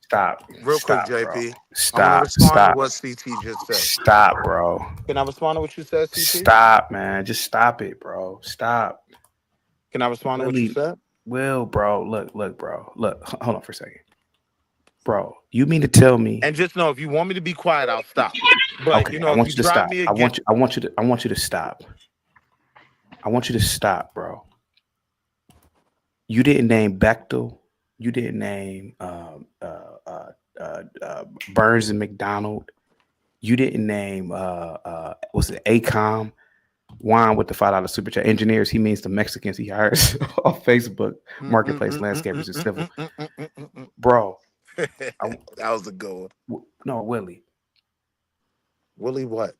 Stop. Real quick, Stop, bro. JP. I want to Stop. respond to Stop. what CT just said. Stop, bro. Can I respond to what you said, CT? Stop, man. Just stop it, bro. Stop. Can I respond to what you Willie, said? Will, bro. Look, bro. Look, hold on for a second, bro. You mean to tell me? And just know if you want me to be quiet, I'll stop. But Okay, I if want you you to drive stop. me I again, want you. I want you to. I want you to stop. I want you to stop, bro. You didn't name Bechtel. You didn't name Burns and McDonald. You didn't name was it ACOM? Juan with the $5 super chat. Engineers, he means the Mexicans he hires off Facebook Marketplace, landscapers, and civil. Bro, I, that was a good one. no, Willie, Willie, what?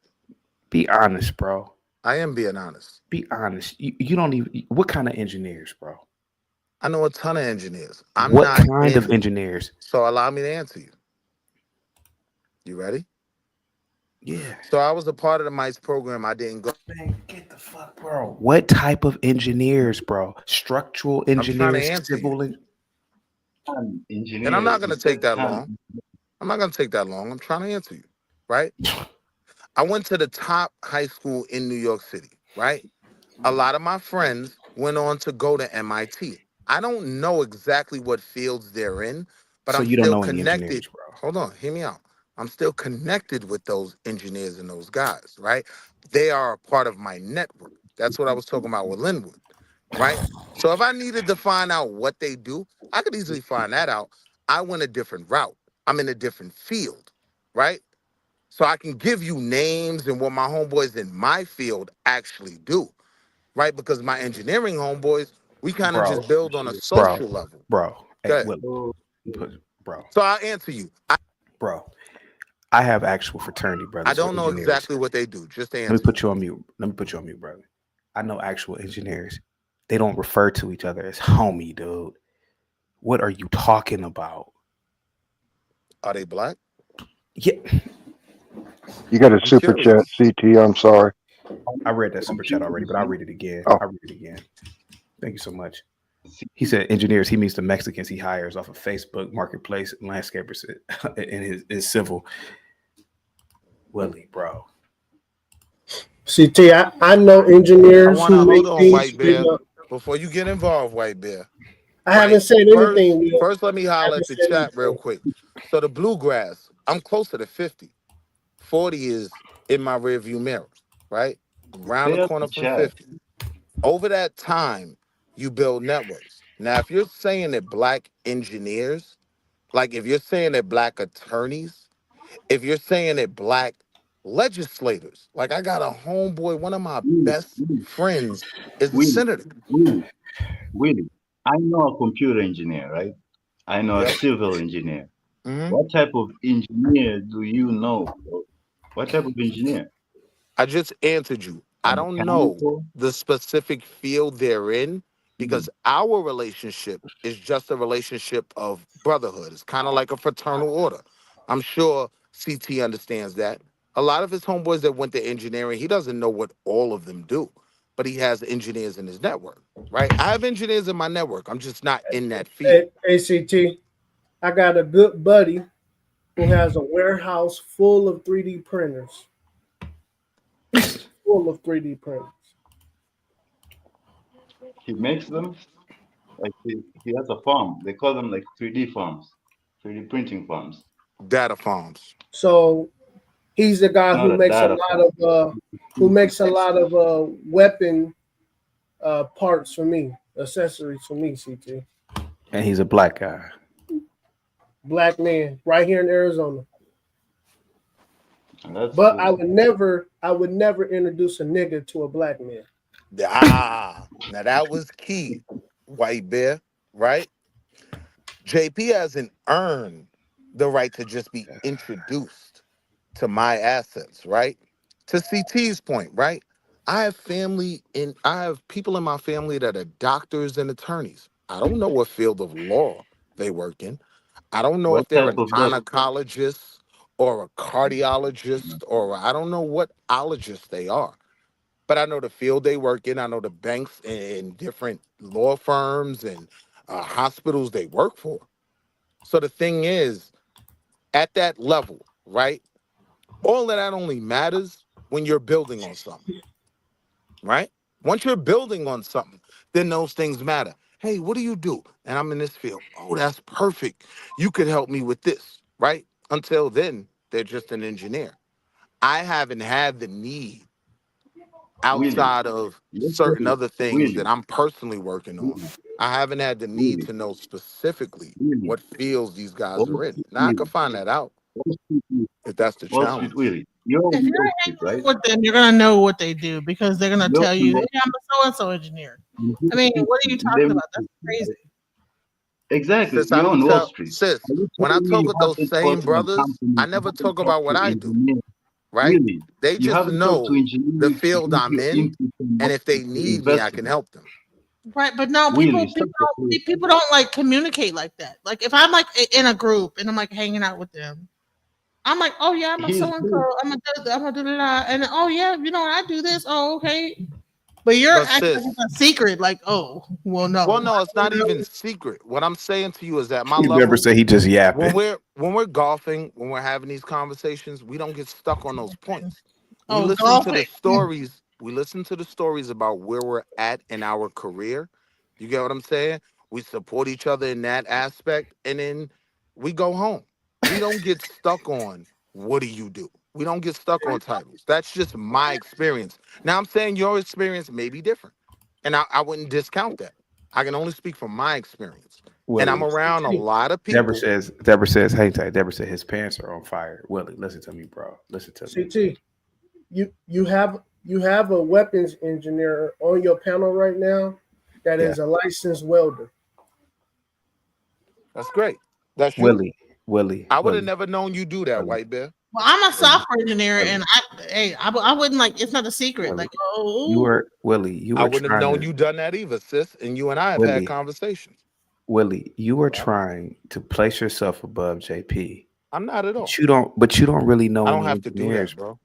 be honest, bro. I am being honest. Be honest. You don't even, what kind of engineers, bro? I know a ton of engineers. I'm What not kind of in. engineers? So allow me to answer you. You ready? Yeah. So I was a part of the MICE program. I didn't go. Man, get the fuck, bro. What type of engineers, bro? Structural I'm trying to engineers, answer you. civil, And I'm Engineers. not going You to take said that can. long. I'm not going to take that long. I'm trying to answer you. Right? I went to the top high school in New York City. Right? A lot of my friends went on to go to MIT. I don't know exactly what fields they're in, but So I'm you don't still know any connected. engineers, bro. Hold on, hear me out. I'm still connected with those engineers and those guys, right? They are a part of my network. That's what I was talking about with Linwood, right? So if I needed to find out what they do, I could easily find that out. I went a different route. I'm in a different field, right? So I can give you names and what my homeboys in my field actually do, right? Because my engineering homeboys, we kind of Bro, just build on a bro, social level. bro. Hey, Good. Willie, bro, So I'll answer you. bro. I have actual fraternity I brothers who are don't know engineers. exactly what they do. Just to Let me answer you. put you on mute. Let me put you on mute, brother. I know actual engineers. They don't refer to each other as homie, dude. What are you talking about? Are they black? Yeah, You got a I'm super chat, curious. CT. I'm sorry. I read that super chat Computer already, but I'll read it again. Oh, I'll read it again. Thank you so much. He said engineers, he means the Mexicans he hires off of Facebook Marketplace, landscapers, and his civil. Willie, bro. CT, I know I engineers want to who hold make on, things White straight Bear. up. Before you get involved, White Bear, I right? haven't said First, anything, Will. first, let me I holler haven't at the said chat real anything. quick. So the bluegrass, I'm closer to 50. 40 is in my rearview mirror, right? Around the failed corner the from chat. 50. Over that time, you build networks. Now, if you're saying that black engineers, like if you're saying that black attorneys, if you're saying that black legislators, like I got a homeboy, one of my Willie, best Willie, friends is a Willie, senator. Willie, Willie. I know a computer engineer, right? I know a Yep. civil engineer. hmm What type of engineer do you know, bro? What type of engineer? I just answered you. A I don't know mechanical? the specific field they're in Hmm. because our relationship is just a relationship of brotherhood. It's kind of like a fraternal order. I'm sure CT understands that. A lot of his homeboys that went to engineering, he doesn't know what all of them do, but he has engineers in his network, right? I have engineers in my network. I'm just not in that field. ACT, I got a good buddy who has a warehouse full of 3D printers. Full of 3D printers. He makes them like he has a farm. They call them like 3D farms, 3D printing farms. Data farms. So he's the It's guy not who a makes a data lot farm. of weapon parts for me, accessories for me, CT. And he's a black guy. Black man, right here in Arizona. And that's But cool. I would never introduce a nigga to a black man. Now that was key, White Bear, right? JP hasn't earned the right to just be introduced to my assets, right? To CT's point, right? I have people in my family that are doctors and attorneys. I don't know what field of law they work in. I don't know What if they're type an of doctor? oncologist or a cardiologist or I don't know what ologist they are. But I know the field they work in. I know the banks and different law firms and hospitals they work for. So the thing is, at that level, right? All of that only matters when you're building on something, right? Once you're building on something, then those things matter. Hey, what do you do? And I'm in this field. Oh, that's perfect. You could help me with this, right? Until then, they're just an engineer. I haven't had the need Willie, outside of let's go certain other things that Willie, I'm personally working on. Willie, I haven't had the need Willie, to know specifically Willie. what fields these guys Wall are in. Street Now I can Willie, find that out Wall Street Willie, if that's the Wall Street challenge. Willie. You're If on you're Wall Street, right? hanging with them, you're gonna know what they do because they're gonna You're tell on you, Wall "Hey, I'm a so and so engineer." Street. I mean, what are you Let talking me about? That's say, crazy. exactly. Sis, I You're don't on Wall tell Street. sis, Are you when I telling me talk you with those haven't same talked to brothers, I companies, you never haven't talk talked about what to I do, engineers? right? Really? They You just haven't talked to know the engineers to field give I'm you in, input on and what if they to need me, I invest can in? help them. Right, but no, Willie, stop the play. people don't like communicate like that. Like if I'm like in a group and I'm like hanging out with them, I'm like, oh yeah, I'm a He's so and good. so, I'm a da da da, and oh yeah, I do this. Oh okay, but you're But acting like sis, it's a secret. Like oh well, well, no. no, it's not even secret. What I'm saying to you is that my He never level, said he just when yapping. we're golfing, when we're having these conversations, we don't get stuck on those points. We Oh listen to the golfing. stories. We listen to the stories about where we're at in our career. You get what I'm saying? We support each other in that aspect, and then we go home. We don't get stuck on what do you do. We don't get stuck on titles. That's just my experience. Now I'm saying your experience may be different, and I wouldn't discount that. I can only speak from my experience, and I'm Willie. around a lot of Deborah people. says, hang tight. Deborah said his pants are on fire. Willie, listen to me, bro. Listen to me. CT, you have a weapons engineer on your panel right now that Yeah. is a licensed welder. That's great. That's you. Willie. I would have Willie. never known you do that, Willie. White Bear. Well, I'm a software engineer, Willie. and I wouldn't like. It's not a secret. Willie. Like oh, You were Willie. You I were wouldn't have known trying you done that either, sis. And you and I have had Willie. conversations. Willie. You were Right? trying to place yourself above JP. I'm not at all. But you don't really know I don't any have to do engineers, that, bro.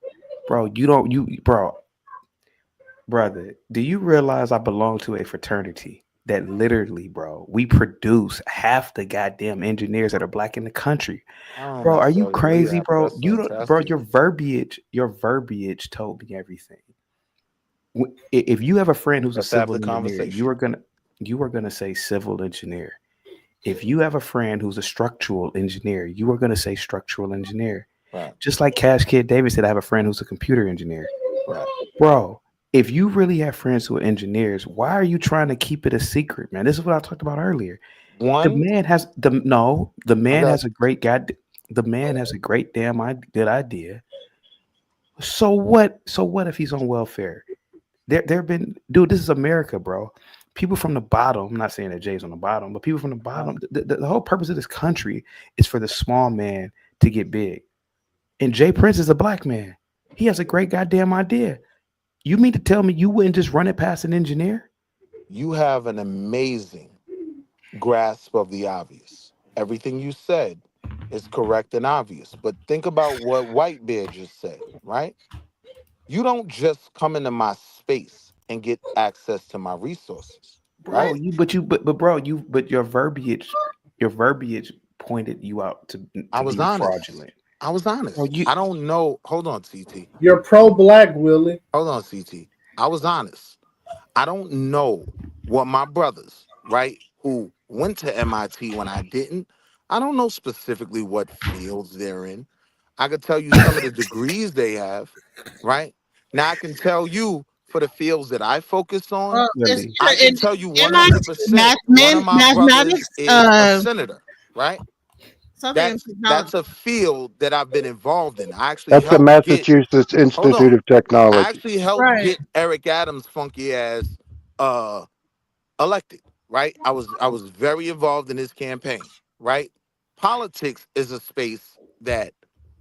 bro. Brother. Do you realize I belong to a fraternity that literally, bro, we produce half the goddamn engineers that are black in the country? I don't Bro, are you necessarily believe crazy, that, but bro? that's You don't, bro. fantastic. Your verbiage told me everything. If you have a friend who's a Let's have civil the engineer, you are gonna say civil engineer. If you have a friend who's a structural engineer, you are gonna say structural engineer. Right, Just like Cash Kid David said, I have a friend who's a computer engineer. right. Bro, if you really have friends who are engineers, why are you trying to keep it a secret, man? This is what I talked about earlier. The One, man has the man okay. has a great guy. The man has a great good idea. So what? So what if he's on welfare? There have been, dude. This is America, bro. People from the bottom. I'm not saying that Jay's on the bottom, but people from the bottom. The whole purpose of this country is for the small man to get big. And Jay Prince is a black man. He has a great goddamn idea. You mean to tell me you wouldn't just run it past an engineer? you have an amazing grasp of the obvious. Everything you said is correct and obvious. But think about what White Bear just said, right? You don't just come into my space and get access to my resources, Bro, right? but your verbiage pointed you out to I was be honest. fraudulent. I was honest. Bro, you I don't know. Hold on, CT. You're pro-black, Willie. Hold on, CT. I was honest. I don't know what my brothers, right, who went to MIT when I didn't, I don't know specifically what fields they're in. I could tell you some of the degrees they have, right? Now I can tell you for the fields that I focus on, well, it's Willie. I can in tell you MIT 100% one of my brothers mathematics, is a senator, right? something in That's technology. a field that I've been involved in. I actually That's the helped get, Massachusetts hold Institute on. of I Technology. actually helped Right. get Eric Adams funky ass elected, right? I was very involved in his campaign, right? Politics is a space that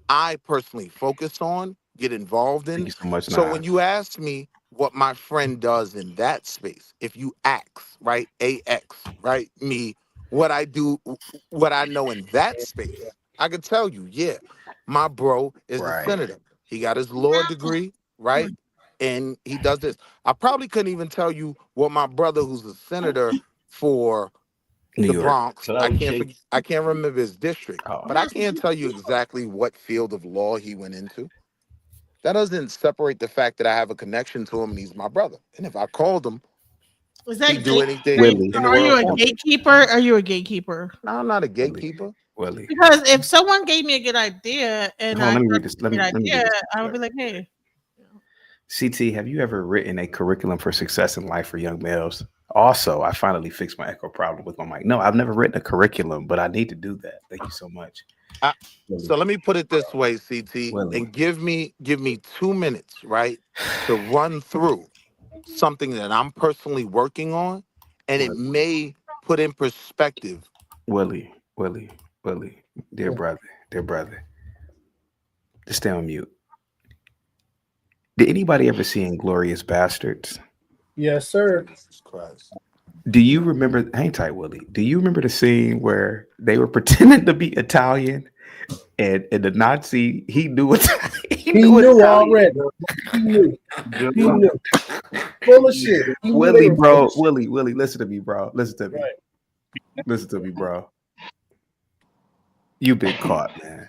I personally focus on, get involved Thank in. you so much, So Nas. when you ask me what my friend does in that space, if you ask, right, AX, right, me, what I do, what I know in that space, I can tell you, yeah, my bro is a Right. senator. He got his law degree, right? And he does this. I probably couldn't even tell you what my brother, who's a senator for New the York. Bronx. So that would change. I can't remember his district, Oh, but I can't tell you exactly what field of law he went into. That doesn't separate the fact that I have a connection to him and he's my brother. And if I called him, Is that he'd do anything Willie. in the Are you world a for me. gatekeeper? Are you a gatekeeper? No, I'm not a Willie. gatekeeper. Willie. Because if someone gave me a good idea and Hold on, I let me thought read this. it was a good Let me idea, read this. I would be like, hey. CT, have you ever written a curriculum for success in life for young males? Also, I finally fixed my echo problem with my mic. No, I've never written a curriculum, but I need to do that. Thank you so much. I- Willie. So let me put it this way, CT, Willie. and give me 2 minutes, right, to run through something that I'm personally working on, and it may put in perspective. Willie, dear brother, just stay on mute. Did anybody ever see Inglorious Bastards? Yes, sir. Jesus Christ. Do you remember? Hang tight, Willie. Do you remember the scene where they were pretending to be Italian, and the Nazi he knew it. He knew Italian. already. He knew. He knew. Full of shit. He knew Willie, they were bro, full of shit. Willie, listen to me, bro. Listen to me. Right. Listen to me, bro. You've been caught, man.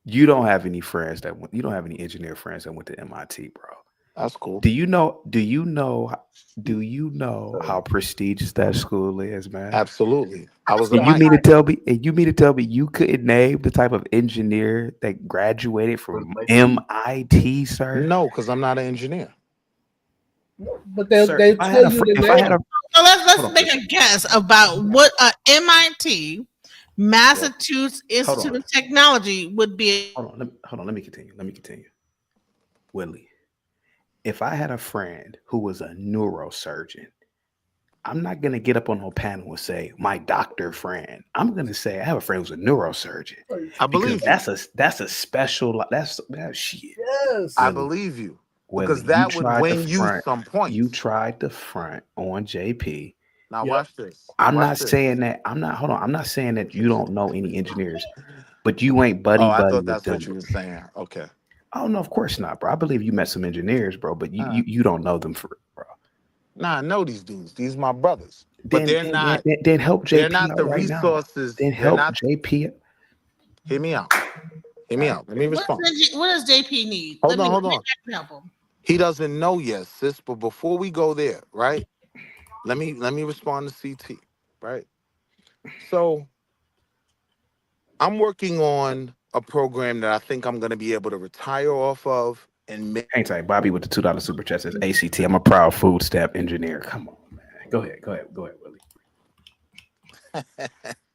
You don't have any friends that went, you don't have any engineer friends that went to MIT, bro. That's cool. Do you know how prestigious that school is, man? Absolutely. I was a And you Mike. mean to tell me you couldn't name the type of engineer that graduated from MIT, sir? No, because I'm not an engineer. But they Sir, they if I had tell a you fr- the if I had name. a So let's Hold on, make a guess about what MIT, Massachusetts Institute of Technology would be. hold on, let me continue. Willie, if I had a friend who was a neurosurgeon, I'm not gonna get up on no panel and say my doctor friend. I'm gonna say I have a friend who's a neurosurgeon. I Because believe you. that's a special that's shit. Yes. I Willie, believe you. Willie, Because you that would tried to win you front. some points. You tried to front on JP. Now Yep. watch this. I'm Watch not this. saying that. Hold on. I'm not saying that you don't know any engineers, but you ain't buddy Oh, I buddy thought with that's them. what you were saying. Okay. Oh no, of course not, bro. I believe you met some engineers, bro, but you Uh. you, you don't know them for bro. Nah, I know these dudes. These my brothers. But they're not. Then help JP They're not out the right now. resources. Then They're help not. JP. Hear me out. Hear me out. Let me respond. What does JP need? Hold on. Maybe I can help him. He doesn't know yet, sis. But before we go there, right? Let me respond to CT, right? So I'm working on a program that I think I'm gonna be able to retire off of and make. Hang tight, Bobby with the $2 super chat says ACT. I'm a proud food stamp engineer. Come on, man. Go ahead, Willie.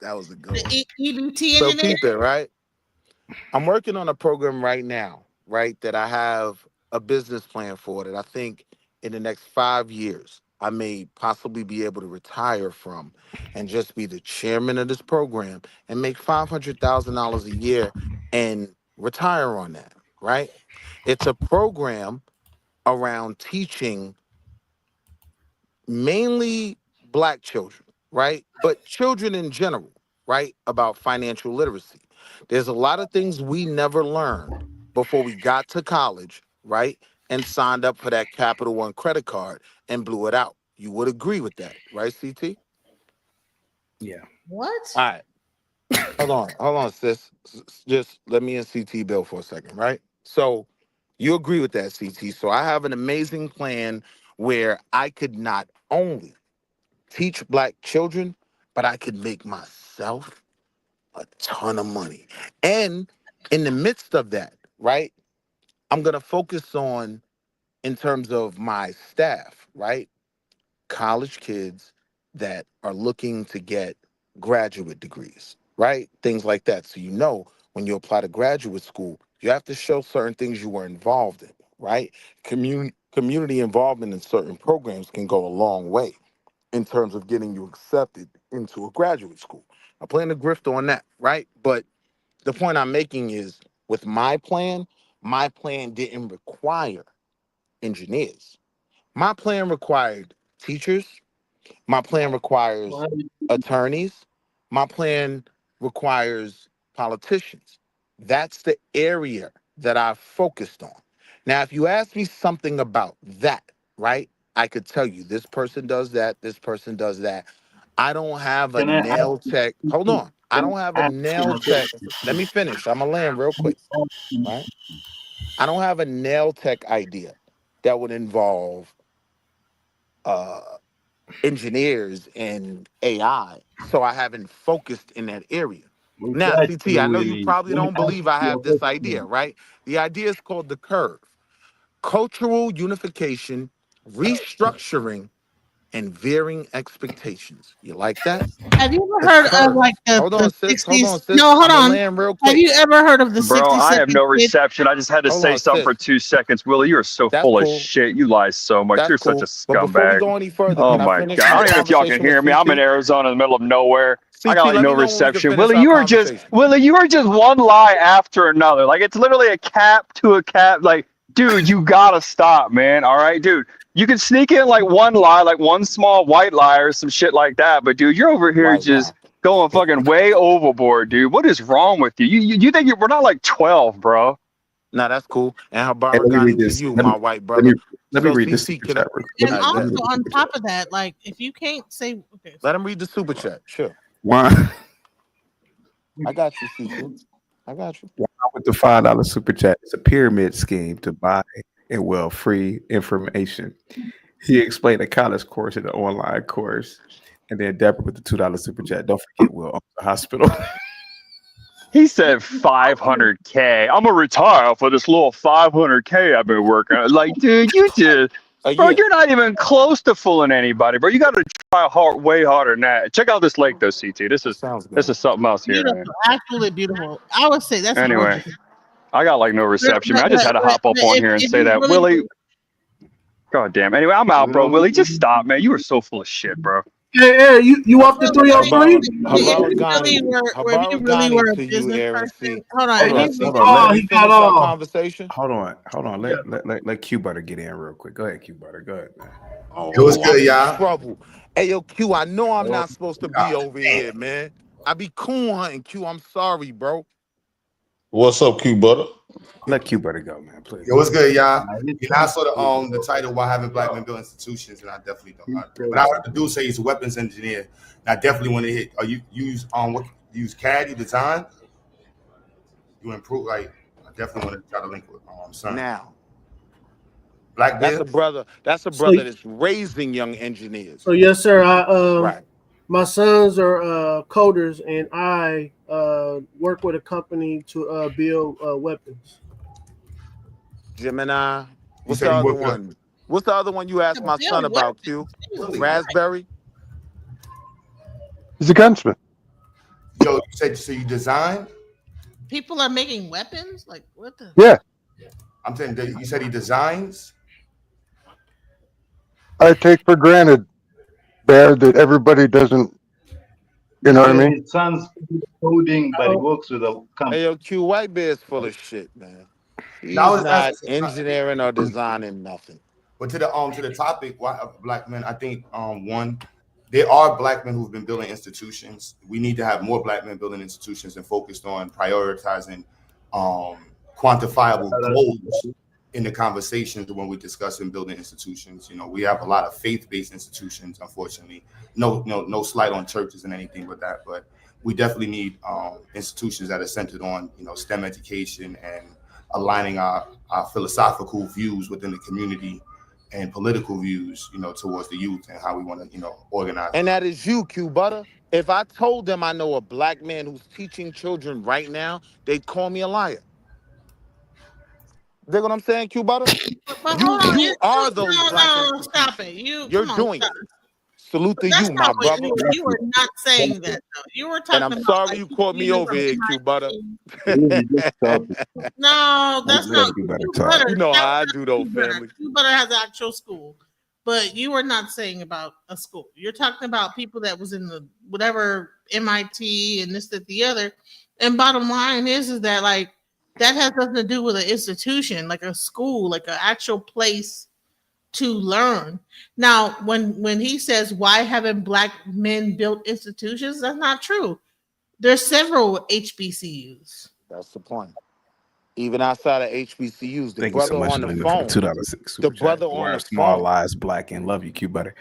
That was a good one. The EBT So engineer. keep it, right? I'm working on a program right now, right? That I have a business plan for that I think in the next 5 years I may possibly be able to retire from and just be the chairman of this program and make $500,000 a year and retire on that, right? It's a program around teaching mainly Black children, right? But children in general, right? About financial literacy. There's a lot of things we never learned before we got to college, right? And signed up for that Capital One credit card and blew it out. You would agree with that, right, CT? Yeah. What? All right. Hold on, sis. Just let me and CT build for a second, right? So you agree with that, CT. So I have an amazing plan where I could not only teach Black children, but I could make myself a ton of money. And in the midst of that, right, I'm going to focus on, in terms of my staff, right, college kids that are looking to get graduate degrees, right? Things like that. So, when you apply to graduate school, you have to show certain things you were involved in, right? Community involvement in certain programs can go a long way in terms of getting you accepted into a graduate school. I plan to grift on that, right? But the point I'm making is with my plan didn't require engineers. My plan required teachers. My plan requires attorneys. My plan requires politicians. That's the area that I've focused on. Now, if you ask me something about that, right, I could tell you this person does that, this person does that. I don't have a Can I nail ask tech. Hold on. I don't have a ask nail you tech. Let me finish. I'm gonna land real quick. Right? I don't have a nail tech idea that would involve uh engineers and AI. So I haven't focused in that area. we Now, got CT, you, I know you Willie? probably Let me don't ask believe I you a have this idea, question. right? The idea is called the curve. Cultural unification, restructuring, and veering expectations. You like that? Have you ever The heard of curve. like Hold the on, sis. Hold on, 60s? sis. No, hold I'm gonna on. land real Have quick. you ever heard of the Bro, 60 I have second no kid? reception. I just had to Hold say on, something sis. for 2 seconds. Willie, you are so That's full of cool. shit. You lie so much. That's You're such a cool. But before we scumbag. go any further, Oh can I my finish god. I my don't even know if y'all can conversation with hear me. I'm in CT? Arizona in the middle of nowhere. I got CT, like let no me know when we can reception. finish Willie, our you are just conversation. Willie, you are just one lie after another. Like it's literally a cap to a cap. Like, dude, you gotta stop, man. All right, dude. You can sneak in like one lie, like one small white lie or some shit like that. But dude, you're over here White lie. just going fucking way overboard, dude. What is wrong with you? You think we're not like 12, bro? Nah, that's cool. And Hey, let me read Habaragani to this. you, Let me my white let me brother. let me So read this CT, super can I, chat. Let And me, I let bet. me also read the on super chat. top of that, like if you can't say okay, Let him read the super chat. Sure. One I got you, CT. I got you. with the $5 super chat. It's a pyramid scheme to buy and well free information. He explained a college course and an online course. And then Deborah with the $2 super chat. Don't forget Will owns the hospital. He said 500K. I'm gonna retire for this little 500K I've been working on. Like, dude, you just, A bro, year. you're not even close to fooling anybody, bro. You got to try hard, way harder than that. Check out this lake, though, CT. This That is sounds this good. is something else here, man. beautiful, absolutely beautiful. I would say that's Anyway, gorgeous. I got like no reception, man. I just had to hop up on here and If say you that, really Willie. God damn. Anyway, I'm out, bro. Willie, just stop, man. You are so full of shit, bro. Hey, you off the 303? Habaragani. if you really were Habaragani a to you, business Aaron person, C. hold on. Hold If on, you, CT, hold on. let me He got finish our off. conversation. Hold on. Yeah. Let Q Butter get in real quick. Go ahead, Q Butter. Go ahead, man. Oh, It was I'm good, in y'all. trouble. Hey, yo, Q, I know I'm Oh, not supposed to be God over damn. here, man. I be coon hunting, Q. I'm sorry, bro. What's up, Q Butter? Let Q Butter go, man, please. It was good, y'all. Nah, he You know, I said- saw the title "Why Haven't Black Men Built Institutions?" and I definitely don't. But I heard the dude say he's a weapons engineer, and I definitely want to hit. Are you use what use CAD? You design? You improve? Like, I definitely want to try to link with son. Now, Black that's Bear. a brother. That's a So, brother that's raising young engineers. so yes, sir. Right. My sons are coders, and I work with a company to build weapons. Gemini. You What's said the you other work with. one? What's the other one you asked my son about, Q? Raspberry? He's a gunsmith. Yo, you said so you design? people are making weapons. Like what the? Yeah, I'm saying that you said he designs. I take for granted, Bear, that everybody doesn't. You know what I Yeah, mean? his son's coding, but he works with a Hey, company. yo, Q, White Bear's full of shit, man. He's Now it's not engineering or designing nothing. But to the topic, why black men? I think one, there are black men who've been building institutions. We need to have more black men building institutions and focused on prioritizing quantifiable goals in the conversations when we discuss and building institutions. You know, we have a lot of faith-based institutions, unfortunately. No slight on churches and anything with that, but we definitely need institutions that are centered on STEM education and aligning our philosophical views within the community and political views, towards the youth and how we want to, organize. And that is you, Q Butter. If I told them I know a black man who's teaching children right now, they'd call me a liar. Dig what I'm saying, Q Butter? But hold on, You are those black no, institutions. stop it. You're Come on, doing stop. it. Salute to That's you, my not what brother. you were not saying that though. You were talking And I'm about sorry like you caught me over here, Q Butter. No, that's not Q Butter Q talk. Butter. You know That how I was do not though, Q Butter. family. Q Butter has an actual school, but you were not saying about a school. You're talking about people that was in the whatever MIT and this, that, the other. And bottom line is that like that has nothing to do with an institution, like a school, like an actual place to learn. Now, when he says why haven't black men built institutions, that's not true. There's several HBCUs. That's the point. Even outside of HBCUs, the Thank you so brother much, on the Lena, for the phone, $2 super the chat. brother Why on are the small phone. lies black and love you, Q Butter.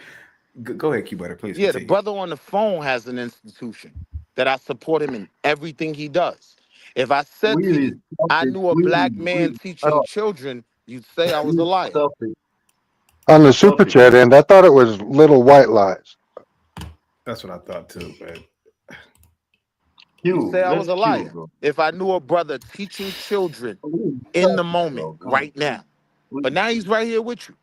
Go ahead, Q Butter, please. Yeah, the Continue. brother on the phone has an institution that I support him in everything he does. If I said to Willie, you, stop I it. knew a black man Willie, teaching stop. children, you'd say I was a Willie, liar. stop it. On the Stop super it. chat end, I thought it was little white lies. That's what I thought too, man. You'd Q, say I let's was a Q, liar. bro. If I knew a brother teaching children Willie, in the stop it, moment, bro. Come on. right now. But now he's right here with you.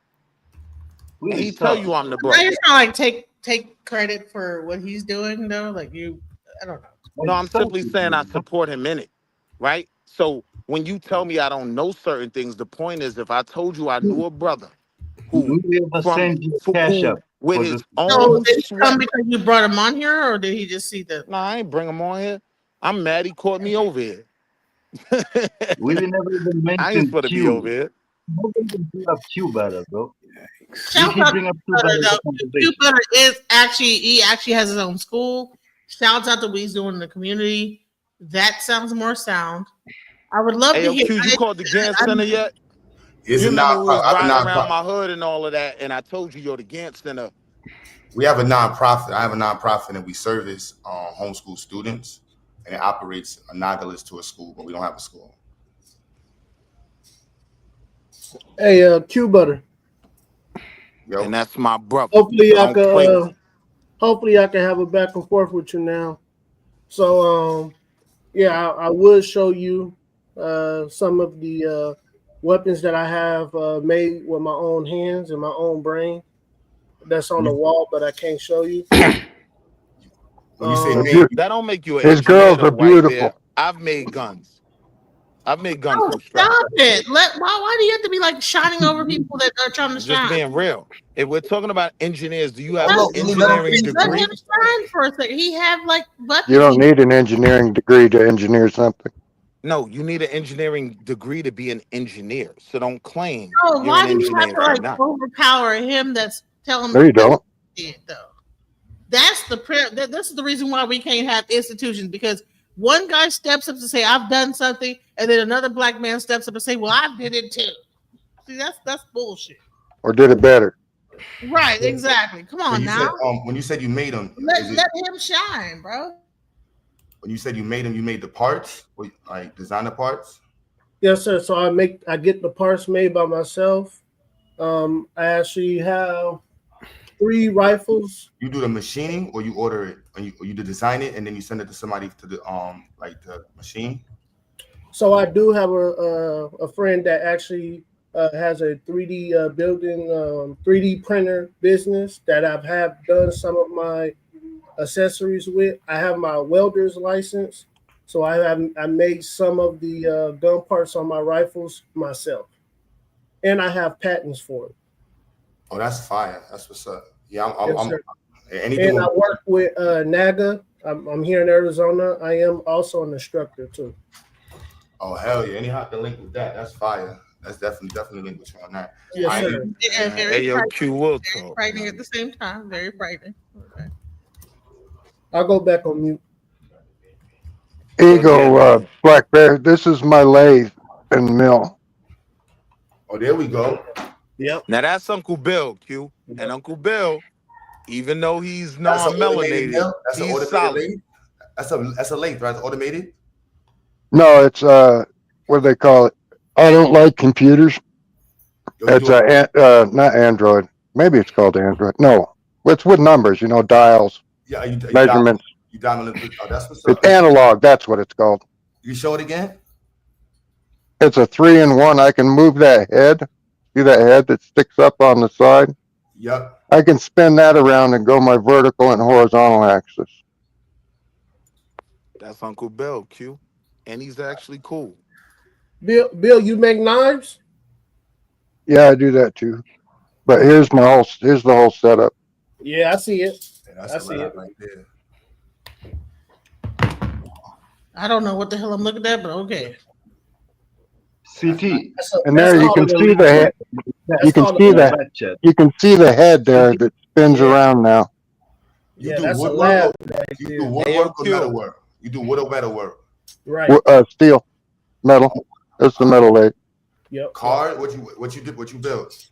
And Willie, he tell stop. you I'm the Now brother. you're trying to like take credit for what he's doing though. Like I don't know. No, I'm Stop simply it, saying I Willie. support him in it, right? So when you tell me I don't know certain things, the point is if I told you I knew a brother who Willie ever send you cash who up with for his the So own did he come sweat. because you brought him on here, or did he just see the? Nah, I ain't bring him on here. I'm mad he caught me over here. Willie never even I ain't mentioned supposed to be over Q. here. Nobody even brought up Q better, bro. Shout He out bring to up Q Butter better in the though. conversation. Q Butter is he actually has his own school. Shouts out to what he's doing in the community. That sounds more sound. I would love Hey, to yo, hear. Q, you called the Gant Center yet? It's You a remember we was nonprofit. I have a riding around nonprofit. my hood and all of that, and I told you, yo, the Gant Center. We have a nonprofit. I have a nonprofit, and we service homeschool students, and it operates analogous to a school, but we don't have a school. Hey, Q Butter. Yo, And that's my brother. Hopefully, So don't play with him. hopefully I can have a back and forth with you now. So, yeah, I would show you some of the weapons that I have made with my own hands and my own brain. That's on the wall, but I can't show you. when you say Um, made, That don't make you an His engineer, girls though, are right there. beautiful. I've made guns. I've made guns Oh, from scratch. stop it! Why do you have to be like shining over people that are trying to I'm just shine? being real. If we're talking about engineers, do you have Hold an on, let him engineering finish, Let degree? him shine for a second. He have like buttons. You don't need an engineering degree to engineer something. No, you need an engineering degree to be an engineer. So don't claim No, you're why an do you have engineer to if you're like not. overpower him? That's telling No, you don't. it though. That's this is the reason why we can't have institutions, because one guy steps up to say I've done something, and then another black man steps up and say, "Well, I did it too." See, that's bullshit. Or did it better. Right? Exactly. Come So on you now, said when you said you made them, let him shine, bro. when you said you made them, you made the parts, or like designer parts. yes, sir. So I get the parts made by myself. I actually have 3 rifles. You do the machining, or you order it, or you design it, and then you send it to somebody to the like the machine. So I do have a friend that actually has a 3D building 3D printer business that I've done some of my accessories with. I have my welder's license, so I made some of the gun parts on my rifles myself, and I have patents for it. Oh, that's fire. That's what's up. Yeah, Yes, I'm sir. anything. And I work with NAGA. I'm here in Arizona. I am also an instructor too. Oh hell yeah! Anyhow, the link with that. That's fire. That's definitely link with you on that. Yes, I sir. ain't- Yeah, very Hey, yo, frightening, Q will very talk. frightening at the same time. Very frightening. Okay. I'll go back on mute. Ego, Black Bear. This is my lathe and mill. Oh, there we go. Yep. Now that's Uncle Bill, Q. And Uncle Bill, even though he's That's an automated non-melanated, mill? That's an he's automated solid. lathe? That's a lathe, right? It's automated. No, it's what do they call it? I don't like computers. Yo, you It's do not Android. Maybe it's called Android. No, it's with numbers. Dials, yeah, measurements. You diamond. Oh, that's what's It's up. analog. That's what it's called. You show it again. It's a 3-in-1. I can move that head. See that head that sticks up on the side? Yep. I can spin that around and go my vertical and horizontal axis. That's Uncle Bill, Q. And he's actually cool. Bill, you make knives? Yeah, I do that too. But here's the whole setup. Yeah, I see it. Yeah, that's I a see lab it. right there. I don't know what the hell I'm looking at, but okay. CT. And there you can see the head. You can see that. Back chat. You can see the head there that spins around now. You Yeah, do that's a woodwork. lab You there. do woodwork or metal work. You do wood or metal work. Right. Steel, metal. That's the metal lathe. Yep. Card. What you built?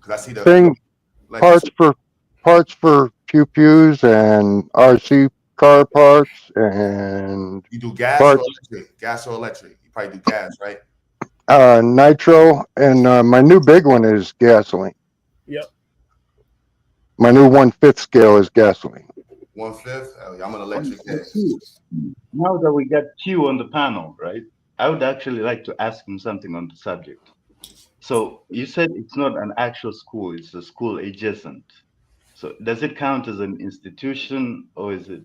Because I see the Thing like parts for pew-pews and RC car parts and you do gas or parts, electric? Gas or electric? You probably do gas, right? nitro, and my new big one is gasoline. Yep. My new 1/5 scale is gasoline. 1/5. Oh, yeah, I'm an electric gas. Now that we got Q on the panel, right? I would actually like to ask him something on the subject. So you said it's not an actual school, it's a school adjacent. So does it count as an institution or is it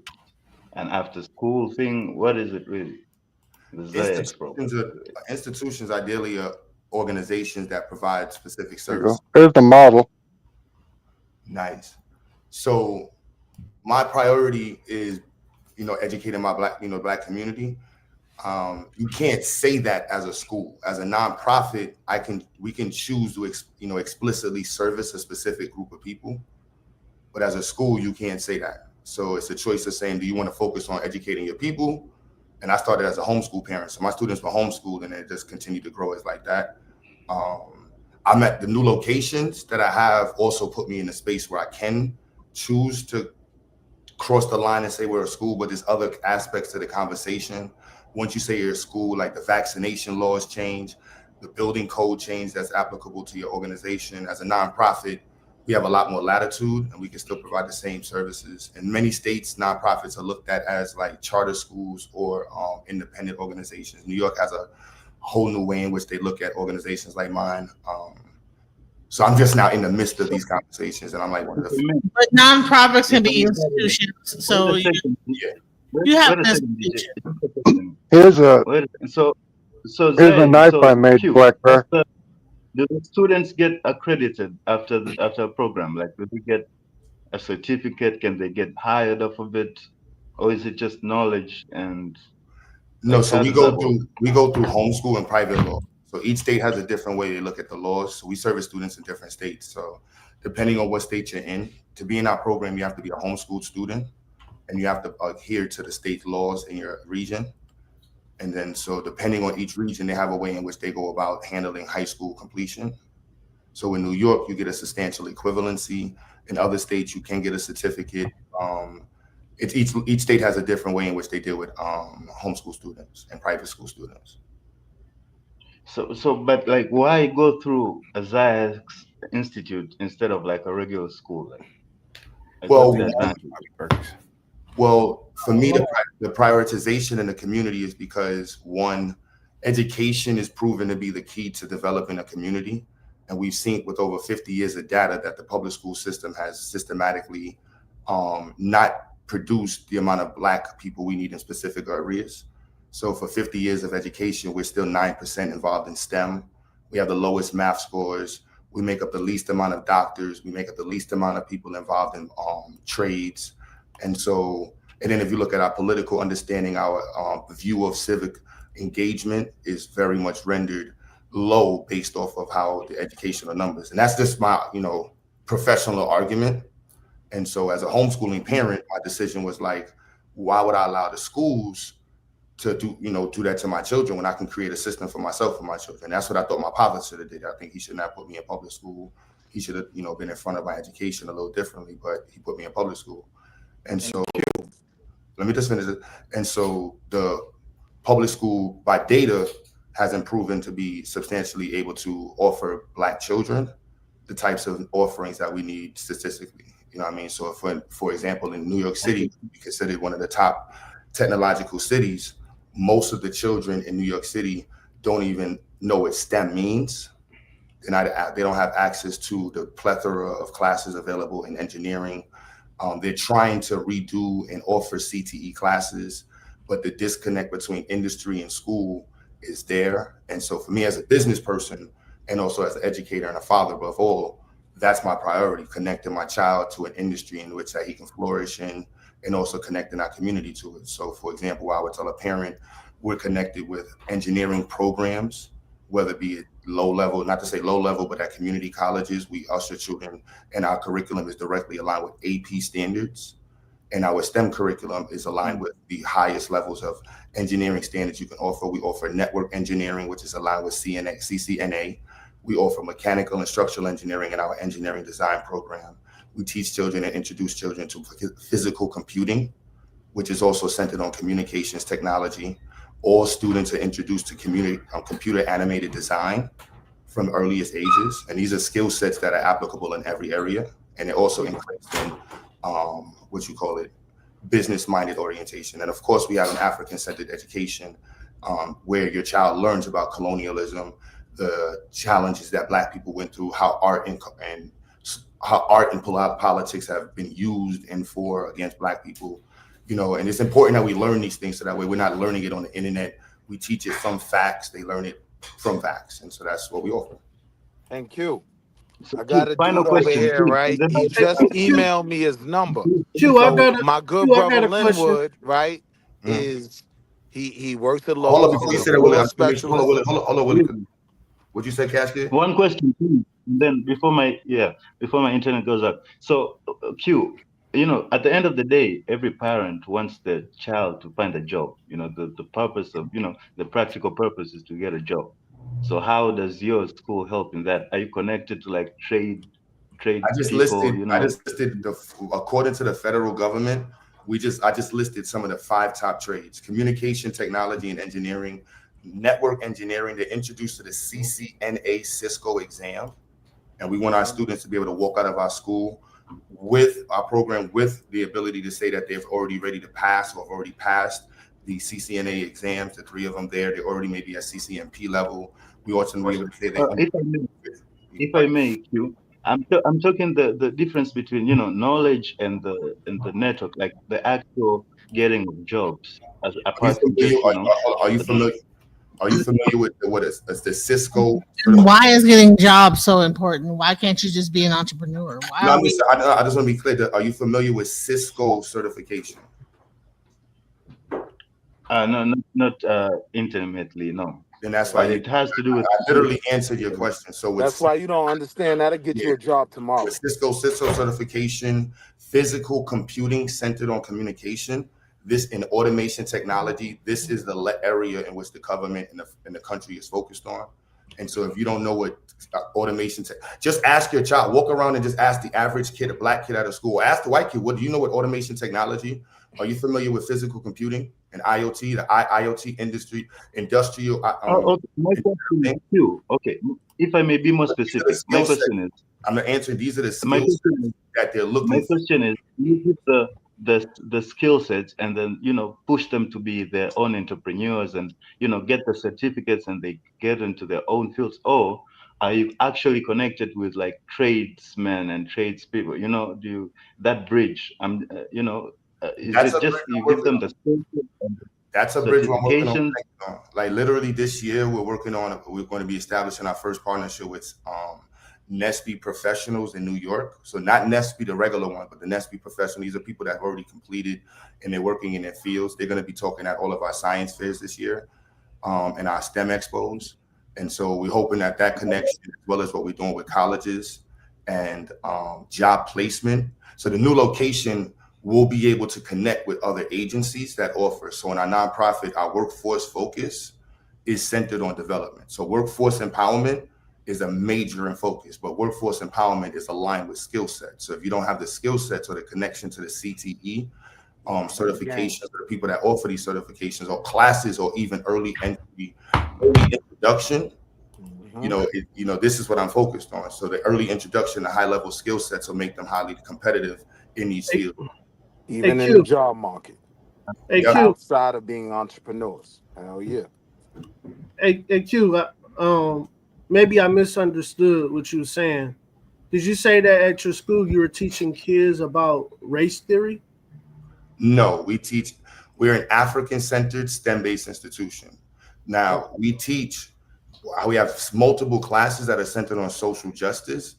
an after school thing? What is it really? The ZAX program. Institutions ideally are organizations that provide specific There you go. services. There's the model. Nice. So my priority is, educating my black community. You can't say that as a school. As a nonprofit, we can choose to explicitly service a specific group of people, but as a school, you can't say that. So it's a choice of saying, do you want to focus on educating your people? And I started as a homeschool parent, so my students were homeschooled, and it just continued to grow as like that. I'm at the new locations that I have also put me in a space where I can choose to cross the line and say we're a school, but there's other aspects to the conversation. Once you say you're a school, like the vaccination laws change, the building code change that's applicable to your organization. As a nonprofit, we have a lot more latitude and we can still provide the same services. In many states, nonprofits are looked at as like charter schools or independent organizations. New York has a whole new way in which they look at organizations like mine. So I'm just now in the midst of these conversations, and I'm like, but nonprofits can be institutions. So you have an institution. Here's a knife I made, Black Bear. Do the students get accredited after a program? Like, do they get a certificate? Can they get hired off of it, or is it just knowledge and? No, so we go through homeschool and private law. So each state has a different way they look at the laws. So we service students in different states. So depending on what state you're in, to be in our program, you have to be a homeschooled student, and you have to adhere to the state laws in your region. And then, so depending on each region, they have a way in which they go about handling high school completion. So in New York, you get a substantial equivalency. In other states, you can get a certificate. It's each state has a different way in which they deal with homeschool students and private school students. So, but like, why go through a ZAX institute instead of like a regular school? Well, for me, the prioritization in the community is because, one, education is proven to be the key to developing a community. And we've seen with over 50 years of data that the public school system has systematically not produced the amount of Black people we need in specific areas. So for 50 years of education, we're still 9% involved in STEM. We have the lowest math scores. We make up the least amount of doctors. We make up the least amount of people involved in trades. And then if you look at our political understanding, our view of civic engagement is very much rendered low based off of how the educational numbers. And that's just my, professional argument. And so as a homeschooling parent, my decision was like, why would I allow the schools to do that to my children when I can create a system for myself, for my children? That's what I thought my father should have did. I think he should not put me in public school. He should have, been in front of my education a little differently, but he put me in public school. And so, let me just finish it. And so the public school by data hasn't proven to be substantially able to offer Black children the types of offerings that we need statistically. You know what I mean? So for example, in New York City, we considered one of the top technological cities. Most of the children in New York City don't even know what STEM means. They don't have access to the plethora of classes available in engineering. They're trying to redo and offer CTE classes, but the disconnect between industry and school is there. And so for me as a business person, and also as an educator and a father above all, that's my priority, connecting my child to an industry in which that he can flourish in, and also connecting our community to it. So for example, I would tell a parent, we're connected with engineering programs, whether it be low level, not to say low level, but at community colleges, we usher children, and our curriculum is directly aligned with AP standards. And our STEM curriculum is aligned with the highest levels of engineering standards you can offer. We offer network engineering, which is aligned with CCNA. We offer mechanical and structural engineering in our engineering design program. We teach children and introduce children to physical computing, which is also centered on communications technology. All students are introduced to computer animated design from earliest ages. And these are skill sets that are applicable in every area. And it also includes in business-minded orientation. And of course, we have an African-centered education where your child learns about colonialism, the challenges that Black people went through, how art and politics have been used and for against Black people. And it's important that we learn these things so that way we're not learning it on the internet. We teach it from facts. They learn it from facts. And so that's what we offer. Thank you. So, I got a final dude over question, here, Q. right? And then- He just emailed me his number. Q, I So got a- my good Q, I got brother a question. Linwood, right, is he works at Hold on, Lowe's. before you He's a say that, Willie, rural hold on, specialist. Willie, hold on, Willie. What'd you say, Casket? One question, please. And then before my internet goes up. So Q, at the end of the day, every parent wants their child to find a job. The purpose of the practical purpose is to get a job. So how does your school help in that? Are you connected to like trade I just people? listed according to the federal government. I just listed some of the 5 top trades: communication, technology, and engineering, network engineering. They're introduced to the CCNA Cisco exam, and we want our students to be able to walk out of our school with our program with the ability to say that they're already ready to pass or have already passed the CCNA exams. The 3 of them there, they're already maybe at CCNP level. We also want to be able to say that. If I may, Q, I'm talking the difference between knowledge and the network, like the actual getting of jobs. As apart from just, Are you familiar? Are you familiar with what is the Cisco? Why is getting jobs so important? Why can't you just be an entrepreneur? No, I just want to be clear. Are you familiar with Cisco certification? No, not intimately, no. Then that's why it has to do with. I literally answered your question. So That's why you don't understand. That'll get you a job tomorrow. With Cisco certification, physical computing centered on communication, this in automation technology, this is the area in which the government and the country is focused on. And so if you don't know what automation, just ask your child, walk around and just ask the average kid, a Black kid out of school, ask the white kid, what do you know what automation technology? Are you familiar with physical computing and IoT, the IoT industry, industrial? Okay. My question is you. Okay, if I may be more specific, my question is. I'm gonna answer. These are the skills that they're looking. My question is, you give the skill sets and then push them to be their own entrepreneurs and get the certificates and they get into their own fields, or are you actually connected with like tradesmen and tradespeople? Do you that bridge? Is it just you give them the skills? That's a bridge we're working on. Like literally this year, we're going to be establishing our first partnership with NESP professionals in New York. So not NESP, the regular one, but the NESP professional. These are people that have already completed and they're working in their fields. They're going to be talking at all of our science fairs this year and our STEM expos. And so we're hoping that connection, as well as what we're doing with colleges and job placement. So the new location will be able to connect with other agencies that offer. So in our nonprofit, our workforce focus is centered on development. So workforce empowerment is a major in focus, but workforce empowerment is aligned with skill sets. So if you don't have the skill sets or the connection to the CTE certifications, or the people that offer these certifications or classes or even early introduction, this is what I'm focused on. So the early introduction to high level skill sets will make them highly competitive in these fields. Even in the job market. Outside of being entrepreneurs. Hell yeah. Hey Q, maybe I misunderstood what you were saying. Did you say that at your school you were teaching kids about race theory? No, we're an African-centered STEM-based institution. Now, we have multiple classes that are centered on social justice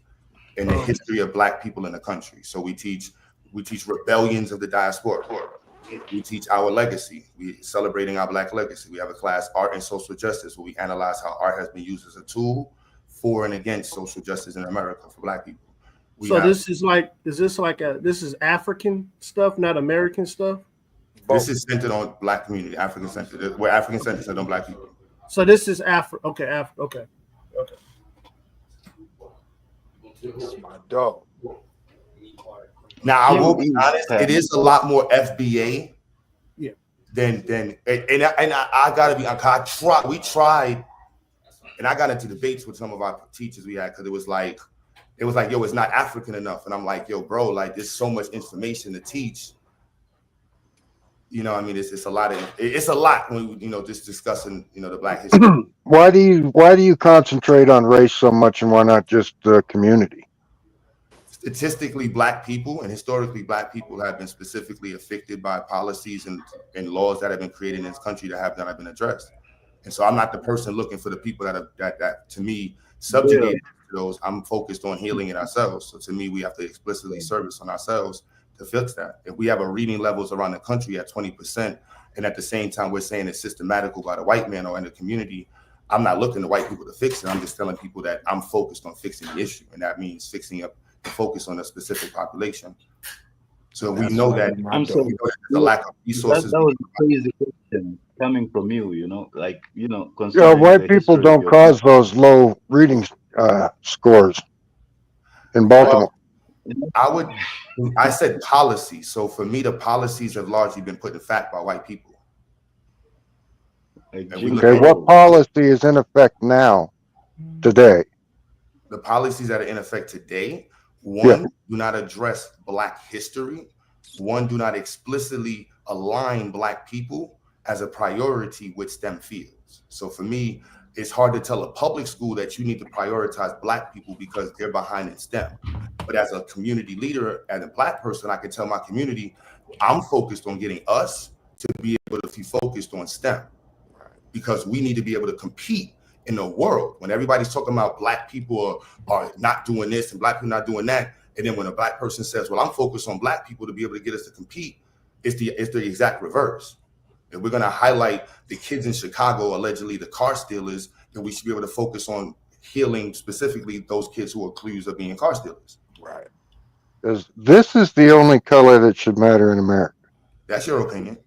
and the history of Black people in the country. So we teach rebellions of the diaspora. We teach our legacy. We're celebrating our Black legacy. We have a class, Art and Social Justice, where we analyze how art has been used as a tool for and against social justice in America for Black people. This is African stuff, not American stuff? This is centered on Black community, African-centered. We're African-centered on Black people. So this is Okay. It's my dog. Now I will Q be is honest, it Pan. is a lot more FBA Yeah. than I gotta be. We tried, and I got into debates with some of our teachers we had because it was like, yo, it's not African enough, and I'm like, yo, bro, like there's so much information to teach. You know, I mean, it's a lot when just discussing the Black history. Why do you concentrate on race so much, and why not just the community? Statistically, Black people and historically Black people have been specifically affected by policies and laws that have been created in this country that have not been addressed. And so I'm not the person looking for the people that to me subjugated to those. I'm focused on healing it ourselves. So to me, we have to explicitly service on ourselves to fix that. If we have a reading levels around the country at 20%, and at the same time we're saying it's systematical by the white man or in the community, I'm not looking to white people to fix it. I'm just telling people that I'm focused on fixing the issue, and that means fixing up the focus on a specific population. So we know that I'm sorry. there's a lack of resources. That was a crazy question coming from you. Yeah, considering white the people history don't of your cause those low reading scores in Baltimore. I said policy. So for me, the policies have largely been put in fact by white people. Okay, what policy is in effect now, today? The policies that are in effect today, one, do not address Black history. One, do not explicitly align Black people as a priority with STEM fields. So for me, it's hard to tell a public school that you need to prioritize Black people because they're behind in STEM. But as a community leader, as a Black person, I can tell my community, I'm focused on getting us to be able to be focused on STEM, because we need to be able to compete in the world. When everybody's talking about Black people are not doing this and Black people not doing that, and then when a Black person says, well, I'm focused on Black people to be able to get us to compete, it's the exact reverse. If we're going to highlight the kids in Chicago, allegedly the car stealers, then we should be able to focus on healing specifically those kids who are accused of being car stealers. Right. Because this is the only color that should matter in America. That's your opinion.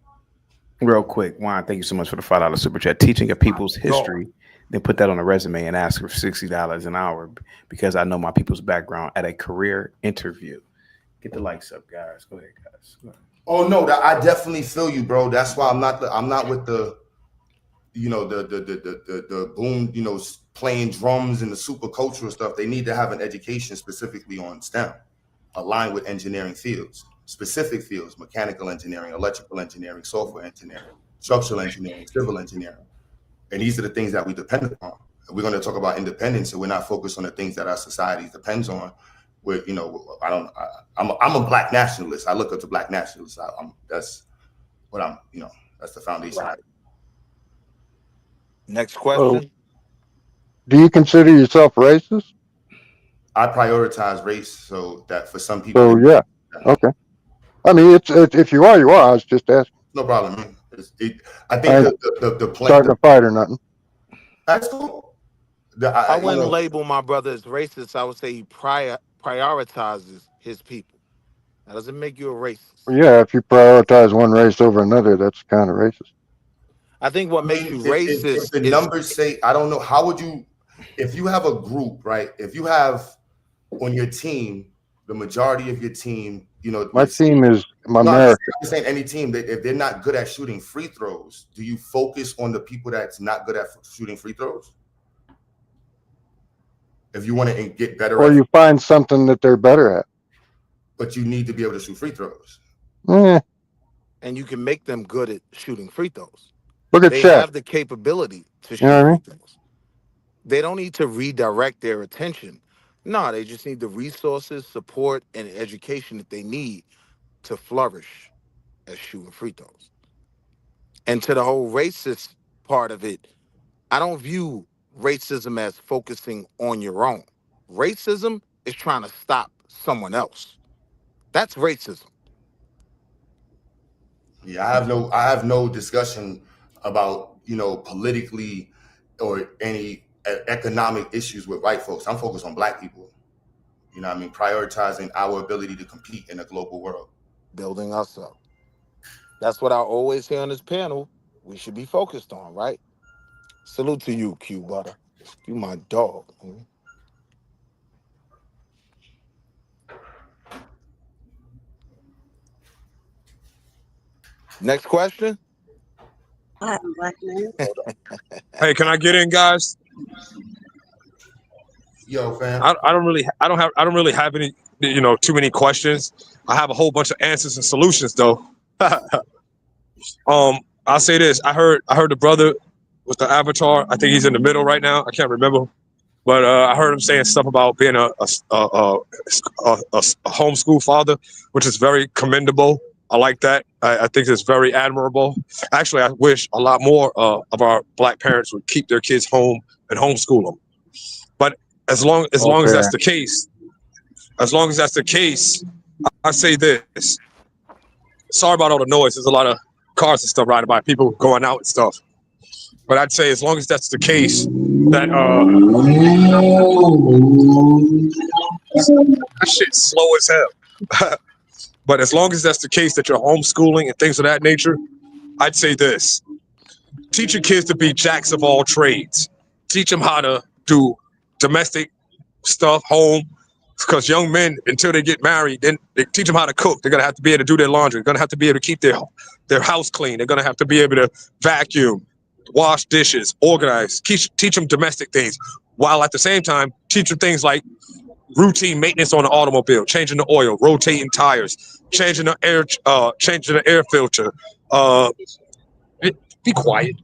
Real quick, Juan, thank you so much for the $5 super chat. Teaching a people's history, then put that on a resume and ask for $60 an hour because I know my people's background at a career interview. Get the likes up, guys. Go ahead, guys. Go ahead. Oh no, I definitely feel you, bro. That's why I'm not with the the boom, playing drums and the super cultural stuff. They need to have an education specifically on STEM, aligned with engineering fields, specific fields, mechanical engineering, electrical engineering, software engineering, structural engineering, civil engineering. And these are the things that we depend upon. We're going to talk about independence, so we're not focused on the things that our society depends on. Where I'm a Black nationalist. I look up to Black nationalists. That's what I'm. That's the foundation. Right. Next question. Do you consider yourself racist? I prioritize race, so that for some people. So yeah, okay. I mean, it's if you are, you are. I was just asking. No problem. Man. I think the plan. Starting a fight or nothing. That's cool. I wouldn't label my brother as racist. I would say he prioritizes his people. That doesn't make you a racist. Yeah, if you prioritize one race over another, that's kind of racist. I think what makes you racist if the numbers say, I don't know, how would you, if you have a group, right? If you have on your team, the majority of your team, my team is America. I'm saying any team that if they're not good at shooting free throws, do you focus on the people that's not good at shooting free throws? If you want to get better, or you find something that they're better at, but you need to be able to shoot free throws. And you can make them good at shooting free throws. Look at they Chef. have the capability to shoot free throws. They don't need to redirect their attention. No, they just need the resources, support, and education that they need to flourish as shooting free throws. And to the whole racist part of it, I don't view racism as focusing on your own. Racism is trying to stop someone else. That's racism. Yeah, I have no discussion about, politically or any economic issues with white folks. I'm focused on Black people. Prioritizing our ability to compete in a global world. Building us up. That's what I always say on this panel. We should be focused on, right? Salute to you, Q Butter. You my dog. Next question. Hey, can I get in, guys? Yo, fam. I don't really have any, too many questions. I have a whole bunch of answers and solutions though. I'll say this. I heard the brother with the avatar. I think he's in the middle right now. I can't remember, but I heard him saying stuff about being a homeschool father, which is very commendable. I like that. I think it's very admirable. Actually, I wish a lot more of our Black parents would keep their kids home and homeschool them. But as long as that's the case, I say this. Sorry about all the noise. There's a lot of cars and stuff riding by, people going out and stuff. But I'd say as long as that's the case, that that shit's slow as hell. But as long as that's the case, that you're homeschooling and things of that nature, I'd say this. Teach your kids to be jacks of all trades. Teach them how to do domestic stuff, home. Because young men, until they get married, then they teach them how to cook. They're going to have to be able to do their laundry. They're going to have to be able to keep their house clean. They're going to have to be able to vacuum, wash dishes, organize, teach them domestic things. While at the same time, teach them things like routine maintenance on the automobile, changing the oil, rotating tires, changing the air filter. Be quiet.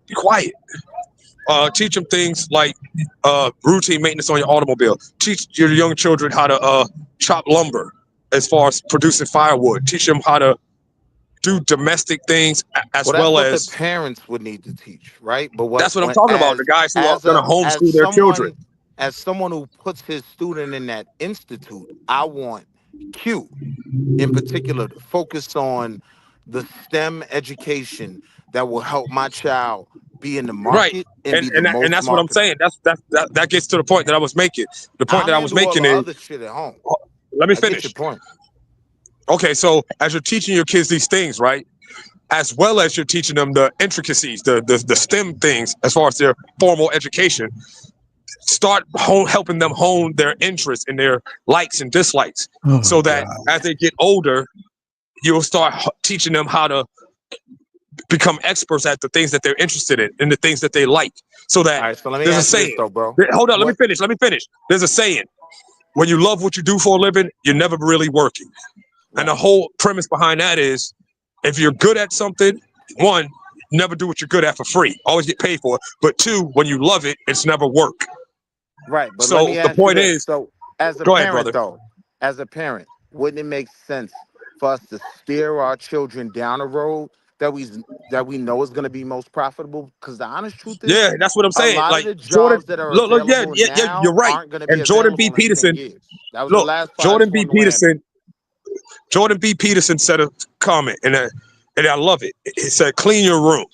Be quiet. Teach them things like routine maintenance on your automobile. Teach your young children how to chop lumber as far as producing firewood. Teach them how to do domestic things as well as the parents would need to teach, right? But that's what I'm talking about. The guys who are going to homeschool their children. As someone who puts his student in that institute, I want Q in particular to focus on the STEM education that will help my child be in the market, right? And that's what I'm saying. That gets to the point that I was making. The point that I was making is other shit at home. Let me finish. Get your point. Okay, so as you're teaching your kids these things, right, as well as you're teaching them the intricacies, the STEM things, as far as their formal education, start helping them hone their interests and their likes and dislikes, so that as they get older, you'll start teaching them how to become experts at the things that they're interested in and the things that they like. So that there's a saying. Hold on, let me finish. There's a saying: when you love what you do for a living, you're never really working. And the whole premise behind that is, if you're good at something, one, never do what you're good at for free. Always get paid for it. But two, when you love it, it's never work. Right. But so the point is, so as a go parent, ahead, brother. though, as a parent, wouldn't it make sense for us to steer our children down a road that we know is going to be most profitable? Because the honest truth is, yeah, that's what I'm saying. Like Jordan, that are look, yeah, you're right. And Jordan B. Peterson, Jordan B. Peterson said a comment, and I love it. He said, "Clean your room."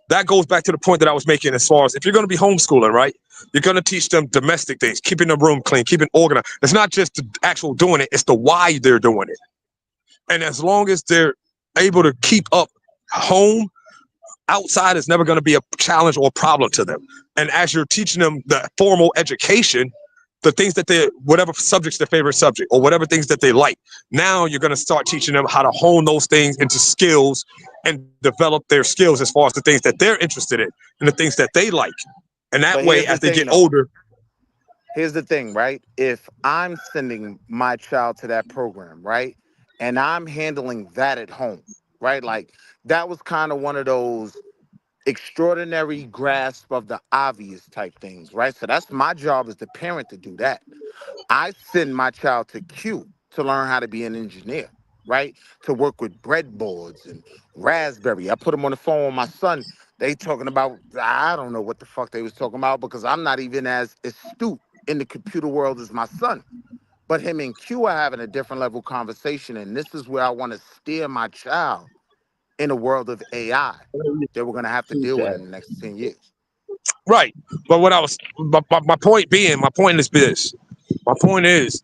That goes back to the point that I was making as far as if you're going to be homeschooling, right? You're going to teach them domestic things, keeping the room clean, keeping organized. It's not just the actual doing it, it's the why they're doing it. And as long as they're able to keep up home, outside is never going to be a challenge or a problem to them. And as you're teaching them the formal education, the things that whatever subject's their favorite subject or whatever things that they like, now you're going to start teaching them how to hone those things into skills and develop their skills as far as the things that they're interested in and the things that they like. And that way, as they get older. Here's the thing, right? If I'm sending my child to that program, right, and I'm handling that at home, right, like that was kind of one of those extraordinary grasp of the obvious type things, right? So that's my job as the parent to do that. I send my child to Q to learn how to be an engineer, right? To work with breadboards and Raspberry. I put them on the phone with my son. They talking about, I don't know what the fuck they was talking about because I'm not even as astute in the computer world as my son. But him and Q are having a different level conversation, and this is where I want to steer my child in a world of AI that we're going to have to deal with in the next 10 years. Right. But my point is this. My point is,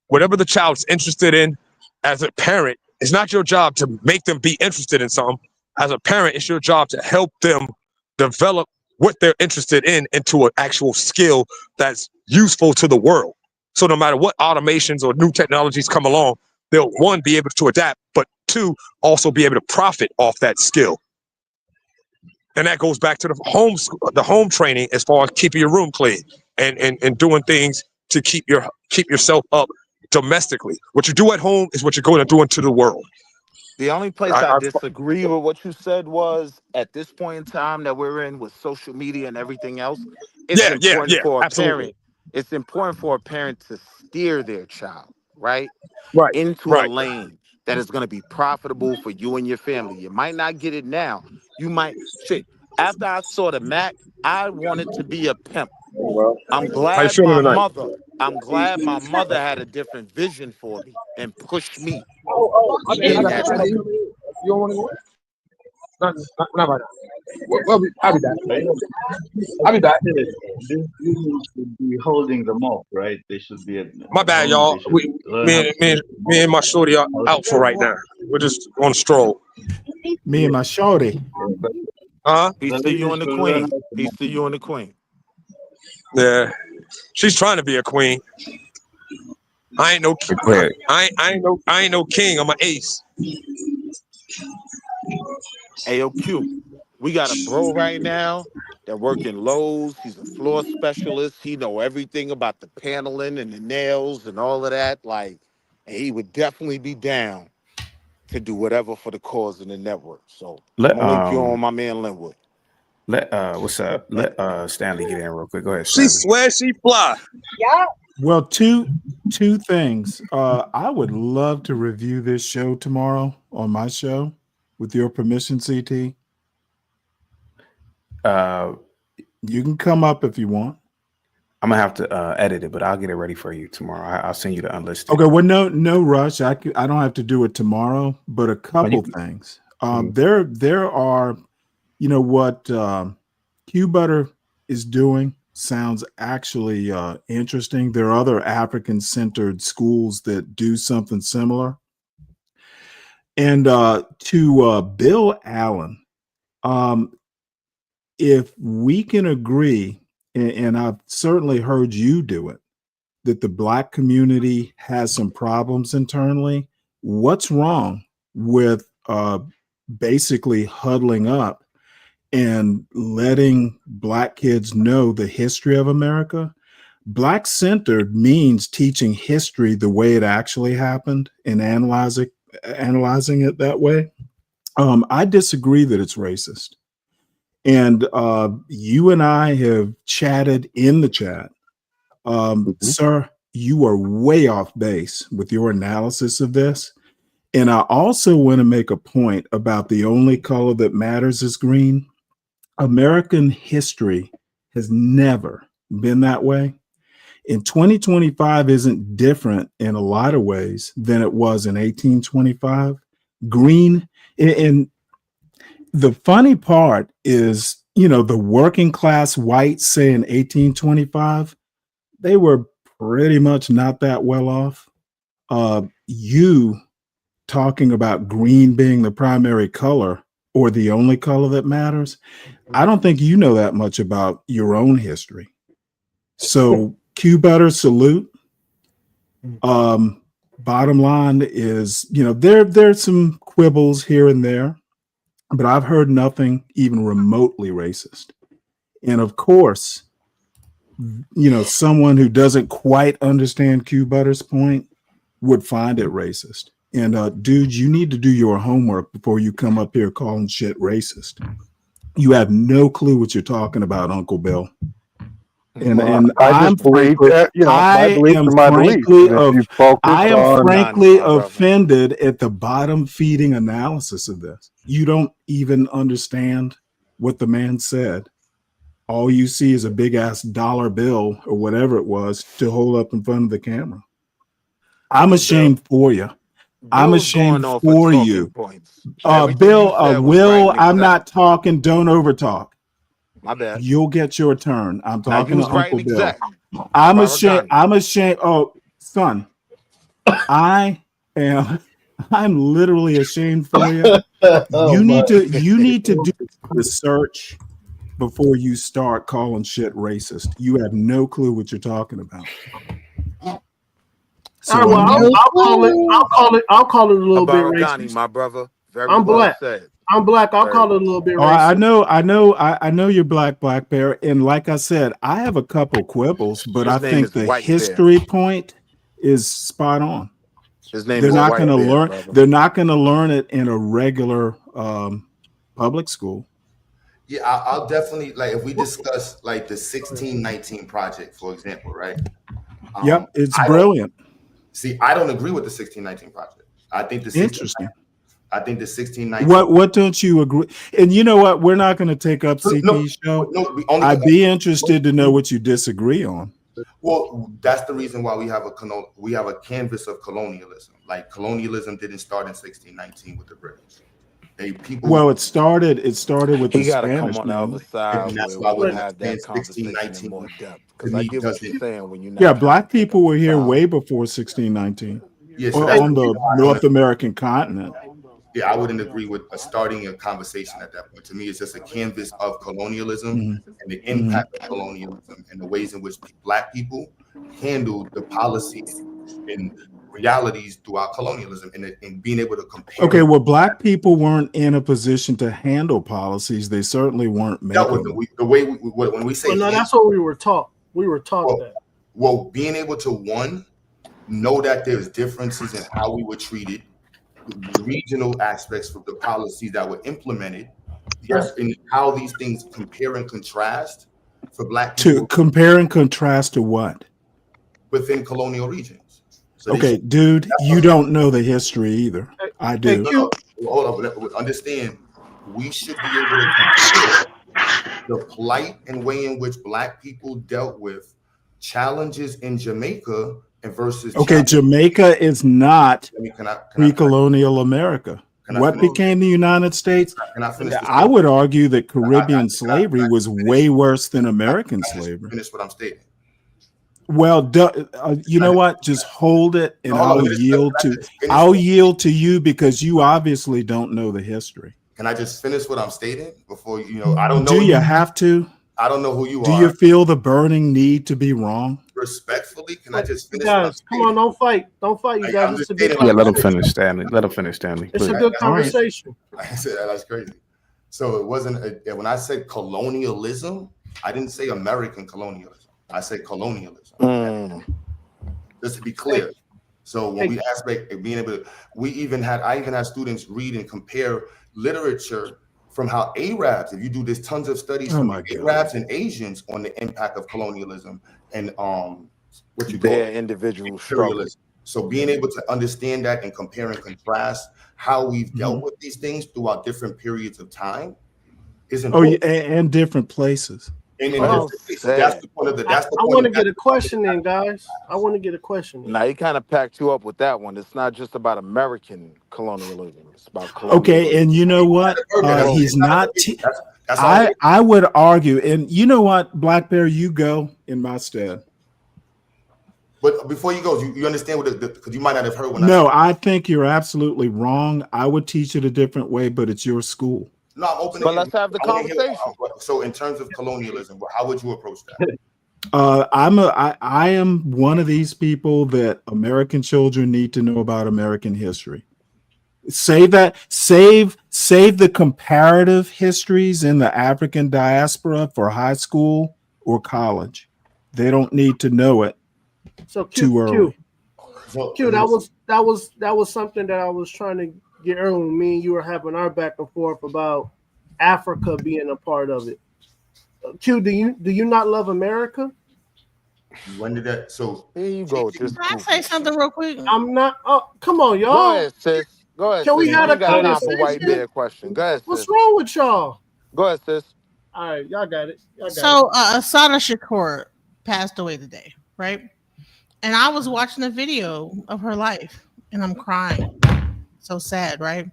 whatever the child's interested in, as a parent, it's not your job to make them be interested in something. As a parent, it's your job to help them develop what they're interested in into an actual skill that's useful to the world. So no matter what automations or new technologies come along, they'll, one, be able to adapt, but to also be able to profit off that skill. And that goes back to the home training as far as keeping your room clean and doing things to keep yourself up domestically. What you do at home is what you're going to do into the world. The only place I disagree with what you said was at this point in time that we're in with social media and everything else, it's important for a parent. It's important for a parent to steer their child, right? Into a lane that is going to be profitable for you and your family. You might not get it now. You might after I saw the Mac, I wanted to be a pimp. I'm glad my mother had a different vision for me and pushed me in that way. You don't want to go? Not right now. Well, I'll be back. I'll be back. These should be holding them off, right? They should be. My bad, y'all. Me and my shorty are out for right now. We're just on a stroll. Me and my shorty. Peace to you and the queen. Peace to you and the queen. Yeah, she's trying to be a queen. I ain't no king. I ain't no king. I'm an ace. Hey, yo, Q, we got a bro right now that work in Lowe's. He's a floor specialist. He know everything about the paneling and the nails and all of that. Like, and he would definitely be down to do whatever for the cause of the network. So I'm gonna link you on my man Linwood. What's up? Let Stanley get in real quick. Go ahead, She Stanley. swears she fly. Yeah. Well, two things. I would love to review this show tomorrow on my show, with your permission, CT. You can come up if you want. I'm gonna have to edit it, but I'll get it ready for you tomorrow. I'll send you the unlisted. Okay. Well, no rush. I don't have to do it tomorrow, but a couple things. There are, you know what Q Butter is doing sounds actually interesting. There are other African-centered schools that do something similar. And to Bill Allen, if we can agree, and I've certainly heard you do it, that the Black community has some problems internally, what's wrong with basically huddling up and letting Black kids know the history of America? Black-centered means teaching history the way it actually happened and analyzing it that way. I disagree that it's racist. And you and I have chatted in the chat. Sir, you are way off base with your analysis of this. And I also want to make a point about the only color that matters is green. American history has never been that way. And 2025 isn't different in a lot of ways than it was in 1825. Green, and the funny part is, you know, the working class whites say in 1825, they were pretty much not that well off. You talking about green being the primary color or the only color that matters, I don't think you know that much about your own history. So Q Butter, salute. Bottom line is, you know, there's some quibbles here and there, but I've heard nothing even remotely racist. And of course, you know, someone who doesn't quite understand Q Butter's point would find it racist. And dude, you need to do your homework before you come up here calling shit racist. You have no clue what you're talking about, Uncle Bill. And I just believe that, you know, my beliefs are my beliefs. I am frankly offended at the bottom feeding analysis of this. You don't even understand what the man said. All you see is a big ass dollar bill or whatever it was to hold up in front of the camera. I'm ashamed for you. I'm ashamed for you. Bill, Will, I'm not talking. Don't overtalk. My bad. You'll get your turn. I'm talking to Uncle Bill. I'm ashamed. Oh, son, I'm literally ashamed for you. You need to do research before you start calling shit racist. You have no clue what you're talking about. So All right, well, I'm- I'll call it a little bit Abaragani, racist. my brother. Very I'm well black. said. I'm black. I'll Very call it a well little bit Oh, racist. I know you're Black Bear, and like I said, I have a couple quibbles, but His I name think is the White Bear. history point is spot on. His name They're is not White going to Bear, learn. brother. They're not going to learn it in a regular public school. Yeah, I'll definitely, like, if we discuss like the 1619 project, for example, right? Yep, it's I don't- brilliant. See, I don't agree with the 1619 project. I think the 16, Interesting. I think the 1619. What don't you agree? And you know what? We're not going to take up CP's show. No, we only, I'd be interested to know what you disagree on. well, that's the reason why we have a canvas of colonialism. Like, colonialism didn't start in 1619 with the British. Well, it started with He the got to come Spanish. on the man. other side And that's where why we we're have that saying conversation in 1619 more depth. to Because I me get what doesn't- you're saying when you're not Yeah, trying black to take people up were the here side. way before 1619 Yeah, so that's on the the reason why North American continent. Yeah, I wouldn't agree with starting a conversation at that point. To me, it's just a canvas of colonialism Mhm. and the impact of colonialism and the ways in which black people handled the policies and realities throughout colonialism and being able to compare. Okay, well, black people weren't in a position to handle policies. They certainly weren't dealt making with them. the way when we say Well, no, that's what we were taught. We were taught that. well, being able to know that there's differences in how we were treated, the regional aspects of the policies that were implemented, yes, and how these things compare and contrast for black To people compare and contrast to what? within colonial regions. So they Okay, should- dude, you don't know the history either. I do. No, hold up. Understand, we should be able to compare the plight and way in which black people dealt with challenges in Jamaica and versus Okay, Jamaica is not Can I pre-colonial America. Can I What finish? became the United States? Can I finish this? I would argue that Caribbean slavery was way worse than American slavery. Finish what I'm stating. Well, you know what? Just hold it, and No, hold on, I'll let me just- yield let me to. just finish. I'll yield to you because you obviously don't know the history. Can I just finish what I'm stating before I don't know. Do you have to? I don't know who you Do are. you feel the burning need to be wrong? Respectfully, can I just You finish? What I'm guys, come on, don't fight. Don't fight, you I'm guys. It's just a good stating- Yeah, let him conversation. finish, Stanley. Let him finish, Stanley. It's a Please. good All right. conversation. I said that's crazy. So it wasn't when I said colonialism, I didn't say American colonialism. I said colonialism. Just to be clear. So when we aspect of being able to, I even had students read and compare literature from how Arabs, if you do this tons of studies Oh from my God. Arabs and Asians on the impact of colonialism and what you Their call individual struggle. imperialism. So being able to understand that and compare and contrast how we've dealt with these things throughout different periods of time is Oh, important. yeah, and different places. And in Oh, different places. That's the point of the. That's the I point. want to of get that. a question in, guys. I want to get a question in. Now he kind of packed you up with that one. It's not just about American colonialism. It's about Okay, and you know what? He's not. That's I would argue, and you know what, Black Bear, you go in my stead. But before you go, you understand what because you might not have heard when No, I think you're absolutely wrong. I would teach it a different way, but it's your school. No, I'm open. But let's have the I wanna hear- conversation. So in terms of colonialism, how would you approach that? I am one of these people that American children need to know about American history. Save the comparative histories in the African diaspora for high school or college. They don't need to know it So too early. Q, that was something that I was trying to get earlier. Me and you were having our back and forth about Africa being a part of it. Q, do you not love America? When did that? So here you go with this. Can I say something real quick? I'm not. Oh, come on, y'all. Go ahead, sis. Go ahead. Can we sis. have You a got time for White conversation? Bear question? Go ahead, What's sis. wrong with y'all? Go ahead, sis. All right, y'all got it. So Asada Shakur passed away today, right? And I was watching a video of her life, and I'm crying. So sad, right?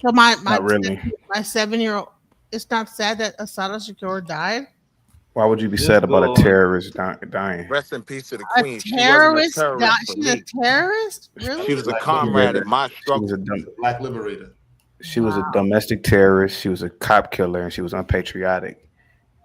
So Not really. my 7-year-old. It's not sad that Asada Shakur died. Why would you be sad about a terrorist dying? Rest in peace to the A queen. terrorist? She wasn't a died? terrorist for She's a me. terrorist? Really? She was a comrade in my She struggle. was a Black liberator. She was a domestic terrorist. She was a cop killer, and she was unpatriotic.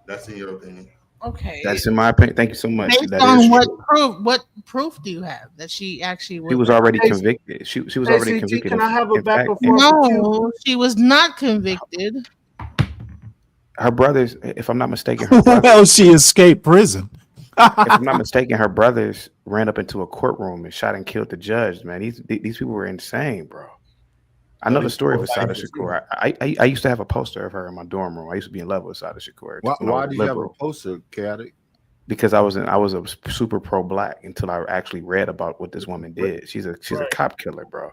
That's in your opinion. Okay. That's in my opinion. Thank you so much. Based That on is what true. proof do you have that she actually was? She was already convicted. She was already ACG, convicted. can I have a In back fact, and forth with you? No, she was not convicted. her brothers, if I'm not mistaken, her brothers, Well, she escaped prison. if I'm not mistaken, her brothers ran up into a courtroom and shot and killed the judge. Man, these people were insane, bro. I know the story of Asada Shakur. I used to have a poster of her in my dorm room. I used to be in love with Asada Shakur. Why did you have a poster, Chaotic? Because I was a super pro black until I actually read about what this woman did. She's a cop killer, bro.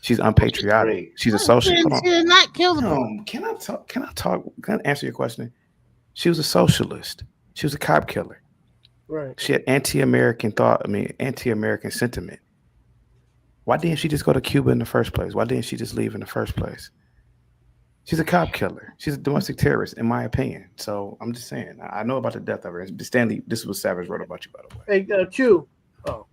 She's unpatriotic. She's a socialist. She did not kill the boy. Can I talk? Can I answer your question? She was a socialist. She was a cop killer. Right. She had anti-American thought. I mean, anti-American sentiment. Why didn't she just go to Cuba in the first place? Why didn't she just leave in the first place? She's a cop killer. She's a domestic terrorist, in my opinion. So I'm just saying. I know about the death of her. Stanley, this is what Savage wrote about you, by the way. Hey, Q. Oh.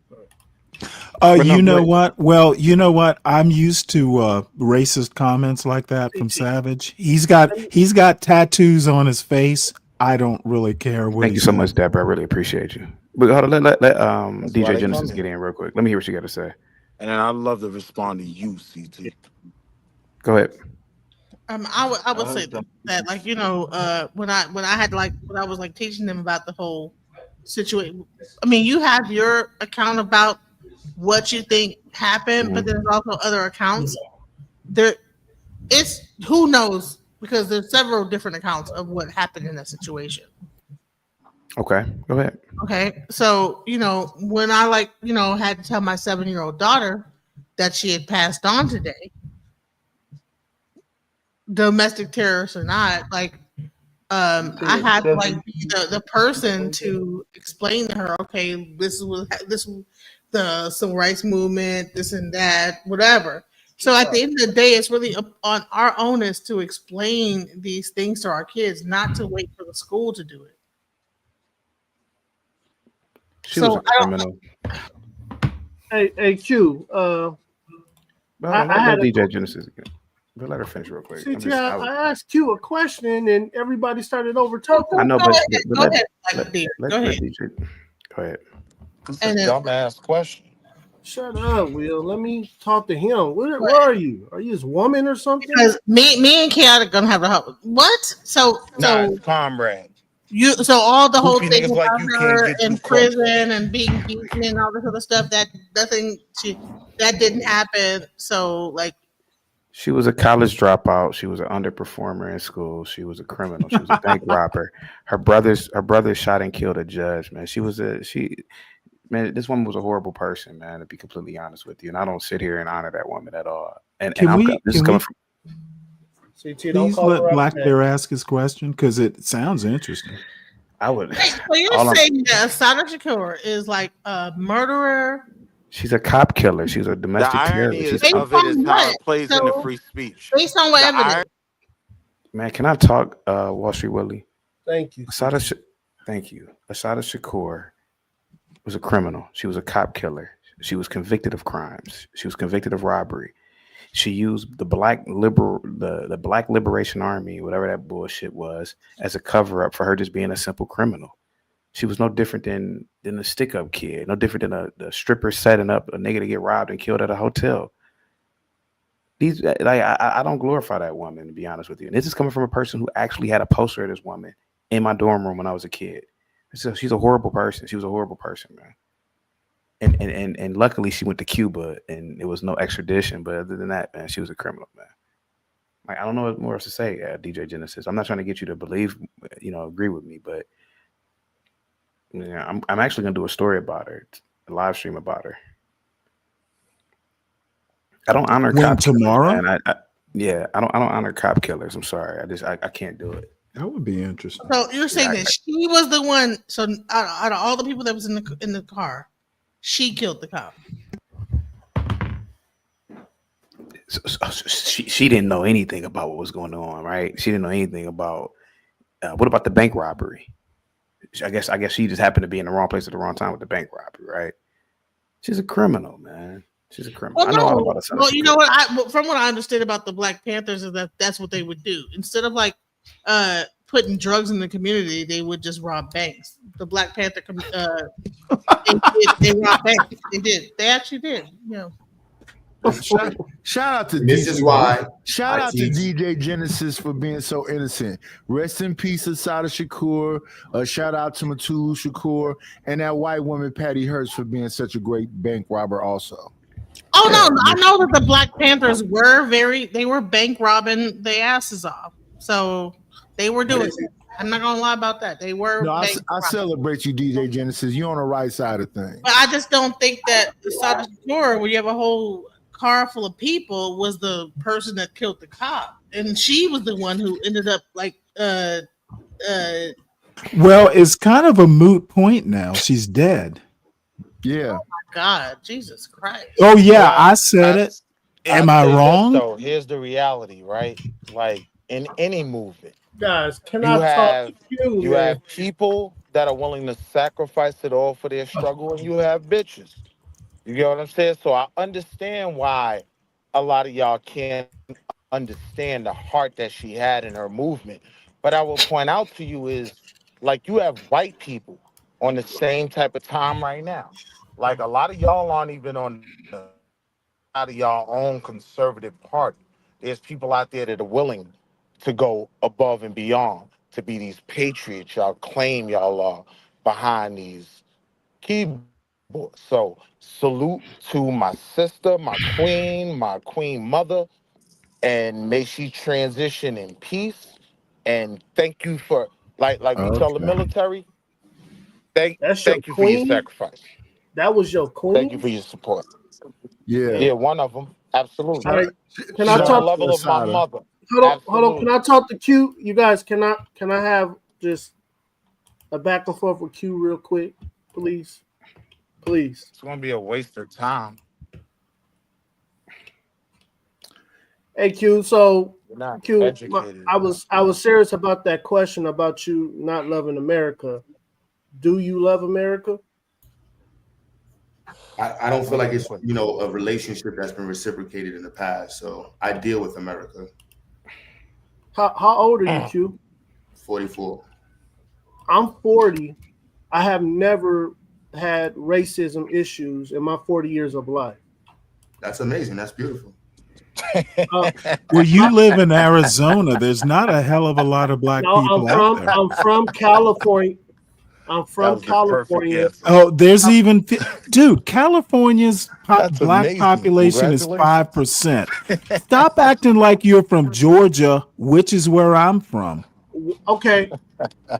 You know what? Well, you know what? I'm used to racist comments like that from Savage. He's got tattoos on his face. I don't really care what. Thank you so much, Deborah. I really appreciate you. But hold on, let DJ Genesis get in real quick. Let me hear what you got to say. And then I'd love to respond to you, CT. Go ahead. I would say that like, you know, when I was like teaching them about the whole situation. I mean, you have your account about what you think happened, but there's also other accounts. It's who knows, because there's several different accounts of what happened in that situation. Okay, go ahead. Okay, so you know, when I had to tell my 7-year-old daughter that she had passed on today, domestic terrorists or not, like I had to like be the person to explain to her, okay, this was the civil rights movement, this and that, whatever. So at the end of the day, it's really on our onus to explain these things to our kids, not to wait for the school to do it. She was a criminal. Hey, Q. I had DJ Genesis again. But let her finish real quick. I asked you a question and everybody started over talking. I know, Go ahead. DJ. Go ahead. It's a dumbass question. Shut up, Will. Let me talk to him. Where are you? Are you his woman or something? Because me and Chaotic gonna have a what? So comrade. So all the whole Goofy thing niggas about like you her can't get in too close. prison and being beaten and all this other stuff, that didn't happen. So like, she was a college dropout. She was an underperformer in school. She was a criminal. She was a bank robber. Her brothers shot and killed a judge. Man, man, this woman was a horrible person, man. To be completely honest with you, and I don't sit here and honor that woman at all. And this is coming from. Please let Black Bear ask his question because it sounds interesting. I would. So you're saying that Asada Shakur is like a murderer? She's a cop killer. She's a domestic terrorist. Based of it is how it plays into free speech. Based on what evidence? Man, can I talk, Wall Street Willie? Thank you. Thank you. Asada Shakur was a criminal. She was a cop killer. She was convicted of crimes. She was convicted of robbery. She used the Black Liberation Army, whatever that bullshit was, as a cover up for her just being a simple criminal. She was no different than a stick up kid, no different than a stripper setting up a nigga to get robbed and killed at a hotel. I don't glorify that woman, to be honest with you. And this is coming from a person who actually had a poster of this woman in my dorm room when I was a kid. So she's a horrible person. She was a horrible person, man. And luckily she went to Cuba and it was no extradition. But other than that, man, she was a criminal, man. Like, I don't know what more else to say, DJ Genesis. I'm not trying to get you to believe, agree with me, but yeah, I'm actually gonna do a story about her, a live stream about her. I don't honor cop tomorrow. Killers, I don't honor cop killers. I'm sorry. I can't do it. That would be interesting. So you're saying that she was the one. So out of all the people that was in the car, she killed the cop. So she didn't know anything about what was going on, right? She didn't know anything about what about the bank robbery? I guess she just happened to be in the wrong place at the wrong time with the bank robbery, right? She's a criminal, man. She's a criminal. Well, I know all about it. Well, you know what? From what I understood about the Black Panthers is that that's what they would do. Instead of like putting drugs in the community, they would just rob banks. The Black Panther, they robbed banks. They did. They actually did. You know. Shout out to This is why Shout I out teach. to DJ Genesis for being so innocent. Rest in peace, Asada Shakur. Shout out to Matulu Shakur and that white woman Patty Hearst for being such a great bank robber. Also, Oh no, I know that the Black Panthers they were bank robbing their asses off. So they were doing it. I'm not gonna lie about that. They were. no, I bank robbing. celebrate you, DJ Genesis. You're on the right side of things. But I just don't think that the Asada Shakur, where you have a whole car full of people, was the person that killed the cop, and she was the one who ended up like Well, it's kind of a moot point now. She's dead. Yeah. God, Jesus Christ. Oh yeah, I said it. Am I say this, wrong? though, here's the reality, right? Like in any movement, Guys, can you I talk have to you, you man? have people that are willing to sacrifice it all for their struggle, and you have bitches. You get what I'm saying? So I understand why a lot of y'all can't understand the heart that she had in her movement. But I will point out to you is, like, you have white people on the same type of time right now. Like, a lot of y'all aren't even on the out of y'all own conservative party. There's people out there that are willing to go above and beyond to be these patriots y'all claim y'all are behind these keyboards. So salute to my sister, my queen mother, and may she transition in peace. And thank you for like we tell the Okay. military. Thank That's your you for your queen? sacrifice. That was your Thank you queen? for your support. Yeah. Yeah, one of them. Absolutely. All right. Can She's I on the talk? level of my Asada. mother. Hold on. Can Absolutely. I talk to Q? You guys, can I have just a back and forth with Q real quick, please? Please. It's gonna be a waste of time. Hey Q, so You're not Q, educated I was serious about that question about you not loving America. Do you love America? I don't feel like it's a relationship that's been reciprocated in the past. So I deal with America. How old are you, Q? 44. I'm 40. I have never had racism issues in my 40 years of life. That's amazing. That's beautiful. Well, you live in Arizona. There's not a hell of a lot of black No, people out there. I'm from California. I'm from was the perfect California. answer. Oh, there's even, dude, California's That's black amazing. population is Congratulations. 5%. Stop acting like you're from Georgia, which is where I'm from. Okay.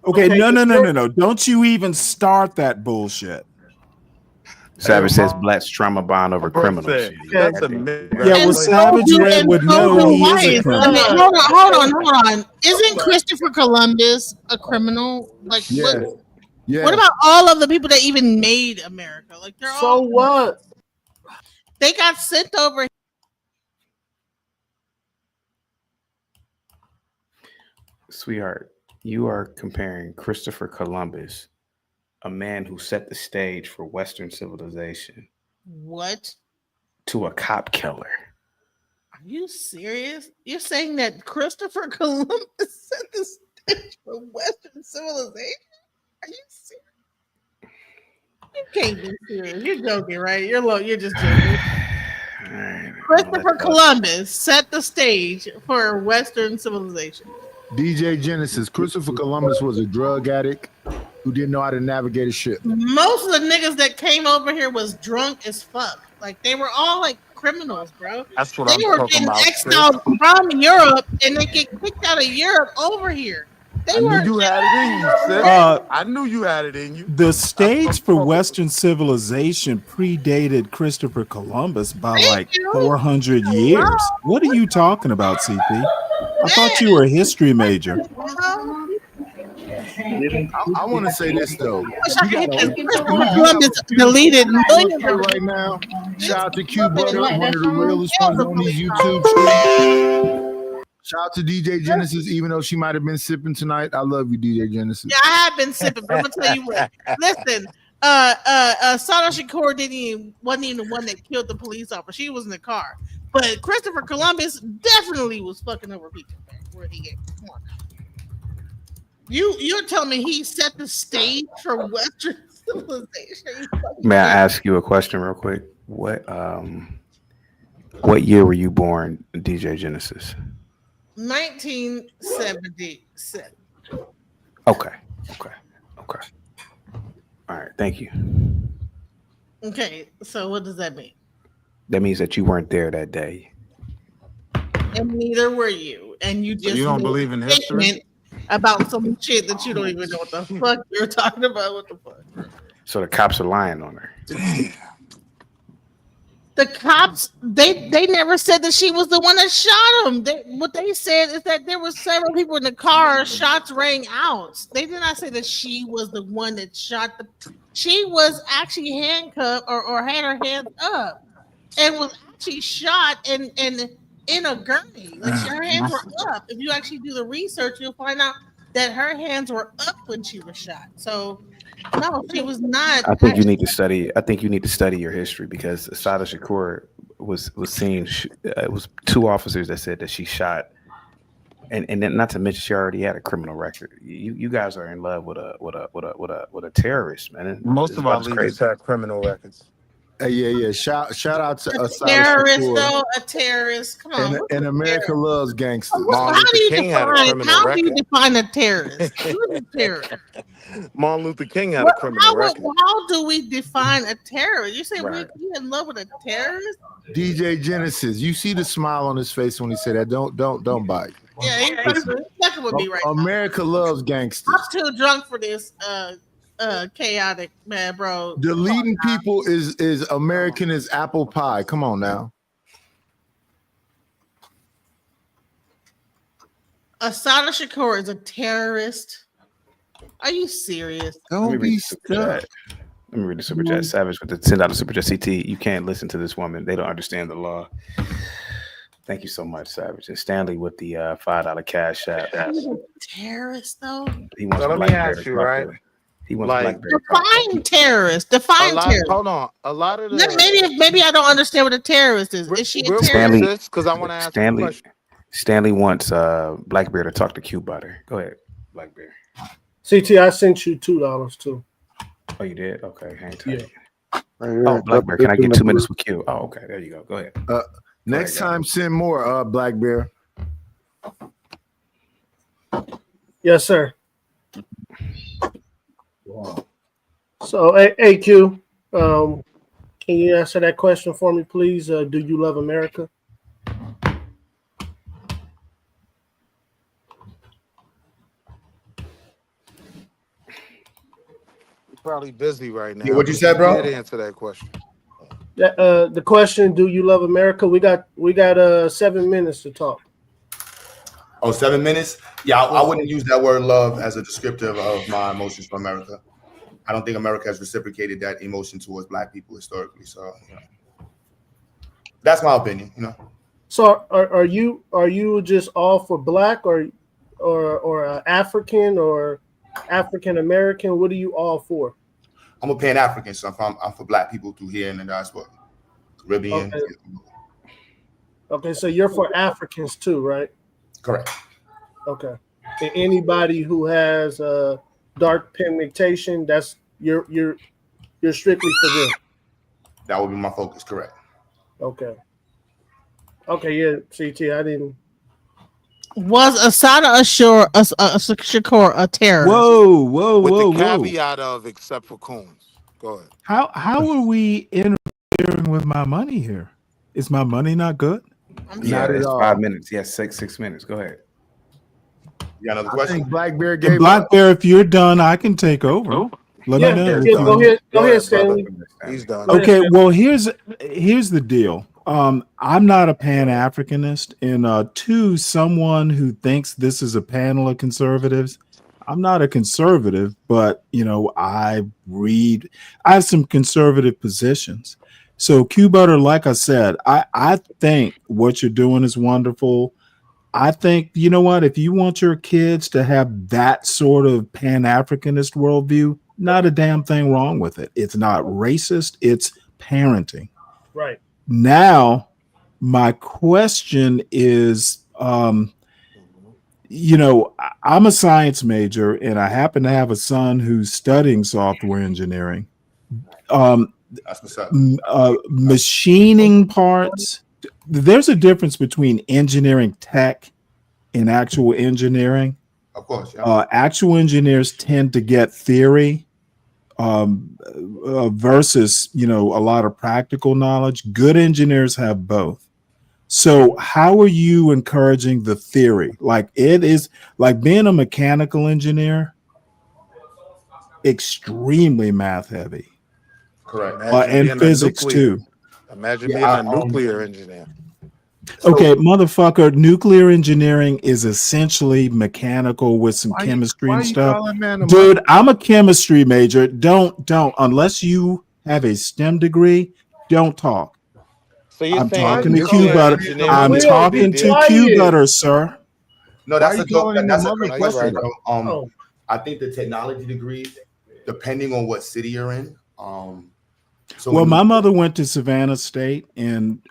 Okay, Okay, no. Don't you even start that bullshit. Savage says blacks trauma bond over criminals. That's Yeah, amazing. Yeah, well, And Savage so do- Red and would so know do he is a whites. criminal. I mean, hold on. Isn't Christopher Columbus a criminal? Like, Yeah. Yeah. what about all of the people that even made America? Like, they're So all what? they got sent over. Sweetheart, you are comparing Christopher Columbus, a man who set the stage for Western civilization, What? to a cop killer. Are you serious? You're saying that Christopher Columbus set the stage for Western civilization? Are you serious? You can't be serious. You're joking, right? You're just joking. All right, Christopher Columbus set the stage for Western civilization. DJ Genesis. Christopher Columbus was a drug addict who didn't know how to navigate a ship. Most of the niggas that came over here was drunk as fuck. Like, they were all like criminals, bro. That's what They I'm were talking getting about. exiled from Europe and they get kicked out of Europe over here. They I were knew you had it in you, sis. I knew you had it in you. The stage for Western civilization predated Christopher Columbus by like 400 years. What are you talking about, CP? I thought you were a history major. I want to say this though. Columbus deleted millions of right now. Shout out to Q Butter, one of the realest ones on these YouTube streams. Shout out to DJ Genesis, even though she might have been sipping tonight. I love you, DJ Genesis. Yeah, I have been sipping, but I'm gonna tell you what. Listen, Asada Shakur wasn't even the one that killed the police officer. She was in the car. But Christopher Columbus definitely was fucking over people. Man. Where he get? Come on. You're telling me he set the stage for Western civilization? May I ask you a question real quick? What year were you born, DJ Genesis? 1977. Okay. All right, thank you. Okay, so what does that mean? That means that you weren't there that day. And neither were you. And you just you don't made a believe in history? statement about some shit that you don't even know what the fuck you're talking about. What the fuck? So the cops are lying on her. The cops, they never said that she was the one that shot him. What they said is that there were several people in the car. Shots rang out. They did not say that she was the one that shot the. She was actually handcuffed or had her hands up, and was actually shot and in a gurney. Like her hands were up. If you actually do the research, you'll find out that her hands were up when she was shot. So. No, she was not. I think you need to study. I think you need to study your history because Assata Shakur was seen. It was two officers that said that she shot, and then not to mention she already had a criminal record. You guys are in love with a terrorist, man. Most of our leaders had criminal records. Yeah. Shout out to A Assata terrorist, Shakur. though. A terrorist. Come on. And America loves gangsters. How do you define a terrorist? Who's a terrorist? Martin Luther King had a criminal record. How do we define a terrorist? You say Right. we in love with a terrorist? DJ Genesis, you see the smile on his face when he said that. Don't bite. Yeah, he's fucking with me right now. America loves gangsters. I'm too drunk for this chaotic, man, bro. Deleting people is American as apple pie. Come on now. Assata Shakur is a terrorist. Are you serious? Don't be stuck. Let me read the super chat. Savage with the $10 super chat. CT, you can't listen to this woman. They don't understand the law. Thank you so much, Savage. And Stanley with the $5 cash app. He's a terrorist, though. He wants So let me Blackberry ask you, right? Cocktail. He wants Like- Blackberry. Define terrorist. Define terrorist. Hold on. A lot of the Maybe I don't understand what a terrorist is. Is she a real terrorist? quick, because I want to ask you a question. Stanley wants Blackberry to talk to Q Butter. Go ahead, Blackberry. CT, I sent you $2 too. Oh, you did? Okay, hang tight. Yeah. Oh, Blackberry, can I get 2 minutes with Q? Oh, okay, there you go. Go ahead. Next time, send more, Black Bear. Yes, sir. So, AQ, can you answer that question for me, please? Do you love America? Probably busy right now. Yeah, what you said, bro? I did answer that question. The question, do you love America? We got 7 minutes to talk. Oh, 7 minutes? Yeah, I wouldn't use that word love as a descriptive of my emotions for America. I don't think America has reciprocated that emotion towards Black people historically. So, that's my opinion. So, are you just all for Black or African or African American? What are you all for? I'm a Pan-African, so I'm for Black people through here in the diaspora, Caribbean. Okay, so you're for Africans too, right? Correct. Okay. And anybody who has dark pigmentation, that's you're strictly for them. That would be my focus. Correct. Okay. Okay. Yeah. CT, I didn't. Was Assata Shakur a terrorist? Whoa. With the caveat of except for Coons. Go ahead. How are we interfering with my money here? Is my money not good? Yeah, Not at it's all. 5 minutes. Yes, six minutes. Go ahead. You got another I question? think Black Bear And gave Black Bear, if you're done, I can take over. Let me know. Yeah, go ahead, Stanley. He's done. Okay, well, here's the deal. I'm not a Pan-Africanist, and two, someone who thinks this is a panel of conservatives. I'm not a conservative, but I have some conservative positions. So Q Butter, like I said, I think what you're doing is wonderful. I think, you know what, if you want your kids to have that sort of Pan-Africanist worldview, not a damn thing wrong with it. It's not racist, it's parenting. Right. Now, my question is, you know, I'm a science major, and I happen to have a son who's studying software engineering. That's what's up. Machining parts. There's a difference between engineering tech and actual engineering. Of course. Yeah. Actual engineers tend to get theory versus, you know, a lot of practical knowledge. Good engineers have both. So how are you encouraging the theory? Like, it is like being a mechanical engineer, extremely math heavy. Correct. And physics too. Imagine being a nuclear engineer. Okay, motherfucker, nuclear engineering is essentially mechanical with some chemistry and stuff. Dude, I'm a chemistry major. Don't, unless you have a STEM degree, don't talk. So you're I'm saying talking to nuclear Q Butter. engineering I'm is talking big to deal? Q Butter, sir. No, that's a dope. calling That's him a a great motherfucker? question. Oh. I think the technology degrees, depending on what city you're in. So Well, when my mother went to Savannah State, and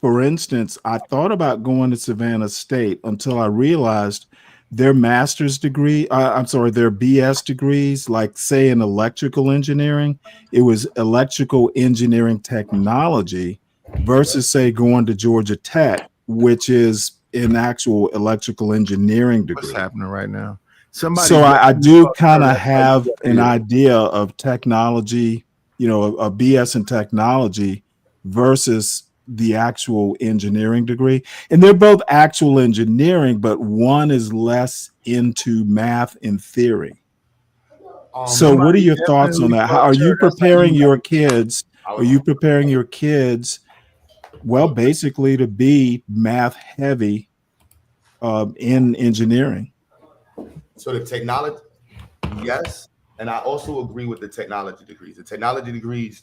for instance, I thought about going to Savannah State until I realized their master's degree, their BS degrees, like say in electrical engineering, it was electrical engineering technology versus say going to Georgia Tech, which is an actual electrical engineering degree. What's happening right now? Somebody. So I do kind of have an idea of technology, you know, a BS in technology versus the actual engineering degree. And they're both actual engineering, but one is less into math and theory. So what are your thoughts on that? How are you preparing your kids? Are you preparing your kids, well, basically to be math heavy in engineering? So the technology, yes. And I also agree with the technology degrees. The technology degrees,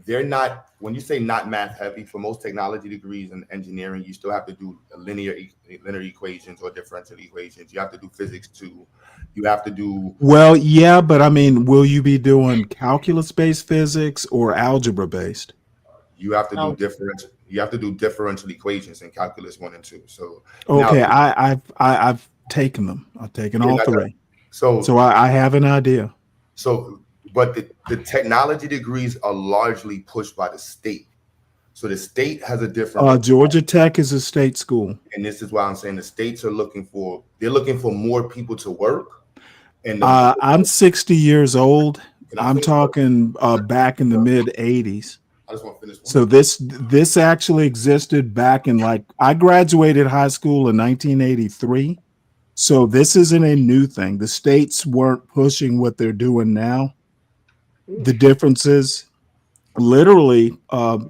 they're not, when you say not math heavy, for most technology degrees in engineering, you still have to do linear equations or differential equations. You have to do physics too. You have to do. Well, yeah, but I mean, will you be doing calculus-based physics or algebra-based? You have to do differential. You have to do differential equations in calculus 1 and 2. So okay, now, I've taken them. I've taken all three. So I have an idea. So, but the technology degrees are largely pushed by the state. So the state has a different. Georgia Tech is a state school, and this is why I'm saying the states are looking for more people to work. And I'm 60 years old. I'm talking back in the mid 80s. I just want to finish. So this actually existed back in, like, I graduated high school in 1983. So this isn't a new thing. The states weren't pushing what they're doing now. The differences literally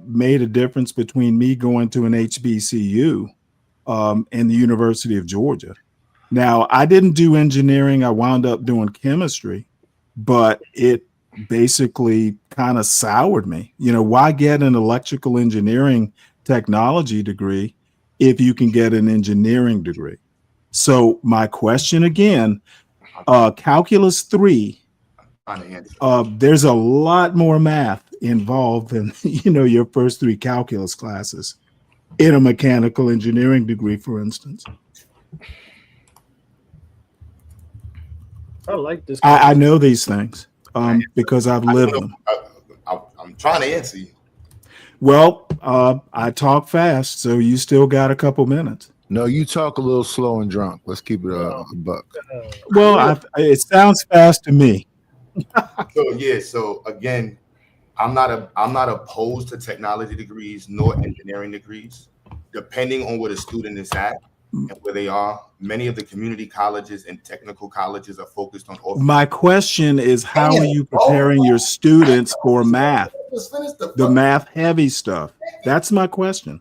made a difference between me going to an HBCU and the University of Georgia. Now, I didn't do engineering. I wound up doing chemistry, but it basically kind of soured me. You know, why get an electrical engineering technology degree if you can get an engineering degree? So my question again, calculus 3, there's a lot more math involved than, you know, your first 3 calculus classes in a mechanical engineering degree, for instance. I like this. I know these things because I've lived them. I'm trying to answer you. Well, I talk fast, so you still got a couple minutes. No, you talk a little slow and drunk. Let's keep it a buck. Well, it sounds fast to me. So again, I'm not opposed to technology degrees nor engineering degrees, depending on where the student is at and where they are. Many of the community colleges and technical colleges are focused on. My question is, how are you preparing your students for math? The math heavy stuff. That's my question.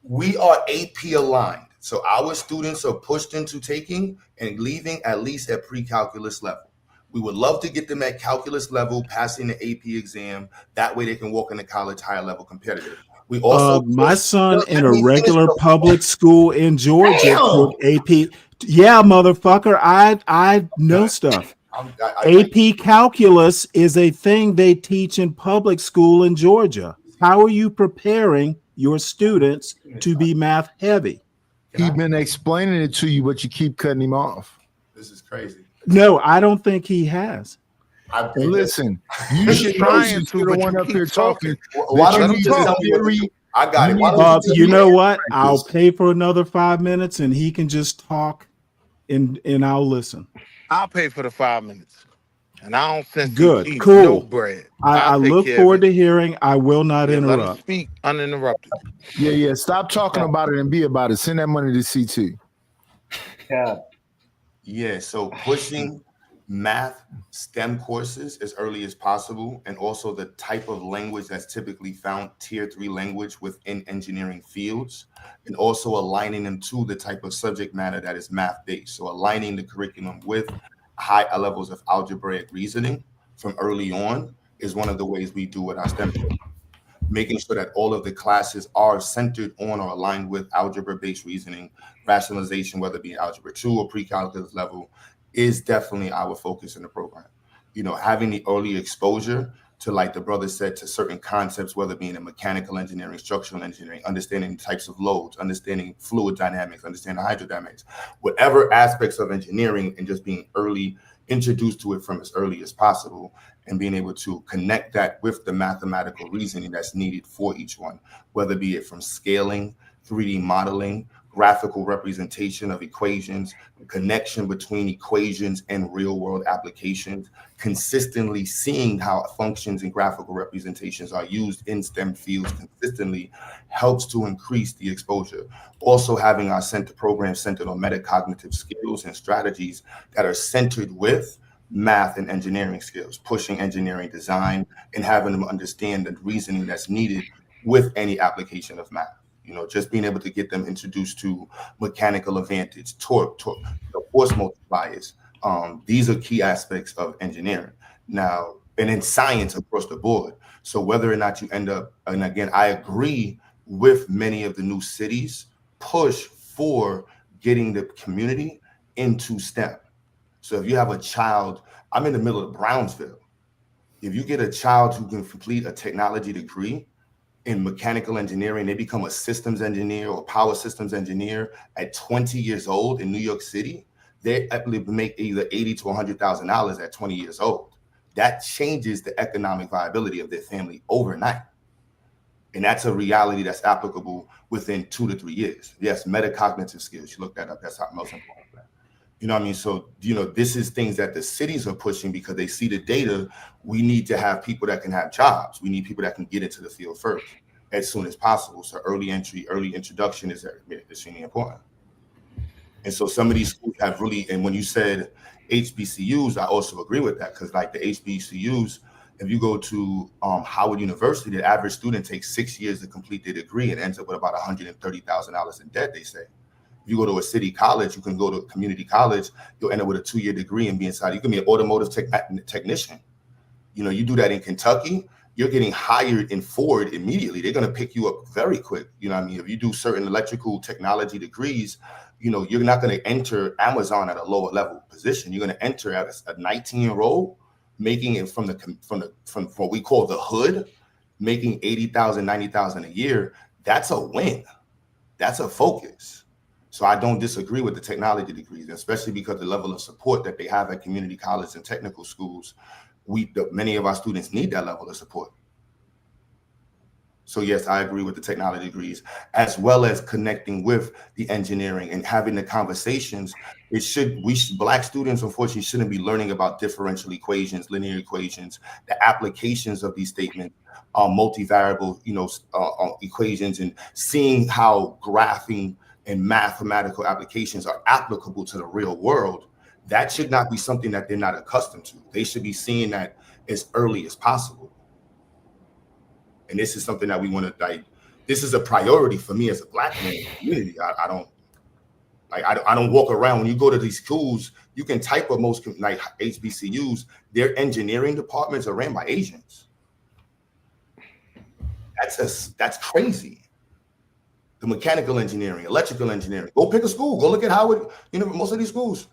We are AP aligned. So our students are pushed into taking and leaving at least at pre-calculus level. We would love to get them at calculus level, passing the AP exam. That way they can walk into college higher level competitive. We also my son in a regular public school in Georgia took AP. Yeah, motherfucker, I know stuff. AP calculus is a thing they teach in public school in Georgia. How are you preparing your students to be math heavy? He's been explaining it to you, but you keep cutting him off. This is crazy. No, I don't think he has. I Listen, you should know trying since to, you're the but one you up keep here talking. Why that don't you you need just to tell me what to theory. do? I got it. Why don't you just You know what? practice? I'll pay for another 5 minutes, and he can just talk, and I'll listen. I'll pay for the 5 minutes. And I don't send Good, CT cool. no bread. I I'll take look care of forward it. to hearing. I will not Yeah, let him interrupt. speak uninterrupted. Yeah. Stop talking about it and be about it. Send that money to CT. Yeah, so pushing math STEM courses as early as possible, and also the type of language that's typically found tier 3 language within engineering fields, and also aligning them to the type of subject matter that is math based. So aligning the curriculum with high levels of algebraic reasoning from early on is one of the ways we do with our STEM program. Making sure that all of the classes are centered on or aligned with algebra-based reasoning, rationalization, whether it be algebra 2 or pre-calculus level, is definitely our focus in the program. You know, having the early exposure to, like the brother said, to certain concepts, whether it be in mechanical engineering, structural engineering, understanding types of loads, understanding fluid dynamics, understanding hydrodynamics, whatever aspects of engineering, and just being early introduced to it from as early as possible, and being able to connect that with the mathematical reasoning that's needed for each one, whether be it from scaling, 3D modeling, graphical representation of equations, connection between equations and real world applications, consistently seeing how functions and graphical representations are used in STEM fields consistently helps to increase the exposure. Also having our center program centered on metacognitive skills and strategies that are centered with math and engineering skills, pushing engineering design and having them understand the reasoning that's needed with any application of math. You know, just being able to get them introduced to mechanical advantage, torque, force multipliers. These are key aspects of engineering. Now, and in science across the board. So whether or not you end up, and again, I agree with many of the new cities push for getting the community into STEM. So if you have a child, I'm in the middle of Brownsville. If you get a child who can complete a technology degree in mechanical engineering, they become a systems engineer or power systems engineer at 20 years old in New York City, they make either $80,000 to $100,000 at 20 years old. That changes the economic viability of their family overnight. And that's a reality that's applicable within 2 to 3 years. Yes, metacognitive skills, you look that up, that's how most important. You know what I mean? So, you know, this is things that the cities are pushing because they see the data. We need to have people that can have jobs. We need people that can get into the field first as soon as possible. So early entry, early introduction is extremely important. And so some of these schools have really, and when you said HBCUs, I also agree with that, because like the HBCUs, if you go to Howard University, the average student takes 6 years to complete their degree and ends up with about $130,000 in debt, they say. If you go to a city college, you can go to a community college, you'll end up with a 2-year degree and be inside. You can be an automotive technician. You know, you do that in Kentucky, you're getting hired in Ford immediately. They're going to pick you up very quick. You know what I mean? If you do certain electrical technology degrees, you know, you're not going to enter Amazon at a lower level position. You're going to enter as a 19-year-old, making it from what we call the hood, making $80,000, $90,000 a year. That's a win. That's a focus. So I don't disagree with the technology degrees, especially because the level of support that they have at community colleges and technical schools, many of our students need that level of support. So yes, I agree with the technology degrees, as well as connecting with the engineering and having the conversations. Black students, unfortunately, shouldn't be learning about differential equations, linear equations, the applications of these statements, multivariable, equations, and seeing how graphing and mathematical applications are applicable to the real world. That should not be something that they're not accustomed to. They should be seeing that as early as possible. And this is something that we want to this is a priority for me as a Black man in the community. I don't walk around. When you go to these schools, you can type of most like HBCUs, their engineering departments are ran by Asians. That's crazy. The mechanical engineering, electrical engineering. Go pick a school. Go look at Howard. Most of these schools.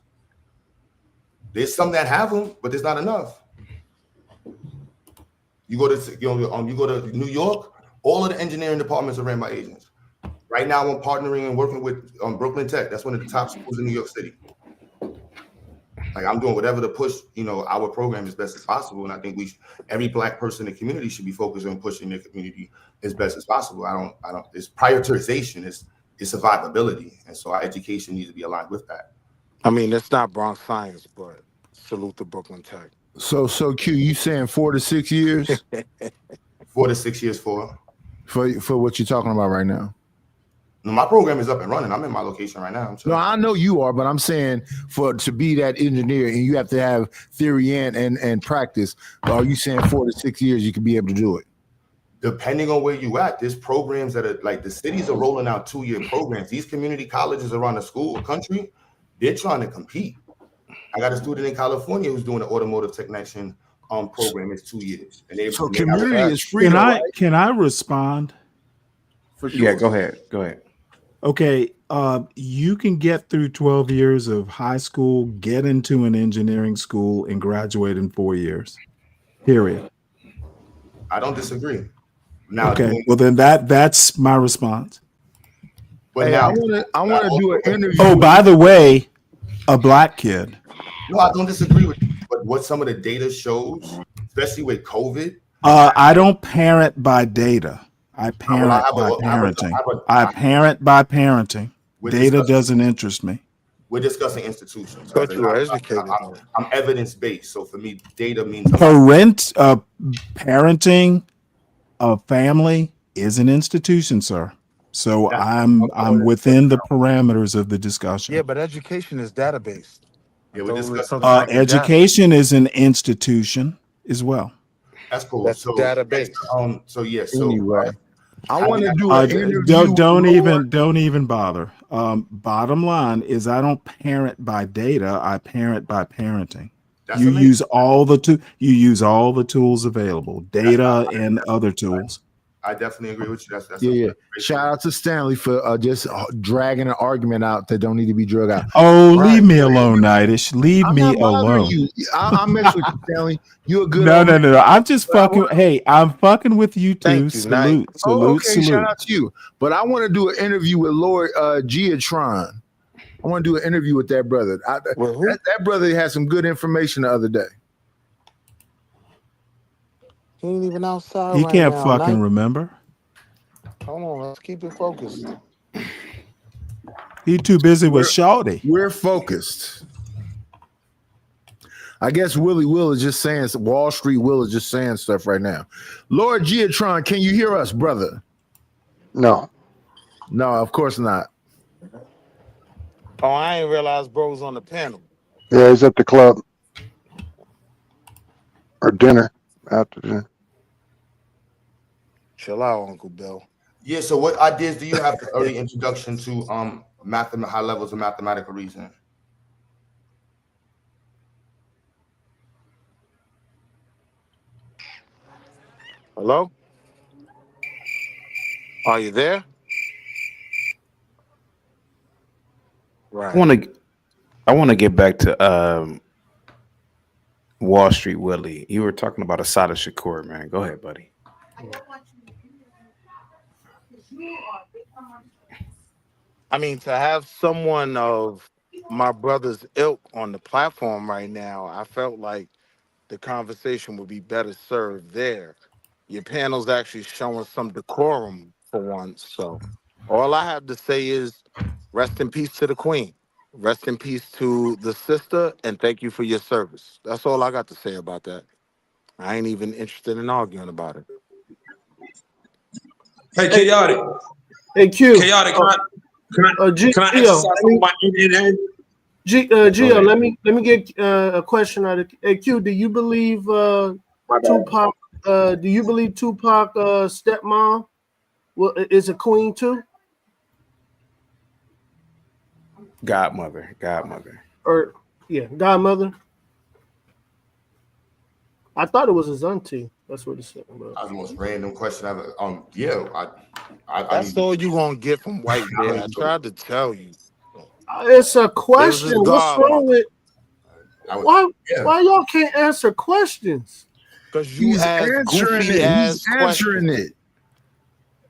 There's some that have them, but there's not enough. You go to New York, all of the engineering departments are ran by Asians. Right now, I'm partnering and working with Brooklyn Tech. That's one of the top schools in New York City. Like, I'm doing whatever to push, our program as best as possible. And I think every Black person in the community should be focused on pushing their community as best as possible. It's prioritization, it's survivability. And so our education needs to be aligned with that. I mean, it's not Bronx science, but salute to Brooklyn Tech. So Q, you saying 4 to 6 years? 4 to 6 years for what you're talking about right now? No, my program is up and running. I'm in my location right now. No, I know you are, but I'm saying to be that engineer and you have to have theory and practice. Are you saying 4 to 6 years you could be able to do it? Depending on where you at, there's programs that are like the cities are rolling out 2-year programs. These community colleges around the country, they're trying to compete. I got a student in California who's doing an automotive technician program. It's 2 years. And so community is free. Can I respond? For sure. Yeah, go ahead. Okay, you can get through 12 years of high school, get into an engineering school, and graduate in 4 years. Period. I don't disagree. Now, okay, well then that's my response. But hey, now, I want to do an interview. Oh, by the way, a Black kid. No, I don't disagree with you, but what some of the data shows, especially with COVID. I don't parent by data. I parent by parenting. I parent by parenting. Data doesn't interest me. We're discussing institutions. But you are educated. I'm evidence-based, so for me, data means parenting a family is an institution, sir. So I'm within the parameters of the discussion. Yeah, but education is database. Yeah, we're discussing education is an institution as well. That's cool. That's so database. Anyway, I want to do an interview. Don't even bother. Bottom line is, I don't parent by data. I parent by parenting. You use all the tools available, data and other tools. I definitely agree with you. That's yeah. Shout out to Stanley for just dragging an argument out that don't need to be drug out. Oh, leave me alone, Nidish. Leave me alone. I mess with you, Stanley. You a good. No. I'm just fucking. Hey, I'm fucking with you too. You, salute. Okay, shout out to you. But I want to do an interview with Lord Giatron. I want to do an interview with that brother. That brother had some good information the other day. He ain't even outside. He right can't now, fucking remember. Hold on, let's keep it focused. He too busy with Shawty. We're focused. I guess Willie Will is just saying, Wall Street Will is just saying stuff right now. Lord Giatron, can you hear us, brother? No. No, of course not. Oh, I ain't realized bro was on the panel. Yeah, he's at the club. Or dinner. After dinner. Chill out, Uncle Bill. Yeah, so what ideas do you have for early introduction to high levels of mathematical reasoning? Hello? Are you there? Right. I want to get back to Wall Street Willie. You were talking about Assata Shakur, man. Go ahead, buddy. I mean, to have someone of my brother's ilk on the platform right now, I felt like the conversation would be better served there. Your panel's actually showing some decorum for once. So all I have to say is rest in peace to the queen. Rest in peace to the sister, and thank you for your service. That's all I got to say about that. I ain't even interested in arguing about it. Hey, Chaotic. Hey, Q. Chaotic, can I exercise my Indian Gio, let me get a question out of hey, Q. Do you believe Tupac? Do you believe Tupac stepmom is a queen too? Godmother. Or godmother. I thought it was his auntie. That's what it said. That's the most random question I've ever. That's all you gonna get from white man. I tried to tell you. It's a question. What's wrong with why y'all can't answer questions? Because you ask goofy ass questions. it.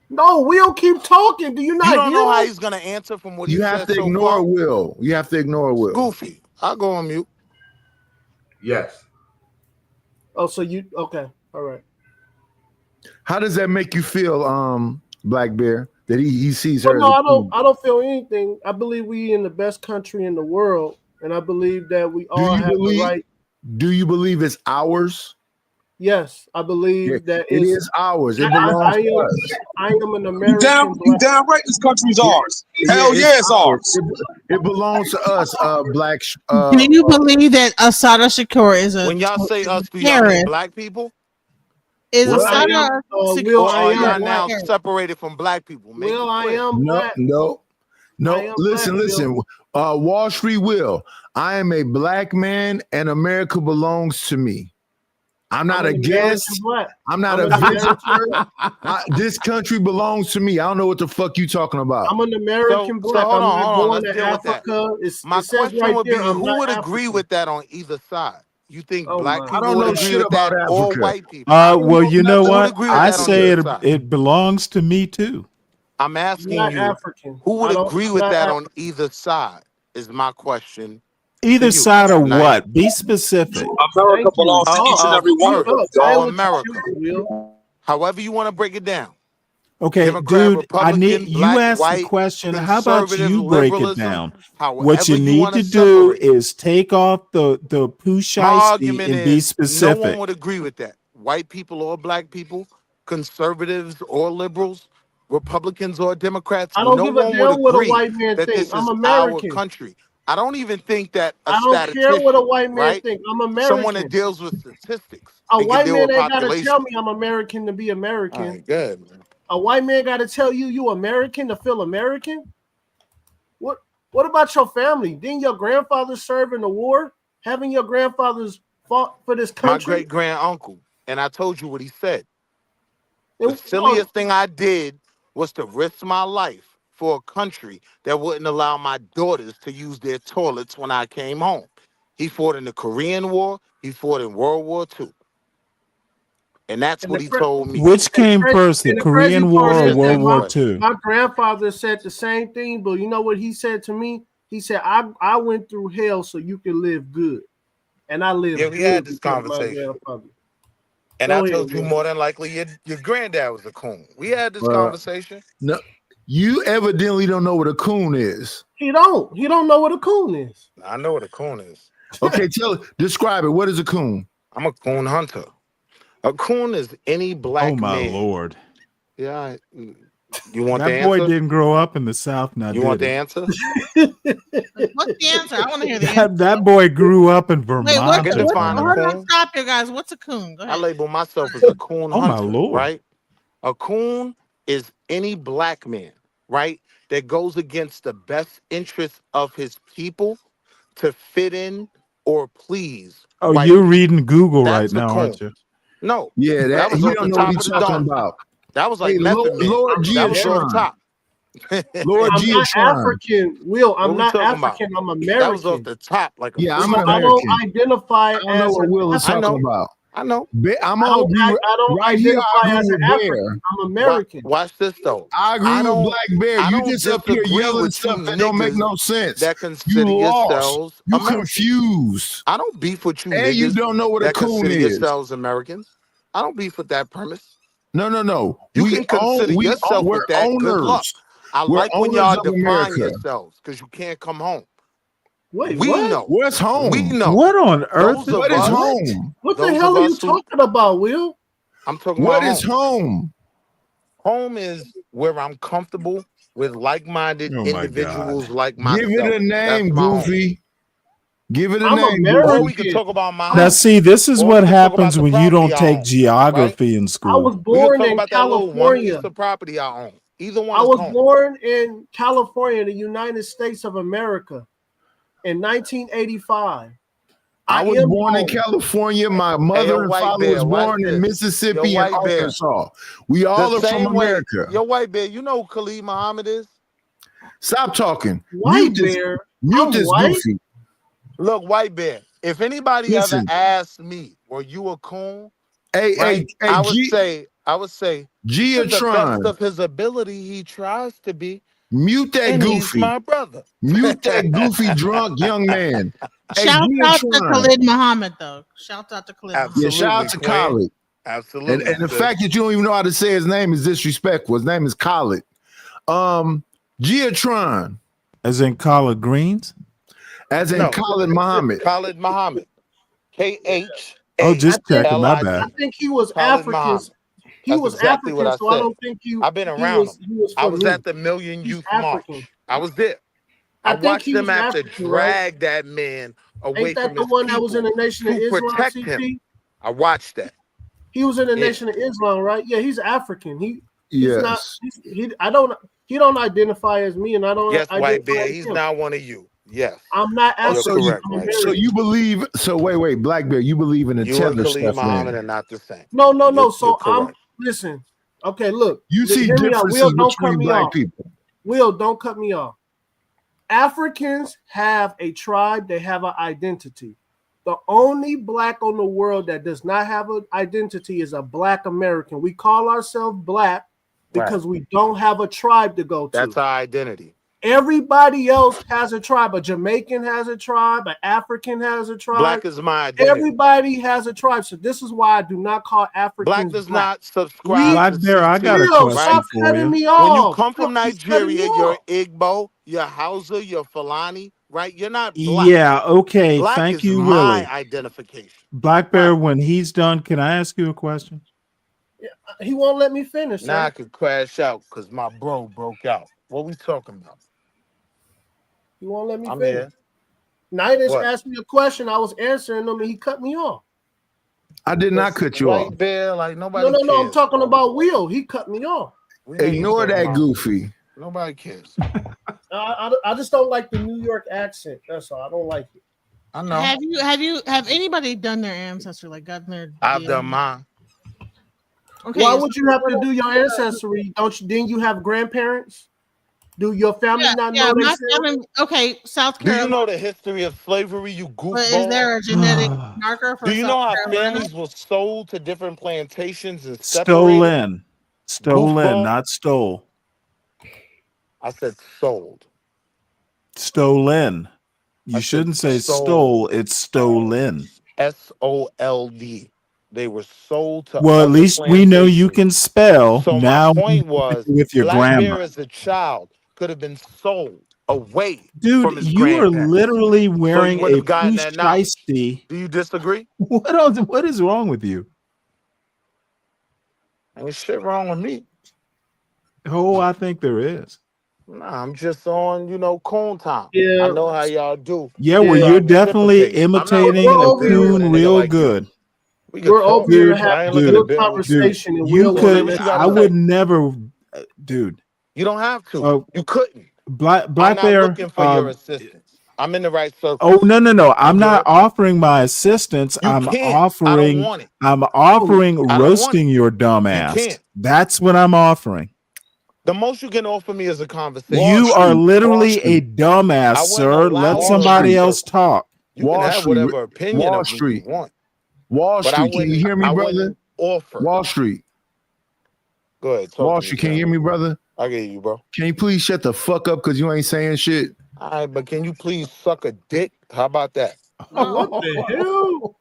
No, Will, keep talking. Do you not You don't hear know how us? he's gonna answer from what You he have said to so ignore far. Will. You have to ignore Will. Goofy. I'll go on mute. Yes. Oh, so you okay? All right. How does that make you feel, Black Bear? That he sees Well, her? no, as a I don't. queen? I don't feel anything. I believe we in the best country in the world, and I believe that we all have the right. Do you believe it's ours? Yes, I believe that It it's is ours. It I belongs to am. us. I am an You American. you damn right this country's ours. Hell yeah, it's ours. It belongs to us, Black. Do you believe that Asada Shakur is a When y'all say us, do y'all mean terrorist? black people? Is Well, Asada Shakur Or are am y'all black. now separated from black people? Make Will, it I clear. am black. I No. am Listen, black, listen. Wall Street Will. I am a black man, and America belongs to me. I'm not I'm a an guest. American black. I'm not I'm a an visitor. This country belongs to me. I don't know what the fuck you talking about. I'm an American So black. hold I'm on, not hold on. going Let's to deal with that. Africa. It My says question right would be, there, I'm who not would African. agree with that on either side? You think Oh black my. people I don't would know agree shit with that, about or Africa. white people? I don't Well, know you know nothing. Who would what? agree with I that on say either it side? it belongs to me too. I'm I'm asking not you, African. who would I don't. agree I'm with not that African. on either side? Is my question to Either you. side of Naim. what? Be specific. America Thank you. belongs to each and Talk. every one Speak of up. us, Say Or dog. what America? you Will. However you want to break it down. Okay, Democrat, dude, I need Republican, you black, asked the white, question. How about conservative, you break it liberalism, down? What however you you want need to to do separate it. is take off the poo My shiesty argument and be is no one specific. would agree with that. White people or black people, conservatives or liberals, Republicans or Democrats, I don't no give a one would damn what a agree white man that think. this I'm is our American. country. I don't even think that a I don't care what a statistician, white man right? think. I'm Someone that American. deals with statistics A and can white deal man with ain't gotta population. tell me I'm American to be All American. right, good. Man. A white man gotta tell you American to feel American. What about your family? Didn't your grandfather serve in the war? Haven't your grandfathers fought for this My country? great grand uncle, and I told you what he said. It- The silliest thing I did was to risk my life for a country that wouldn't allow my daughters to use their toilets when I came home. He fought in the Korean War. He fought in World War II. And that's and what the he cra- told me. Which came cra- first, the and the crazy Korean part War or is World that War question. II? my grandfather said the same thing, but you know what he said to me? He said, I went through hell so you can live good. And I lived Yeah, we good had this because of my conversation. grandfather. And Go I ahead, told you Will. more than likely your granddad was a coon. We had this conversation. No, you evidently don't know what a coon is. He don't know what a coon is. I know what a coon is. Okay, describe it. What is a coon? I'm a coon hunter. A coon is any black Oh my man. Lord. Yeah. You want That the boy answer? didn't grow up in the South now, You did want the he? answer? What's the answer? I want to hear the answer. That boy grew up in Wait, Vermont. I can define a hold on, coon. stop you guys. What's a coon? Go I ahead. label myself as a coon Oh my hunter, Lord. right? A coon is any black man, right, that goes against the best interests of his people to fit in or please. Oh, white you're people. reading Google That's right a now, coon. aren't you? No, Yeah, that was he off don't the know what top he's of the talking dome. about. That was like Hey, Method Man. Lord That was off Geotron. top. Lord I'm not Geotron. African, Will. What I'm we not talking about? African. I'm That was off American. the top, like a Yeah, I'm So an I don't American. identify I don't know as what an Will is I African. talking know. about. I know. I'm I all don't, agree with I don't right here. I identify agree as an with African. Bear. I'm American. Watch this though. I agree I with don't. Black Bear. I You don't just up here disagree yelling with you stuff that don't make niggas no sense. that You consider lost. yourselves You American. confused. I don't beef with you And you niggas don't know what a that coon consider is. yourselves Americans. I don't beef with that premise. No. You can consider yourself we're with that. Good luck. owners. I We're like when owners y'all of define America. yourselves because you can't come home. Wait, We what? know. Where's home? We know. What on earth? Those of What is us. home? What the Those hell of are you us who talking about, Will? I'm talking What about is home. home? Home is where I'm comfortable with like-minded Oh my individuals God. like Give myself. it a That's name, my home. Goofy. Give it a I'm name, Or American. we could talk about my Now, house. see, this is Or we what could talk about happens the when you property don't I take own, geography in I was school. We could born talk in about that little one piece California. of property I own. Either one I is was home. born in California, the United States of America, in 1985. I was am born in home. California. My Hey, mother yo, and white father bear, was watch born in this. Mississippi Yo, and white bear. Arkansas. We all The are from same way, America. yo, white bear, you know who Khalid Muhammad is? Stop talking. White Mute this. bear. Mute I'm this white. Goofy. Look, white bear, if anybody ever Listen. asked me, were you a coon? Hey, Right? hey, I would G. say I would say, to the Geotron. best of his ability, he tries to be. Mute that And he's goofy. my brother. Mute that goofy drunk young man. Hey, Shout out to Geotron. Khalid Muhammad, though. Shout out to Khalid Muhammad. Yeah, shout out to Queen. Khalid. Absolutely. And the sis. fact that you don't even know how to say his name is disrespectful. His name is Khalid. Geotron, As in collard greens? as in No, Khalid Muhammad. Khalid Muhammad. KH. Oh, just checking. My I bad. think he was Khalid African. Muhammad. He That's was exactly what African, I so I said. don't think I've been around him. He was I from was me. at the Million He's Youth African. March. I was there. I I think watched he them was have to African, right? drag that man away Ain't that from the his one that was in people the Nation of to Islam? protect CP? him. I watched that. He was in the Yeah. Nation of Islam, right? Yeah, he's African. He's Yes. not. He don't identify as me, and I don't. Yes, White identify Bear. as He's him. not one of you. Yes. I'm not Oh, African. so you, correct, I'm White Bear. so American. you believe? So wait, Black Bear, you believe in the You and tether Khalid stuff, Muhammad man? are not the same. No. You're So I'm correct. listen. Okay, look. You see Hear me out. differences Will, don't cut between me black off. people. Will, don't cut me off. Africans have a tribe. They have an identity. The only black on the world that does not have an identity is a Black American. We call ourselves black because we don't have a tribe to go to. That's our identity. Everybody else has a tribe. A Jamaican has a tribe. An African has a tribe. Black is my identity. Everybody has a tribe. So this is why I do not call Africans Black does black. not subscribe Black to Bear, I got a CP, Will, question stop for cutting you. me When you off. come from Stop- he's cutting Nigeria, me you're off. Igbo, you're Hausa, you're Fulani, right? You're not black. Yeah, okay. Black Thank is you, my Willie. identification. Black Bear, when he's done, can I ask you a question? He won't let me finish. Now I Sir. could crash out because my bro broke out. What we talking about? He won't let me I'm finish. here. Nidus What? asked me a question. I was answering him, and he cut me off. I did not cut you off. White Bear, like nobody No. I'm cares, talking bro. about Will. He cut me off. We know you Ignore talking that about- goofy. Nobody cares. I just don't like the New York accent. That's all. I don't like it. I know. Have anybody done their ancestry, like gotten their I've DNA? done mine. Okay, Why would you have to do your ancestry? Don't you? Didn't you have grandparents? Do your family not know my themselves? family, okay, South Do Carolina. you know the history of slavery, you goofball? But is there a genetic marker for Do you know South how Carolina? families were sold to different plantations and separated? Stolen, Goofball. not stole. I said sold. Stolen. You I said shouldn't say sold. stole, it's stolen. SOLD. They were sold to Well, at other least we know you can spell. So Now my point was, with your Black Bear grammar. as a child could have been sold away from Dude, his you are grandparents. literally wearing would a have gotten that knowledge. shiesty. Do you disagree? What is wrong with you? Ain't shit wrong with me. Oh, I think there is. Nah, I'm just on, cone time. Yeah. I know how y'all do. Yeah, well, Yeah, you're definitely reciprocate. I'm not imitating looking a to build coon a nigga real like you. good. We can We're talk. over here Dude, I having ain't a looking to good build. conversation, and You Will won't say let could, what us you gotta I talk. would never, dude. You don't have to. Oh, You couldn't. Black I'm not Bear. looking for your assistance. I'm in the right circle. Oh no! I'm not good. offering my assistance. You I'm can't. I don't offering. want it. I'm offering I don't want roasting it. your You dumbass. can't. That's what I'm offering. The most you can offer me is a conversation. You are literally Wall a Street. dumbass, I wouldn't sir. allow Let you somebody to- else talk. You can Wall have Street. whatever opinion Wall of me Street. you want, Wall but I Street. Can wouldn't. you hear me, I brother? wouldn't offer. Wall Street. Go ahead. Talk Wall to me, Street. Can you Sam. hear me, brother? I get you, bro. Can you please shut the fuck up because you ain't saying shit? All right, but can you please suck a dick? How about that? What the hell?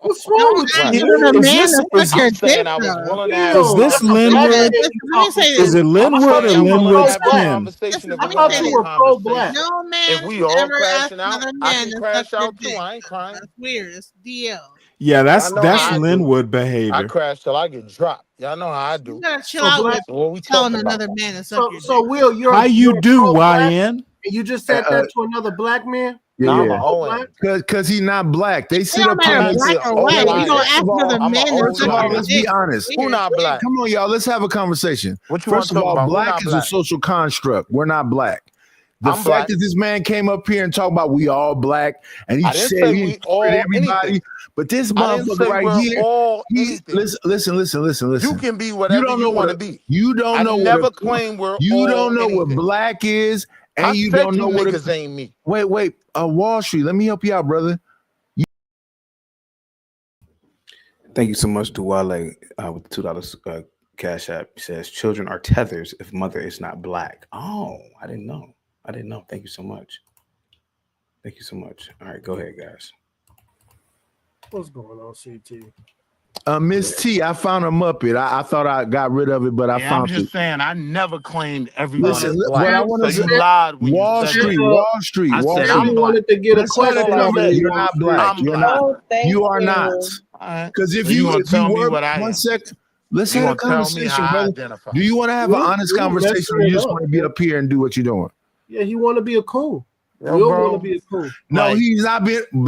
What's wrong with Right. you? You're the Is man this- to is- suck your I'm saying dick, I was though. willing to Ew, have. Is this that's a Linwood? black Let man me say Is this. it I'm Linwood saying or I'm willing to Linwood's have a pen? conversation if Let we me gonna say have this. a You were pro-black. conversation. No man If we all ever asked crashing out, another I man can to crash suck your out too. dick. I ain't crying. That's weird. It's DL. Yeah, I know that's how I do. Linwood I behavior. crash till I get dropped. Y'all know how I You do. gotta chill So out black. with So what we telling talking about? another man to suck your So dick. Will, you're How you you're do, pro-black, YN? and you just said that to another black man. Nah, I'm Yeah. an ON. Because he's not black. They It sit don't up here matter and actually black an or white. ON. You don't First ask of all, another I'm an man to OG. First of suck all, your let's dick. be honest. Who not black? Come on, y'all. Let's have a conversation. What you want First to of talk all, about? Who black not is a black? social construct. We're not black. The I'm fact black. that this man came up here and talked about we all black and he I didn't said say he we included all everybody, anything. but this I didn't motherfucker say right we're here, all he's anything. listen. You can be You whatever don't you know want what to be. you don't I know never what claim we're you all don't know what anything. black is, and I you said don't you know what niggas ain't me. wait, Wall Street. Let me help you out, brother. Thank you so much, Duwale, with the $2 Cash App says children are tethers if mother is not black. Oh, I didn't know. Thank you so much. All right, go ahead, guys. What's going on, CT? Miss T, I found a Muppet. I thought I got rid of it, but I Yeah, I'm found just it. saying, I never claimed everyone Listen, is what black. I want to So say, you lied when Wall you said Street, that. Wall Street, I Wall said Street. I'm You black. wanted to get a That's all question I out said. of You're you. not black. I'm You're black. not. Oh, thank You are not. All right. Because if So you you gonna if you tell me were what I one am? sec, let's You have a gonna tell me conversation, how I brother. identify? Do you want to have an honest You conversation, or messing you it just up, want to be man. up here and do what you're doing? Yeah, he want to be a coon. Yo, We all want to bro, be a coon. No, like he's not being we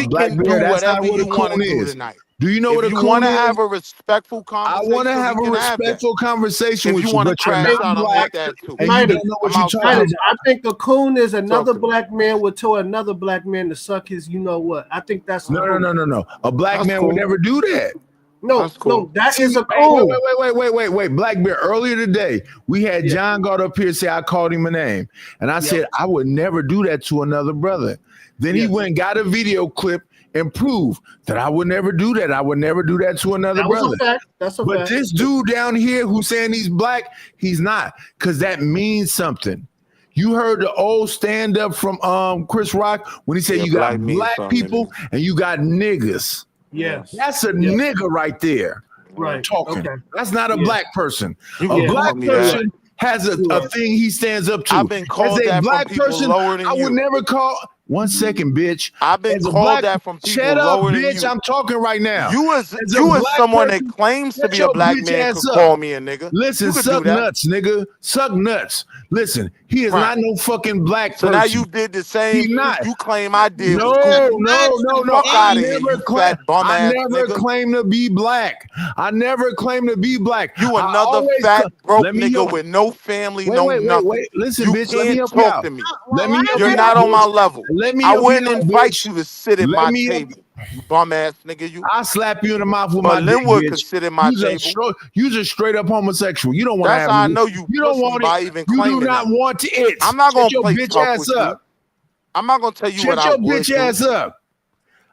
Black can do Bear. That's not whatever what a you want to coon do is. tonight. Do you know what If a you coon want to is? have a respectful I want to conversation, have we a can have that. respectful conversation If with you you, want to but you're crash not out, I'm black, with that too. and you Midas, don't know what I'm you're outside. talking Midas, about. I think a coon is another Talk to me. black man would tell another black man to suck his you know what. I think that's a No, no, coon. no, no, no. A black That's man would cool. never do that. No, That's cool. no, that See, is a hey, coon. wait. Black Bear, earlier today, we had Yeah. John got up here say I called him a name. And I Yep. said, I would never do that to another brother. Then he Yes. went and got a video clip and proved that I would never do that. I would never do that to another That was brother. a fact. That's a But fact. this dude down here who's saying he's black, he's not, because that means something. You heard the old stand-up from Chris Rock when he said Yeah, you got black means black something to people and you got niggas. Yes. That's a Yes. nigga right there Right. talking. Okay. That's not a Yeah. black person. You A can black call me that. person has a thing he stands up to. I've been called As a that black from people person, lower than I would you. never call. One second, bitch. I've been As a called black, that from people shut up, lower than bitch. you. I'm talking right now. You as As a black someone person, that claims to shut be a your black bitch man ass could up. call me a nigga. Listen, You could do suck that. nuts, nigga. Suck nuts. Listen, he is Right. not no fucking black So person. now you did the same He's thing not. you claim I did. No, was cool. no. Fuck I out of here, never you claim. fat bum I ass never nigga. claim to be black. I never claim to be black. You I another always fat broke let me nigga help- with no family, Wait, no wait, nothing. wait. Listen, You bitch. Let me can't help you talk out. to me. Let me help You're you not out, on my bitch. level. Let me I help wouldn't you out, invite bitch. you to sit at Let my me help- table. You bum ass nigga, you. I'll slap you in the mouth with my But dick, Linwood could bitch. sit at my table. You's a straight up homosexual. You don't want to That's have how I it. know you You don't pussy want by it. even You do claiming not that. want it. I'm not Shut gonna your play bitch tough ass with you. up. I'm not gonna tell you what Shut I your would bitch do. ass up.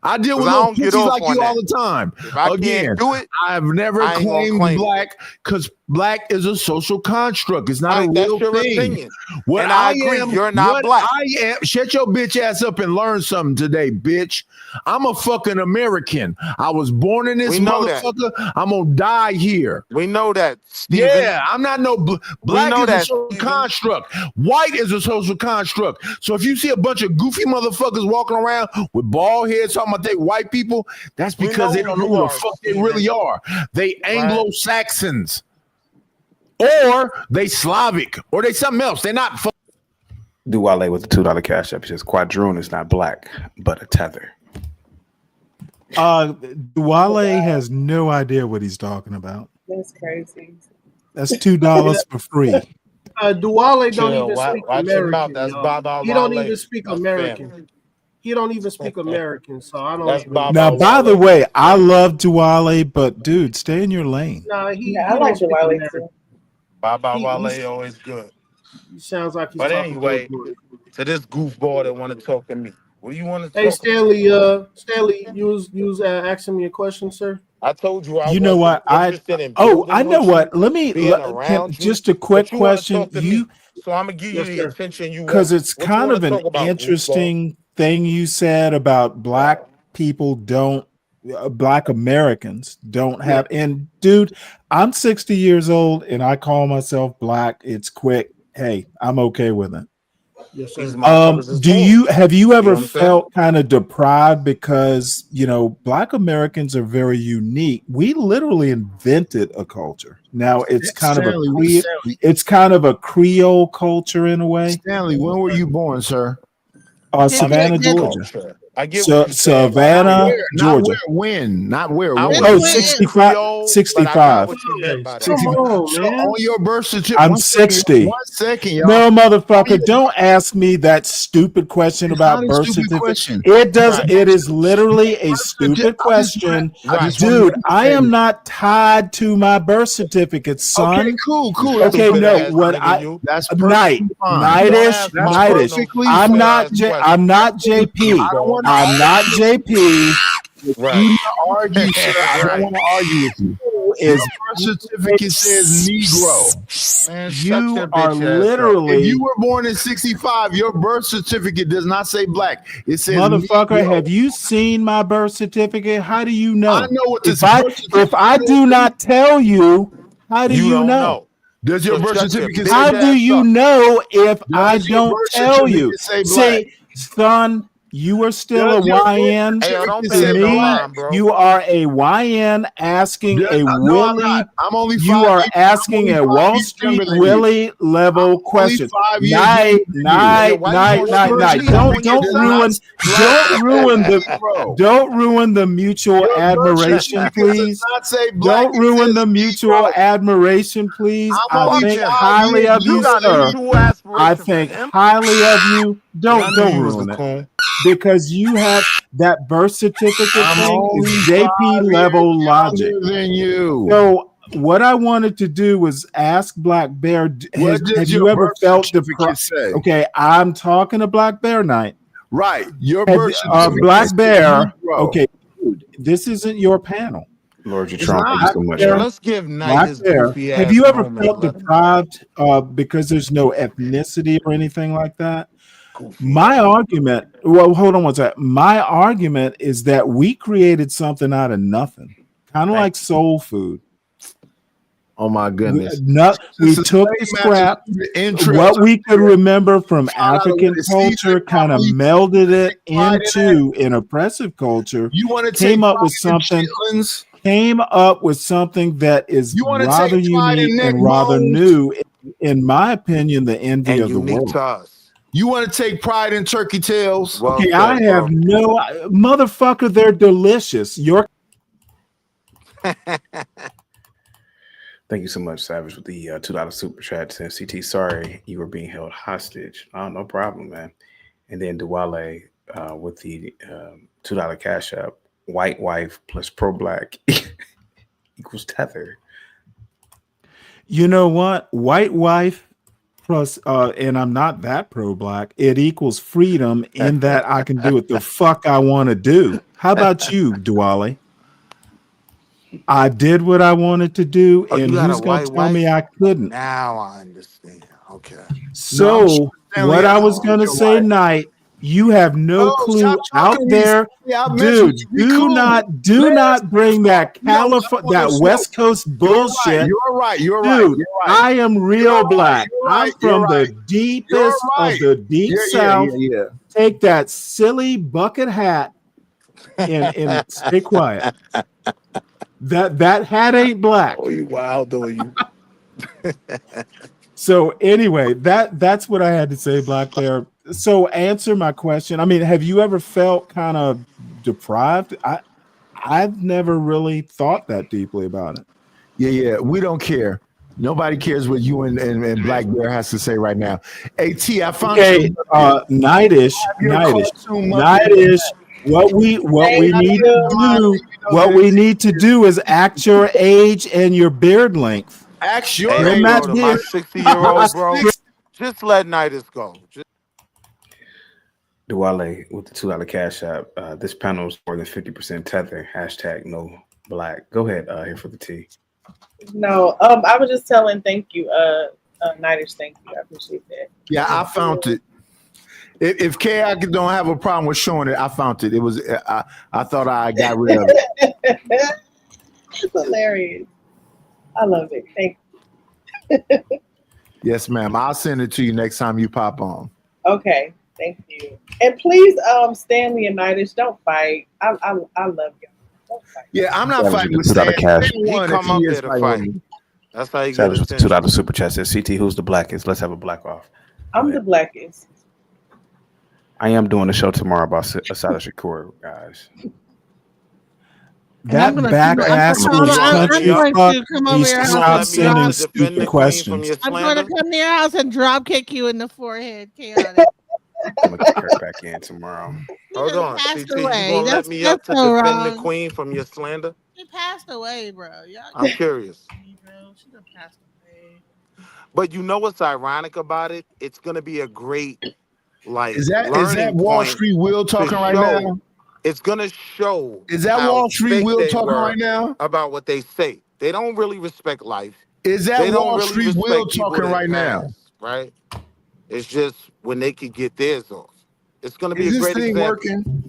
I deal with 'Cause I little don't get pussies off like on you all that. the time. If I Again, can't do it, I've never I ain't gonna claimed claim it. black because black is a social construct. It's not All right, a that's real your thing. opinion. What And I I agree, am, you're not what black. I am, shut your bitch ass up and learn something today, bitch. I'm a fucking American. I was born in this We know that. motherfucker. I'm gonna die here. We know that, Steven. Yeah, I'm not no black know is a that, social Steven. construct. White is a social construct. So if you see a bunch of goofy motherfuckers walking around with bald heads talking about they white people, that's We because know they who don't know you who the are, fuck Steven. they really are. They Anglo-Saxons. Or they Slavic. Or they something else. They're not Duwale with the $2 cash up. He says Quadroon is not black, but a tether. Duwale has no idea what he's talking about. That's crazy. That's $2 for free. Duwale don't Chill, even watch speak your American. mouth. That's y'all. Baba He don't Wale. even speak That's American. family. He don't even speak American, so I don't. That's even- Baba Now, by the Wale. way, I love Duwale, but dude, stay in your lane. Nah, he Yeah, I don't like speak Duwale American. too. Baba He- Wale he's- always good. He sounds like he's But talking anyway, to a boy. to this goofball that want to talk to me. What do you want to Hey, talk Stanley, you was asking me a question, sir. I told you I You know wasn't what? interested in Oh, building I know with what. you, Let me being around you, just a quick but you wanna question. talk to me. You So I'm gonna give you Yes, the sir. attention you want. because it's What you kind wanna of an talk about, goofball? interesting thing you said about black people don't black Americans don't have and dude, I'm 60 years old and I call myself black. It's quick. Hey, I'm okay with it. Yes, sir. These motherfuckers is Do born. you have you ever what I'm saying? felt kind of deprived because black Americans are very unique? We literally invented a culture. Now it's kind Stanley, it's kind of a Creole culture in a way. Stanley, when were you born, sir? Savannah, Invented Georgia. culture. I get So, what you're saying. Savannah, Not Georgia. where, when, not where. I When. was Oh, saying 65 Creole, but I 65. got what you meant by that. 65. Come on, So man. on your birth certificate, I'm one second, 60. 1 second, y'all. No, motherfucker, don't ask me that stupid question It's about not a birth stupid certificate. question. It does. Right. It is literally a stupid question, I just dude. wanted to I say am that. not tied to my birth certificate, son. Okay, cool. Okay, Stupid no. ass What nigga, I you. That's night, perfectly fine. nightish, Don't That's ask nightish. perfectly I'm fine. not. I'm not JP. I don't want I'm not JP. to Right. argue, sir. I don't Right. want to argue with you. is Birth certificate says Negro. Man, shut you your are bitch ass up. literally, If you were born in 65, your birth certificate does not say black. It says motherfucker. Negro. Have you seen my birth certificate? How do you know? I know what this If birth certificate if I do not tell you, how do You you don't know? know. Does your So birth shut your certificate bitch say How ass do you up. know if I Does your don't birth tell you? certificate say black? See, son, you are still Does a your birth YN. Hey, yo, don't certificate To pay say him no me, black? mind, bro. you are a YN asking a No, I'm Willie. not. I'm only You 5 are years. asking I'm a only 5 Wall years Street younger than you. Willie level Only question. 5 years Night, younger than you. night, Why you night, gonna night, switch night. me up on your Does not son? Don't ruin the Negro. don't ruin the mutual Your birth admiration, certificate does please. not say black. Don't It ruin says the mutual Negro. admiration, please. I'm I only think 5 highly years of you, You got younger than sir. you. mutual I aspiration for think him. highly of you. Yeah, I Don't knew you was a ruin it coon. because you have that birth certificate I'm thing only is 5 JP years level logic. younger than you. So what I wanted to do was ask Black Bear, What does have your you ever birth felt certificate say? Okay, I'm talking to Black Bear Night. Right. Your birth certificate Black says Bear. Negro. Okay, dude, this isn't your panel. Lord, you're It's Trump. Thank you not. so much, Yo, man. let's give Knight Black his Bear. goofy Have ass you ever moment. felt Let him deprived because there's no ethnicity or anything like that? goofy My ass. argument, well, hold on one second. My argument is that we created something out of nothing, kind of Thank like soul food. Oh my We, goodness. we It's the took the same scrap, Massachusetts interest. what we could remember from Found out African what it seasoned culture, kind of properly. melded it Pride in that. into an oppressive culture, You want to take came up pride with in something, chitlins? that is You want to rather take pride in unique neck and rather bones? new. In my opinion, the envy And of the unique world. to us. You want to take pride in turkey tails? Well Okay, I said, have bro. no motherfucker. They're delicious. Your Thank you so much, Savage, with the $2 super chat. Since CT, sorry you were being held hostage. Oh, no problem, man. And then Duwale with the $2 cash app. White wife plus pro black equals tether. You know what? White wife plus, and I'm not that pro black. It equals freedom in that I can do what the fuck I want to do. How about you, Duwale? I did what I wanted to do, Oh, and you got a who's going to white tell me wife? I couldn't? Now I understand. Okay. No, I'm So, sure Stanley what I has was going to your say, wife. Knight, you have no Oh, clue stop out talking to me. there. Stanley. I Dude, mentioned you. We do cool. not bring that No, I California, want that to West smoke. Coast You're right. bullshit. You're right. You're right. Dude, You're right. I am real You're right. black. You're I'm right. You're from right. the You're deepest of right. the deep Yeah, south. yeah. Take that silly bucket hat and stay quiet. That hat ain't black. Oh, you wild, though, you. So anyway, that's what I had to say, Black Bear. So answer my question. I mean, have you ever felt kind of deprived? I've never really thought that deeply about it. Yeah. We don't care. Nobody cares what you and Black Bear has to say right now. Hey, T, I found Okay, nightish. What we need to do is act your age and your beard length. Ask your Hey, age. bro, to my 60-year-old, bro, just let Nidus go. Duwale with the $2 cash app. This panel is more than 50% tether. Hashtag no black. Go ahead here for the T. No, I was just telling thank you, Niders, thank you. I appreciate that. Yeah, I found it. If K.I. don't have a problem with showing it, I found it. It was I thought I got rid of it. It's hilarious. I love it. Thank you. Yes, ma'am. I'll send it to you next time you pop on. Okay, thank you. And please, Stanley and Niders, don't fight. I love y'all. Don't fight. Yeah, I'm not Savage fighting with with the Stan. $2 cash. He come up there to fight. That's how you get Savage with the attention. $2 super chat says, CT, who's the blackest? Let's have a black off. I'm the blackest. I am doing a show tomorrow about Asada Shakur, guys. That back ass was country fuck needs to stop sending stupid questions. I'm going to come to your house and drop kick you in the forehead, Chaotic. I'm gonna kick her back in tomorrow. Hold on, CT, you away. gonna let That's- me up to that's so defend the wrong. queen from your slander? She passed away, bro. Y'all, I'm curious. bro. She done passed away. But you know what's ironic about it? It's gonna be a great Is that Wall Street Will talking right now? It's gonna show. Is that how Wall Street fake Will they talking were right now? about what they say? They don't really respect life. Is They that don't Wall really Street respect Will people talking that right now? pass, right? It's just when they could get theirs off. It's gonna be Is a this great thing example. working?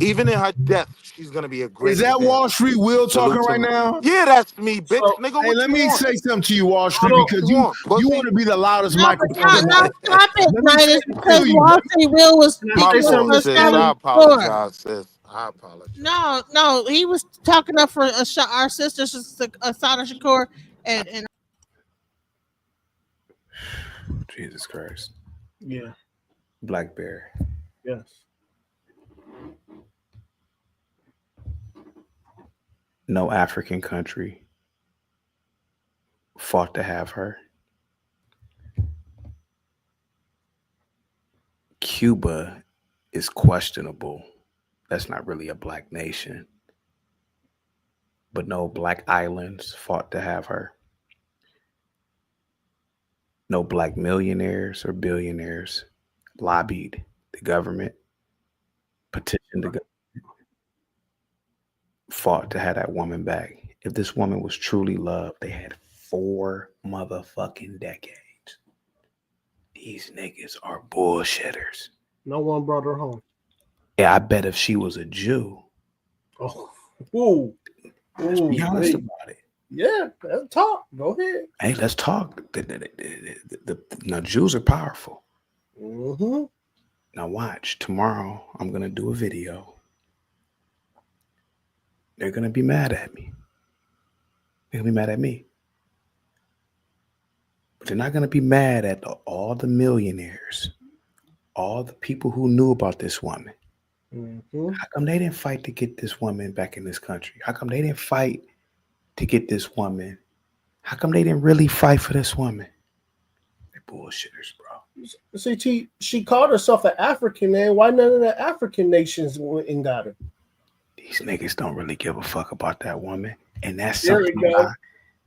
Even in her death, she's gonna be a great Is that example. Wall Street Will talking Salute to right now? Yeah, that's me, bitch. So, Nigga, Hey, what let you me want? say something to you, Wall Street, Hold on, because you you want, pussy? want to be the loudest No, but microphone in no, the stop it, Let me say Midas, this because to you. Wall Street Will was Can I My say speaking something for fault, to sis. I Salad Shakor. apologize, sis. I apologize. No, he was talking up for our sister Asada Shakur and Jesus Christ. Yeah. Black Bear. Yes. No African country fought to have her. Cuba is questionable. That's not really a black nation. But no black islands fought to have her. No black millionaires or billionaires lobbied the government, petitioned the government, fought to have that woman back. If this woman was truly loved, they had 4 motherfucking decades. These niggas are bullshitters. No one brought her home. Yeah, I bet if she was a Jew, Oh, ooh, let's be honest about it. Yeah, let's talk. Go ahead. Hey, let's talk. Now, Jews are powerful. Mm-hmm. Now, watch. Tomorrow, I'm going to do a video. They're going to be mad at me. They're going to be mad at me. But they're not going to be mad at all the millionaires, all the people who knew about this woman. Mm-hmm. How come they didn't fight to get this woman back in this country? How come they didn't fight to get this woman? How come they didn't really fight for this woman? They're bullshitters, bro. See, she called herself an African, man. Why none of the African nations went and got her? These niggas don't really give a fuck about that woman. And that's There something we go.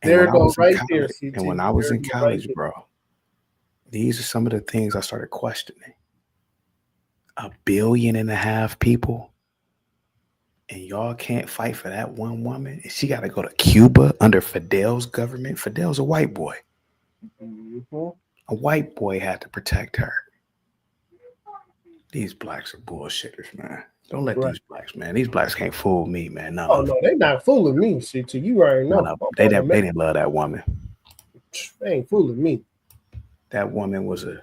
There it goes right there, CT. And when I was There in it go right college, there. bro, these are some of the things I started questioning. 1.5 billion people, and y'all can't fight for that one woman, and she got to go to Cuba under Fidel's government. Fidel's a white boy. Mm-hmm. A white boy had to protect her. These blacks are bullshitters, man. Don't let these blacks, man. These blacks can't fool me, man. No, Oh no, they not fooling me. CT, you already know. they didn't love that woman. They ain't fooling me. That woman was a.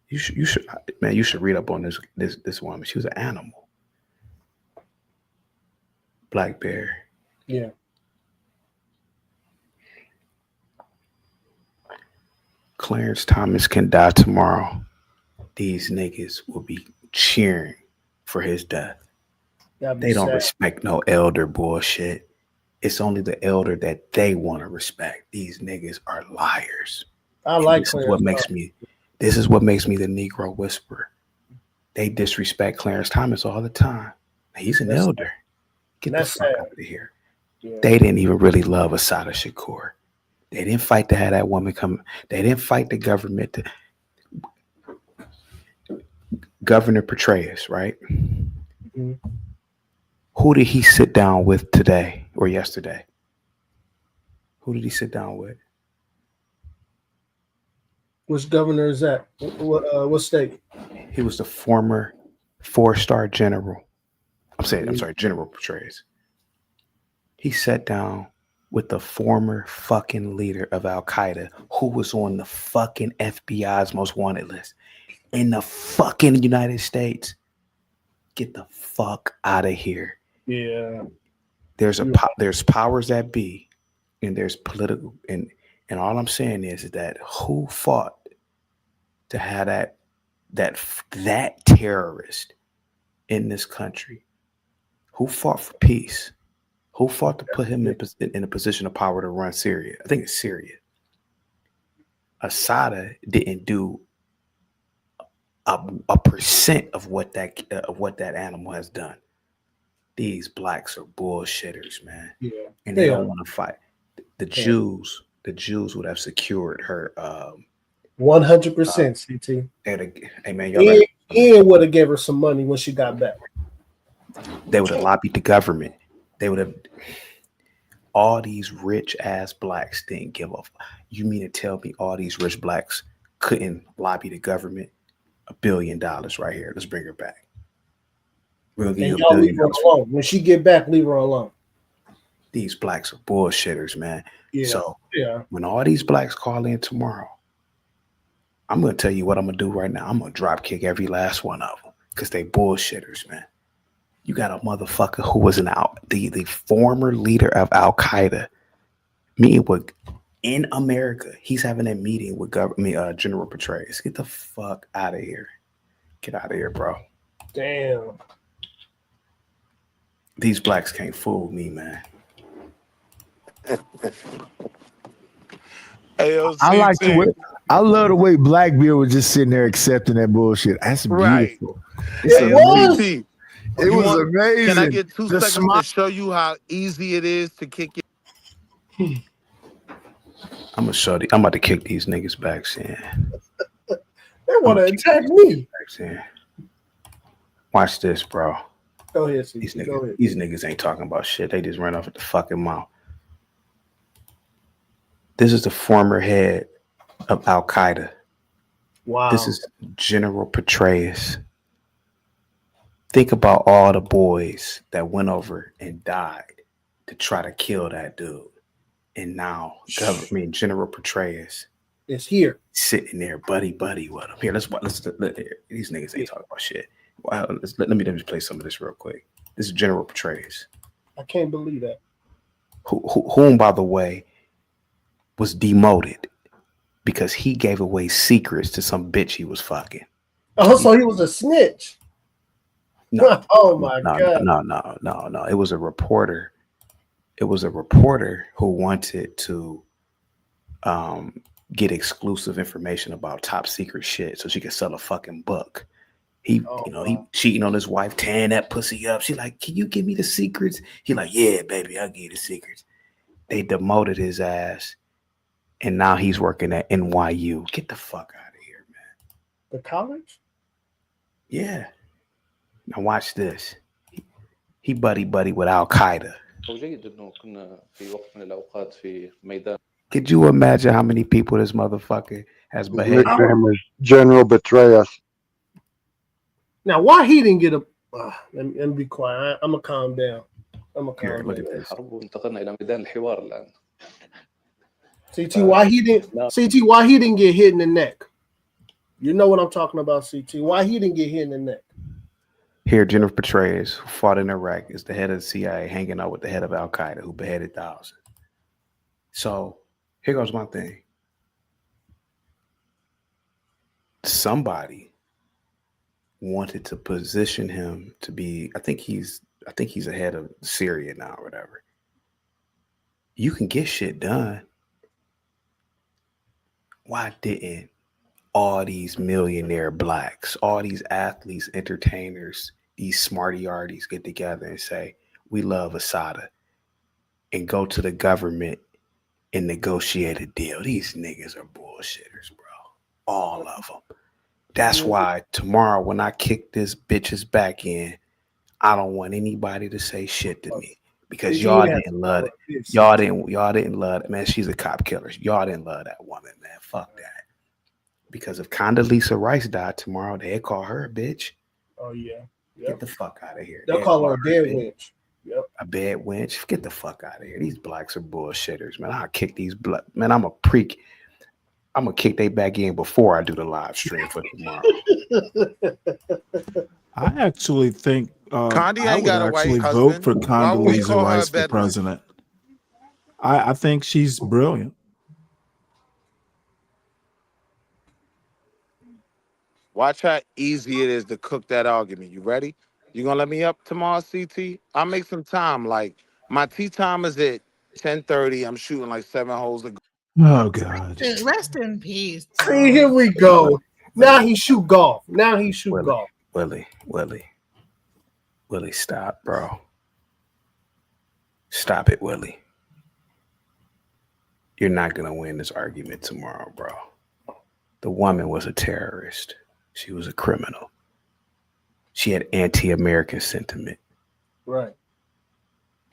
You should, man. You should read up on this woman. She was an animal. Black Bear. Yeah. Clarence Thomas can die tomorrow. These niggas will be cheering for his death. They don't respect no elder bullshit. It's only the elder that they want to respect. These niggas are liars. I like this Clarence is what makes Thomas. me. This is what makes me the Negro Whisperer. They disrespect Clarence Thomas all the time. He's an That's- elder. Get the that's fuck sad. out of here. Yeah. They didn't even really love Asada Shakur. They didn't fight to have that woman come. They didn't fight the government to. Governor Petraeus, right? Mhm. Who did he sit down with today or yesterday? Who did he sit down with? Which governor is that? What state? He was the former 4-star general. I'm sorry, General Petraeus. He sat down with the former fucking leader of Al Qaeda, who was on the fucking FBI's most wanted list in the fucking United States. Get the fuck out of here. Yeah. There's powers that be, and there's political, and all I'm saying is that who fought to have that terrorist in this country? Who fought for peace? Who fought to put him in a position of power to run Syria? I think it's Syria. Assad didn't do a percent of what that animal has done. These blacks are bullshitters, man. Yeah. And they don't want to fight. The Jews would have secured her. 100% CT. Hey man, y'all better, Ian would have gave her some money when she got back. they would have lobbied the government. They would have. all these rich ass blacks didn't give a fuck. You mean to tell me all these rich blacks couldn't lobby the government? $1 billion right here. Let's bring her back. We're gonna give And you $1 y'all leave billion. her alone. When she get back, leave her alone. These blacks are bullshitters, man. Yeah. So Yeah. when all these blacks call in tomorrow, I'm gonna tell you what I'm gonna do right now. I'm gonna drop kick every last one of them because they bullshitters, man. You got a motherfucker who was the former leader of Al Qaeda meeting with in America. He's having a meeting with General Petraeus. Get the fuck out of here. Get out of here, bro. Damn. These blacks can't fool me, man. I love the way Blackbeard was just sitting there accepting that bullshit. That's Right. beautiful. It's Hey, amazing. CT, It you was want- amazing. Can I get 2 The seconds smile- to show you how easy it is to kick your I'm gonna show you. I'm about to kick these niggas back, Sin. They want to attack me. Watch this, bro. Go ahead, CT. These Go niggas, ahead. these niggas ain't talking about shit. They just ran off at the fucking mouth. This is the former head of Al Qaeda. Wow. This is General Petraeus. Think about all the boys that went over and died to try to kill that dude. And now, General Petraeus It's here. sitting there, buddy with him. Here, let's these niggas ain't talking about shit. Wow, let me just play some of this real quick. This is General Petraeus, I can't believe that. whom, by the way, was demoted because he gave away secrets to some bitch he was fucking. Oh, so he was a snitch. No, Oh my God. no. It was a reporter. It was a reporter who wanted to get exclusive information about top secret shit so she could sell a fucking book. He cheating on his wife, tearing that pussy up. She like, can you give me the secrets? He like, yeah, baby, I'll give you the secrets. They demoted his ass, and now he's working at NYU. Get the fuck out of here, man. The college? Yeah. Now watch this. He buddy with Al Qaeda. وجيد انه كنا في وقت من الاوقات في ميدان. Could you imagine how many people this motherfucker has His beheaded? nickname is General Betrayus. Now, why he didn't get a? Let me be quiet. I'm gonna calm down. I'm gonna calm look down. at this. الحرب وانتقلنا الى ميدان الحوار الان. CT, why he didn't? CT, why he didn't get hit in the neck? You know what I'm talking about, CT. Why he didn't get hit in the neck? Here, General Petraeus, who fought in Iraq, is the head of the CIA, hanging out with the head of Al Qaeda, who beheaded thousands. So here goes my thing. Somebody wanted to position him to be. I think he's ahead of Syria now, or whatever. You can get shit done. Why didn't all these millionaire blacks, all these athletes, entertainers, these smarty arties get together and say, we love Assata, and go to the government and negotiate a deal? These niggas are bullshitters, bro. All of them. That's why tomorrow when I kick this bitch's back in, I don't want anybody to say shit to me because y'all didn't love it. Y'all didn't love it. Man, she's a cop killer. Y'all didn't love that woman, man. Fuck that. Because if Condoleezza Rice died tomorrow, they'd call her a bitch. Oh yeah. Get the fuck out of here. They'll They'd call her a dead bitch. wench. Yep. A bad wench. Get the fuck out of here. These blacks are bullshitters, man. I'll kick these black. Man, I'm gonna kick they back in before I do the live stream for tomorrow. I actually think Condi I ain't would got a actually white vote husband. for Why would we Condoleezza call her a Rice for bad wench? president. I think she's brilliant. Watch how easy it is to cook that argument. You ready? You gonna let me up tomorrow, CT? I'll make some time. Like my tea time is at 10:30. I'm shooting like 7 holes to go. Oh God. Rest in peace. See, here we go. Now he shoot golf. Now he shoot golf. Willie, stop, bro. Stop it, Willie. You're not gonna win this argument tomorrow, bro. The woman was a terrorist. She was a criminal. She had anti-American sentiment. Right.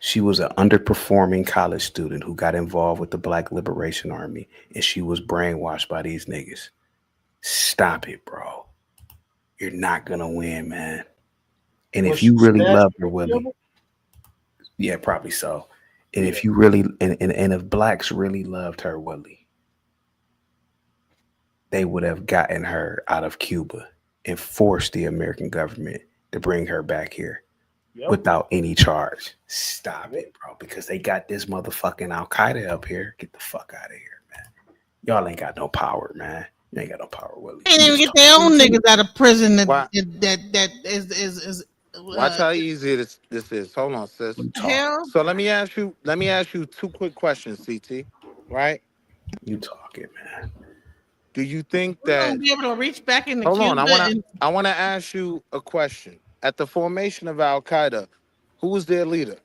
She was an underperforming college student who got involved with the Black Liberation Army, and she was brainwashed by these niggas. Stop it, bro. You're not gonna win, man. And Was if you she really snatched love from her, the Willie, devil? yeah, probably so. And Yeah. if you really and if blacks really loved her, Willie, they would have gotten her out of Cuba and forced the American government to bring her back here Yep. without any charge. Stop it, bro, because they got this motherfucking Al Qaeda up here. Get the fuck out of here, man. Y'all ain't got no power, man. You ain't got no power, Willie. Can't You even just get their own talking. niggas out of prison that Why? that is Watch how easy this is. Hold on, sis. What you talking? hell. So let me ask you two quick questions, CT. Right? You talking, man? Do you think We're gonna that? be able to reach back into Hold on. Cuba and I wanna ask you a question. At the formation of Al Qaeda, who was their leader?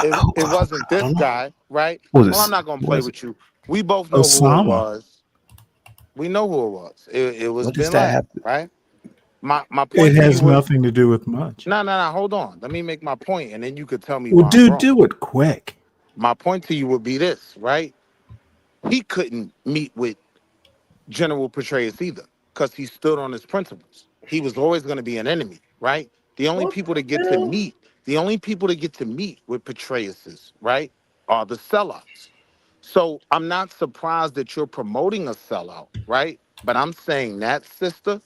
It wasn't I this don't know. guy, right? Was it? Well, I'm not gonna play Was it with you. We both know who it Osama. was. We know who it was. It was what does Bin that Laden, have to? right? My It point to has you would nothing to do with much. no. Hold on. Let me make my point, and then you could tell me Well, why I'm dude, wrong. do it quick. My point to you would be this, right? He couldn't meet with General Petraeus either, because he stood on his principles. He was always going to be an enemy, right? The only What people that the get to hell? meet, with Petraeuses, right, are the sellouts. So I'm not surprised that you're promoting a sellout, right? But I'm saying that sister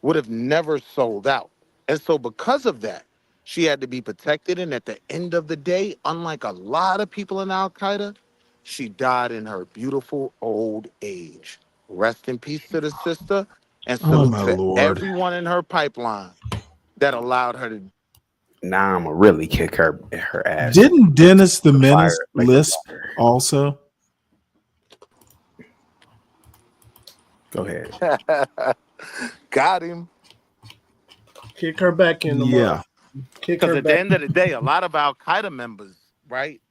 would have never sold out. And so because of that, she had to be protected. And at the end of the day, unlike a lot of people in Al Qaeda, she died in her beautiful old age. Rest in peace to the sister, and Oh salute my to lord. everyone in her pipeline that allowed her to. Now I'ma really kick her ass. Didn't Dennis the The Menace fire, like lisp the fire. also? Go ahead. Got him. Kick her back in the Yeah. mud. Kick Because her at the back. end of the day, a lot of Al Qaeda members, right,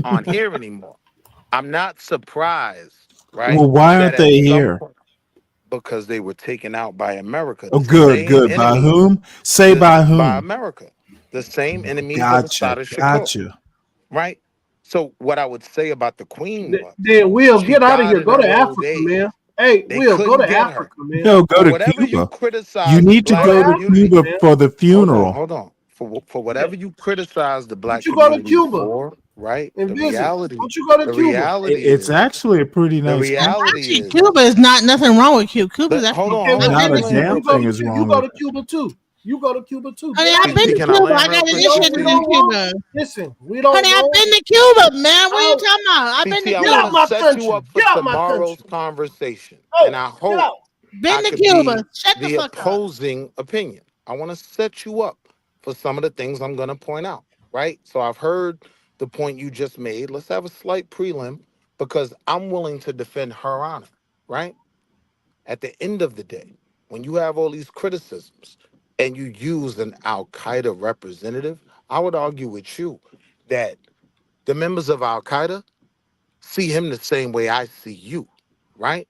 aren't here anymore. I'm not surprised, right, Well, why that aren't at they some here? point, because they were taken out by America, Oh, the good, same good. By enemy, whom? Say by by whom. America, the same enemies of Gotcha, Assad Shakur, gotcha. right? So what I would say about the Queen was, Then Will, she get out of died here. in Go to her old Africa, age. man. Hey, They Will, go couldn't to get her. Africa, man. No, go For to whatever you Cuba. criticize You the need to black Go to go to Africa, community, Cuba man. for the funeral. hold on. For Yeah. whatever you criticize the Why black don't you go to community Cuba for, right? and The visit? Why reality, don't you go to the Cuba? reality It's is, actually a pretty the nice country. reality actually is, Cuba is not nothing wrong with Cuba. Cuba's but actually Okay, hold well, on, Not let a me listen, land real damn you go quick. thing to is you wrong go with to it. Cuba too. You go to Cuba too. Honey, Get I've out of been here. to Can I Cuba. land I real got quick, initiated We in don't CT? want. Cuba. Listen, we don't Honey, I've know been to Cuba, man. What are you how. talking about? I've been CT, to I Get want out to Cuba. my set you country. up for Get out my tomorrow's country. conversation, Hey, and I get hope out. Been I to could Cuba. be Shut the the fuck up. opposing opinion. I want to set you up for some of the things I'm going to point out, right? So I've heard the point you just made. Let's have a slight prelim because I'm willing to defend her honor, right? At the end of the day, when you have all these criticisms and you use an Al Qaeda representative, I would argue with you that the members of Al Qaeda see him the same way I see you, right?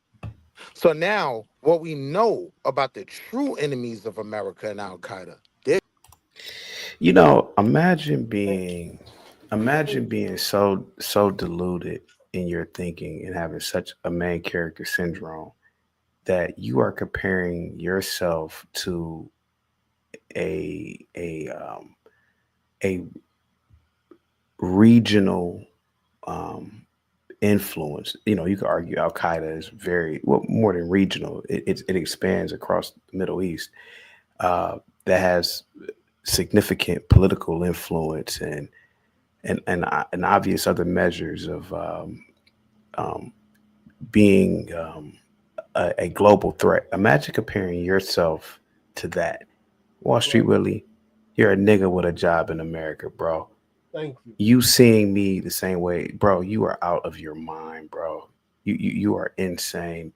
So now, what we know about the true enemies of America and Al Qaeda, You know, imagine being so deluded in your thinking and having such a main character syndrome that you are comparing yourself to a a um, a regional influence. You know, you could argue Al Qaeda is very well more than regional. It expands across the Middle East. That has significant political influence and obvious other measures of um, being a global threat. Imagine comparing yourself to that. Wall Street Right. Willie, you're a nigga with a job in America, bro. Thank you. You seeing me the same way, bro, you are out of your mind, bro. You are insane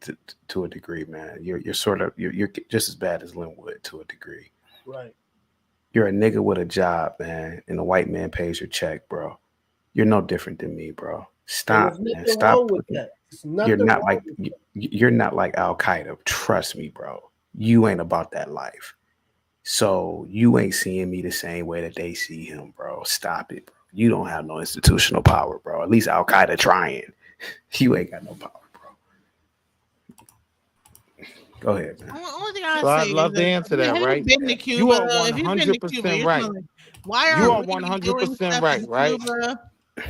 to a degree, man. You're sort of you're just as bad as Linwood to a degree. Right. You're a nigga with a job, man, and a white man pays your check, bro. You're no different than me, bro. And Stop, there's man. nothing Stop. wrong with that. There's You're nothing not wrong like with that. you're not like Al Qaeda. Trust me, bro. You ain't about that life. So you ain't seeing me the same way that they see him, bro. Stop it, bro. You don't have no institutional power, bro. At least Al Qaeda trying. You ain't got no power, bro. Go ahead, man. Only thing I So I'd say love is to that answer that, have right? you been to Cuba? You are If you've been to Cuba, 100% you're right. telling me, why You are aren't we doing 100% stuff right, in right? Cuba?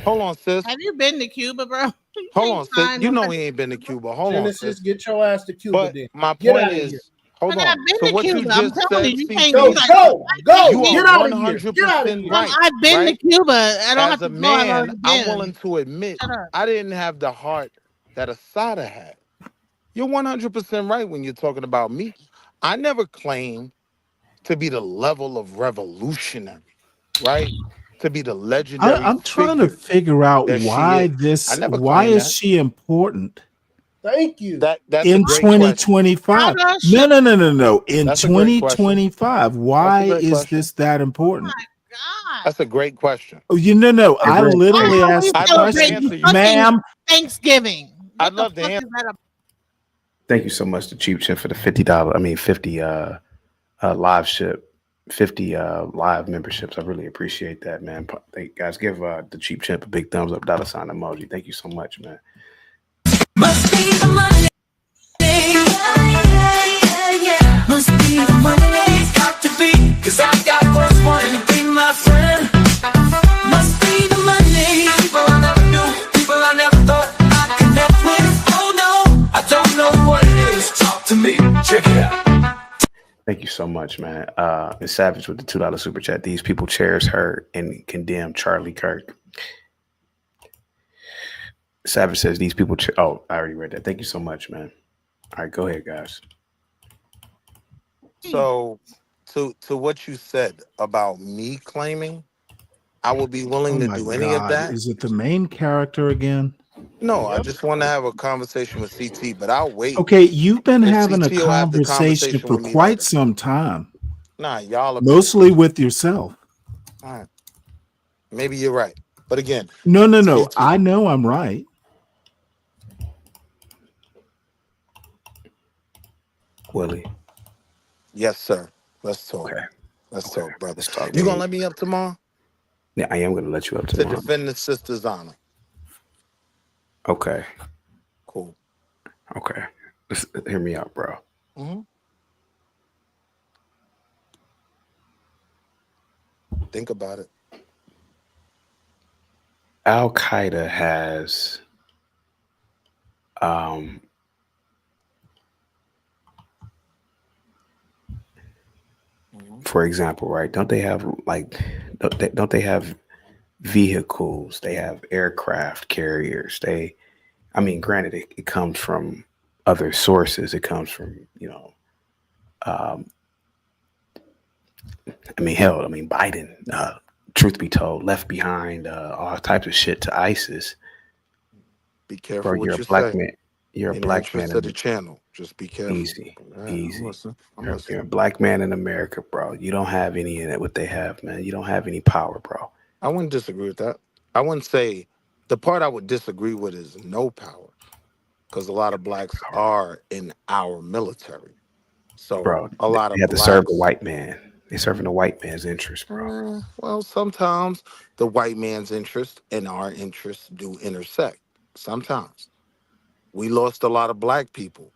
Hold on, sis. Have you been to Cuba, bro? You Hold can't on, sis. find You know nobody. he ain't been to Cuba. Hold on, Genesis, sis. get your ass to Cuba But then. my Get point out of here. is, hold But I've on. been So to what you Cuba. I'm just telling said, you, you can't. Go, You CT, like, go, go. you Get are out of here. Get out of 100% here. right, I've been right? to Cuba. I don't have As to a go. I've already man, I'm willing been. to admit Shut up. I didn't have the heart that Asada had. You're 100% right when you're talking about me. I never claimed to be the level of revolutionary, right? To be the legendary I'm trying to figure figure out that she why is. I never why claimed is that. she important Thank you. That's a in great question. 2025? Brother, No, shut no, no, no, no. In That's a great question. 2025, That's a why great is question. this that important? God. That's a great question. Oh, you no. Hey, I Greg. literally Why are we asked the I'd love to question, celebrating answer you. fucking ma'am. Thanksgiving? I'd What the love to fuck answer. is that about? Thank you so much to Cheap Chin for the $50. I mean, 50 live ship, 50 live memberships. I really appreciate that, man. Thank guys. Give the Cheap Chimp a big thumbs up, $ sign emoji. Thank you so much, man. Must be the money. Yeah. Must be the money. Got to be, 'cause I got what's wanting to be my friend. Must be the money. People I never knew, people I never thought I'd connect with. Oh no, I don't know what it is. Talk to me, check it out. Thank you so much, man. And Savage with the $2 super chat. These people cherish her and condemn Charlie Kirk. Savage says these people. Oh, I already read that. Thank you so much, man. All right, go ahead, guys. So, to what you said about me claiming I would be willing Oh to my do any of God. that. Is it the main character again? No, I just want to have a conversation with CT, but I'll wait. Okay, you've been If having a CT will have the conversation conversation for with me quite later. some time, Nah, y'all are mostly with yourself. all right. Maybe you're right. But again, No. CT. I know I'm right. Willie. Yes, sir. Let's talk. Okay. Let's Okay. talk, brother. Let's talk. You gonna let me up tomorrow Yeah, I am going to let you up to tomorrow. defend the sister's honor? Okay. Cool. Okay. Hear me out, bro. Mm-hmm. Think about it. Al Qaeda has for example, right? Don't they have don't they have vehicles? They have aircraft carriers. I mean, granted, it comes from other sources. It comes from, I mean, hell, I mean, Biden, truth be told, left behind all types of shit to ISIS. Be careful Bro, what you're a you black say. man. You're a In the black man. interest of the channel, just be careful. Easy, All right, easy. I'm listening. You're a black man in America, bro. You don't have any of that, what they have, man. You don't have any power, bro. I wouldn't disagree with that. I wouldn't say the part I would disagree with is no power, because a lot of blacks are in our military. So Bro, a lot they of have to serve the blacks. white man. They're serving the white man's interest, bro. Well, sometimes the white man's interest and our interests do intersect. Sometimes we lost a lot of black people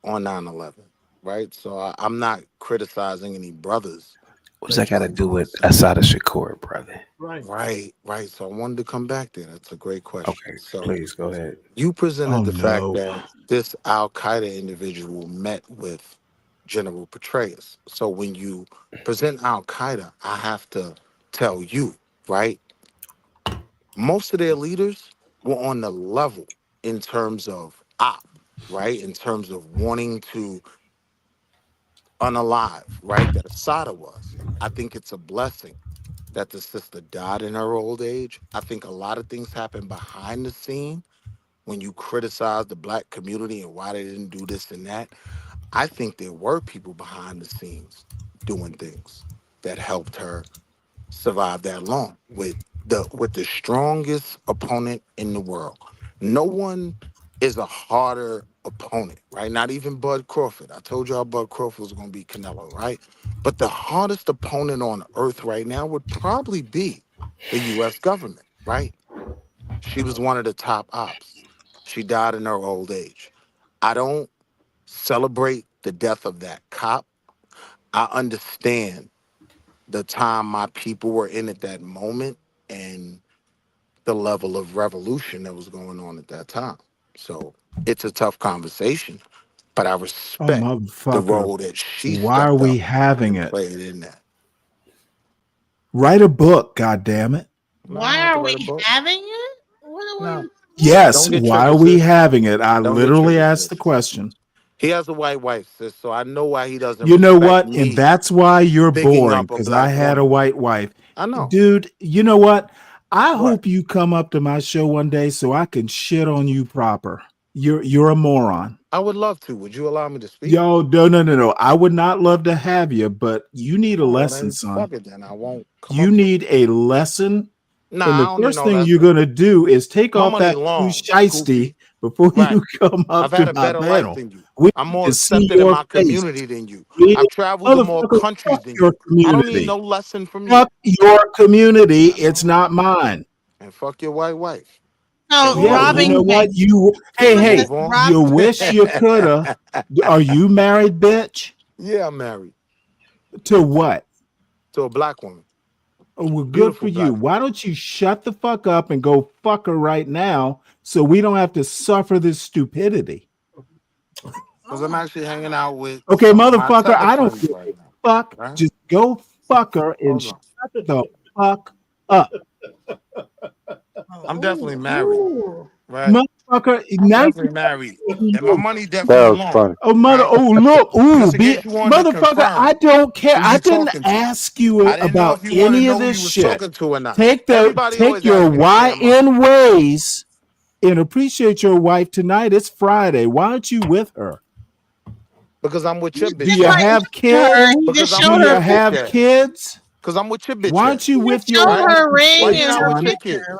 on 9/11, right? So I'm not criticizing any brothers What's that that got to joined do with us. Assata Shakur, brother? Right. So I wanted to come back there. That's a great question. Okay, So please go ahead. you presented Oh the fact no. that this Al Qaeda individual met with General Petraeus. So when you present Al Qaeda, I have to tell you, right? Most of their leaders were on the level in terms of right? In terms of wanting to unalive, right? That Asada was. I think it's a blessing that the sister died in her old age. I think a lot of things happen behind the scene when you criticize the black community and why they didn't do this and that. I think there were people behind the scenes doing things that helped her survive that long with the strongest opponent in the world. No one is a harder opponent, right? Not even Bud Crawford. I told y'all Bud Crawford was going to be Canelo, right? But the hardest opponent on earth right now would probably be the U.S. government, right? She was one of the top ops. She died in her old age. I don't celebrate the death of that cop. I understand the time my people were in at that moment and the level of revolution that was going on at that time. So it's a tough conversation, but I Oh, respect the motherfucker. role that she Why are stepped we up having and it? played in that. Write a book, God damn it. No, I Why don't have to are write a we book. having it? What are we? Yes. Don't get Why are triggered, we sis. having it? I Don't get literally triggered, asked sis. the question. He has a white wife, sis, so I know why he doesn't You know respect what? And me that's why you're bigging boring, up a because I black had a woman. white wife. I know. Dude, you know what? I What? hope you come up to my show one day so I can shit on you proper. You're a moron. I would love to. Would you allow me to speak? Yo, no. I would not love to have you, but you need a Oh, well, lesson, then son. fuck it then. I won't come You up to it. need a lesson. Nah, And I the don't need first no thing you're lesson. gonna do is take My off money that long, shiesty goofy. before Right. you come I've up had to a my better life panel. than you. We I'm need more to see accepted in your my face. community than you. We- I've traveled to more Motherfucker, countries fuck than your you. I don't need community. no lesson from you. Fuck your community. I It's know. not mine. And fuck your white wife. So Can we Yeah, move you robbing know on? what? banks. You Can hey, we hey, move on? you Robbing wish banks. you coulda. Are you married, bitch? Yeah, I'm married To what? to a black woman. Oh, well, good Beautiful for you. black woman. Why don't you shut the fuck up and go fuck her right now so we don't have to suffer this stupidity? Because I'm actually hanging out with Okay, some of my motherfucker, tether I don't friends give a right now. fuck. Right? Just go fuck her and Hold shut on. the fuck up. I'm definitely married. Ooh. Right? Motherfucker, I'm now definitely married. And my money That definitely was long. funny. oh mother, Right? oh look, Just in case you wanted to motherfucker, I confirm don't care. who I you didn't talking to. ask you I didn't know about if you wanted to any know of who this you was shit. talking to or not. Take Everybody always your asks me the damn YN ways and appreciate your wife tonight. It's Friday. Why aren't you with her? because I'm with your You Do bitch you invite ass. have her. kids? He Because just I'm Do showed with you her your bitch have picture. ass. kids? Because I'm with your bitch Why ass. aren't you He with just your showed wife? Right? her Why ring you and not her with your Son? kids? picture.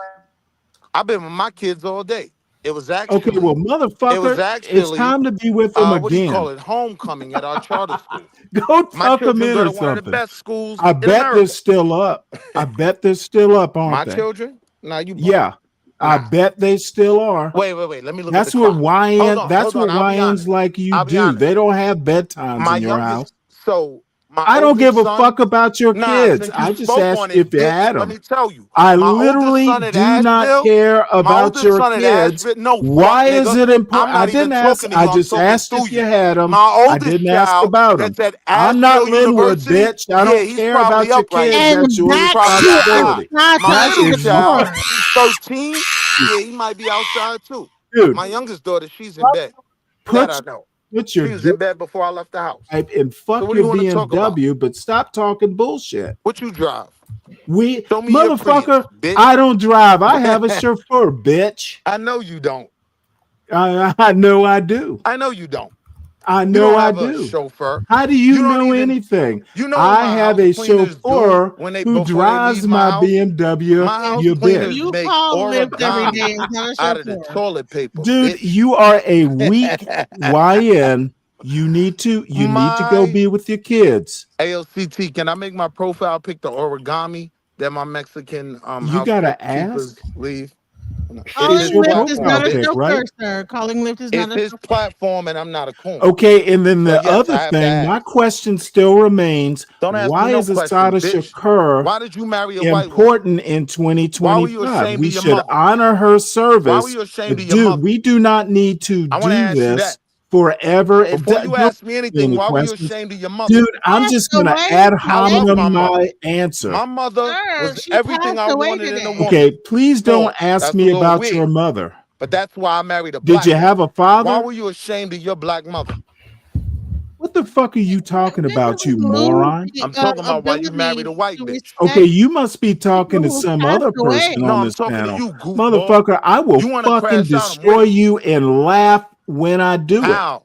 I've been with my kids all day. It was Okay, well, actually, motherfucker, it's time to be with them what do you call again. it? Homecoming at our charter school. Go My tuck them children in go or to one of the something. best schools I in bet they're America. still up. I bet they're still up, aren't My they? children? Nah, you bugging. Yeah, I Nah. bet they still are. Wait. Let me look at the That's what clock. Hold on. That's what I'll be YNs honest. like you I'll be do. honest. They don't have bedtimes My in your youngest, house. so my I don't give oldest a son. fuck about your Nah, kids. since you I just spoke asked on you it, if you bitch, had let them. me tell you. I My oldest literally son at do not Asheville. care My about oldest your son at kids. Asheville. No, fuck, Why is nigga. it important? I'm I not even didn't ask. talking to I you. I'm just talking asked through if you you. had them. My I oldest didn't ask child about them. that's at I'm not Asheville Linwood, University. bitch. I Yeah, don't he's care probably about your up right kids. now. That's And your He's back probably to outside. responsibility. Asada My That middle is child, Shakur. who's 13, yeah, he might be outside too. dude. My youngest daughter, she's in bed. That I Put know. put She your was in bed before I left the house. drive and So fuck what do your you want to talk about? BMW, but stop talking bullshit. What you drive? We Show me your Prius, motherfucker, bitch. I don't drive. I have a chauffeur, bitch. I know you don't. I know I do. I know you don't. I You know don't I have a do. chauffeur. How do You you don't know even. anything? You know what I my have house a cleaners do chauffeur when who before they drives leave my my house? BMW. My house You cleaners bitch. You make call Lyft every origami day. It's not a out of the chauffeur. toilet paper, Dude, bitch. you are a weak YN. You need to go My be with your kids. ALCT, can I make my profile pic the origami that my Mexican You gotta housekeepers ask. leave? No, It's Calling your Lyft is profile not a bitch. pic, chauffeur, right? sir. Calling Lyft is It's not a his chauffeur. platform, and I'm not a coon. Okay, and then So the yes, other I have to thing, my ask. question still remains: Don't ask me why no is questions, Asada bitch. Shakur Why did you marry a white woman? important in Why were you 2025? ashamed We of your should mother? honor her Why were service, you ashamed of but your dude, mother? we do not need to I want to do ask you this that. forever. Before you Don't ask me ask me anything, any why were you questions, ashamed of your mother? dude. I'm Passed just gonna away ad I love today. my hominem mother. my answer. My mother Sir, was she everything passed I away wanted in a today. woman. Okay, please don't Pause. ask That's a me little about your weird, mother. but that's why I married a Did black you woman. have a Why father? were you ashamed of your black mother? What the fuck are you talking This about, you doesn't lose moron? the I'm talking about why you married ability a white to bitch. Okay, respect you must be talking people to who some passed other away. person No, on I'm this talking to panel. you, goofball. Motherfucker, I will You want to fucking crash out? I'm with destroy you. you and laugh when I do it. How?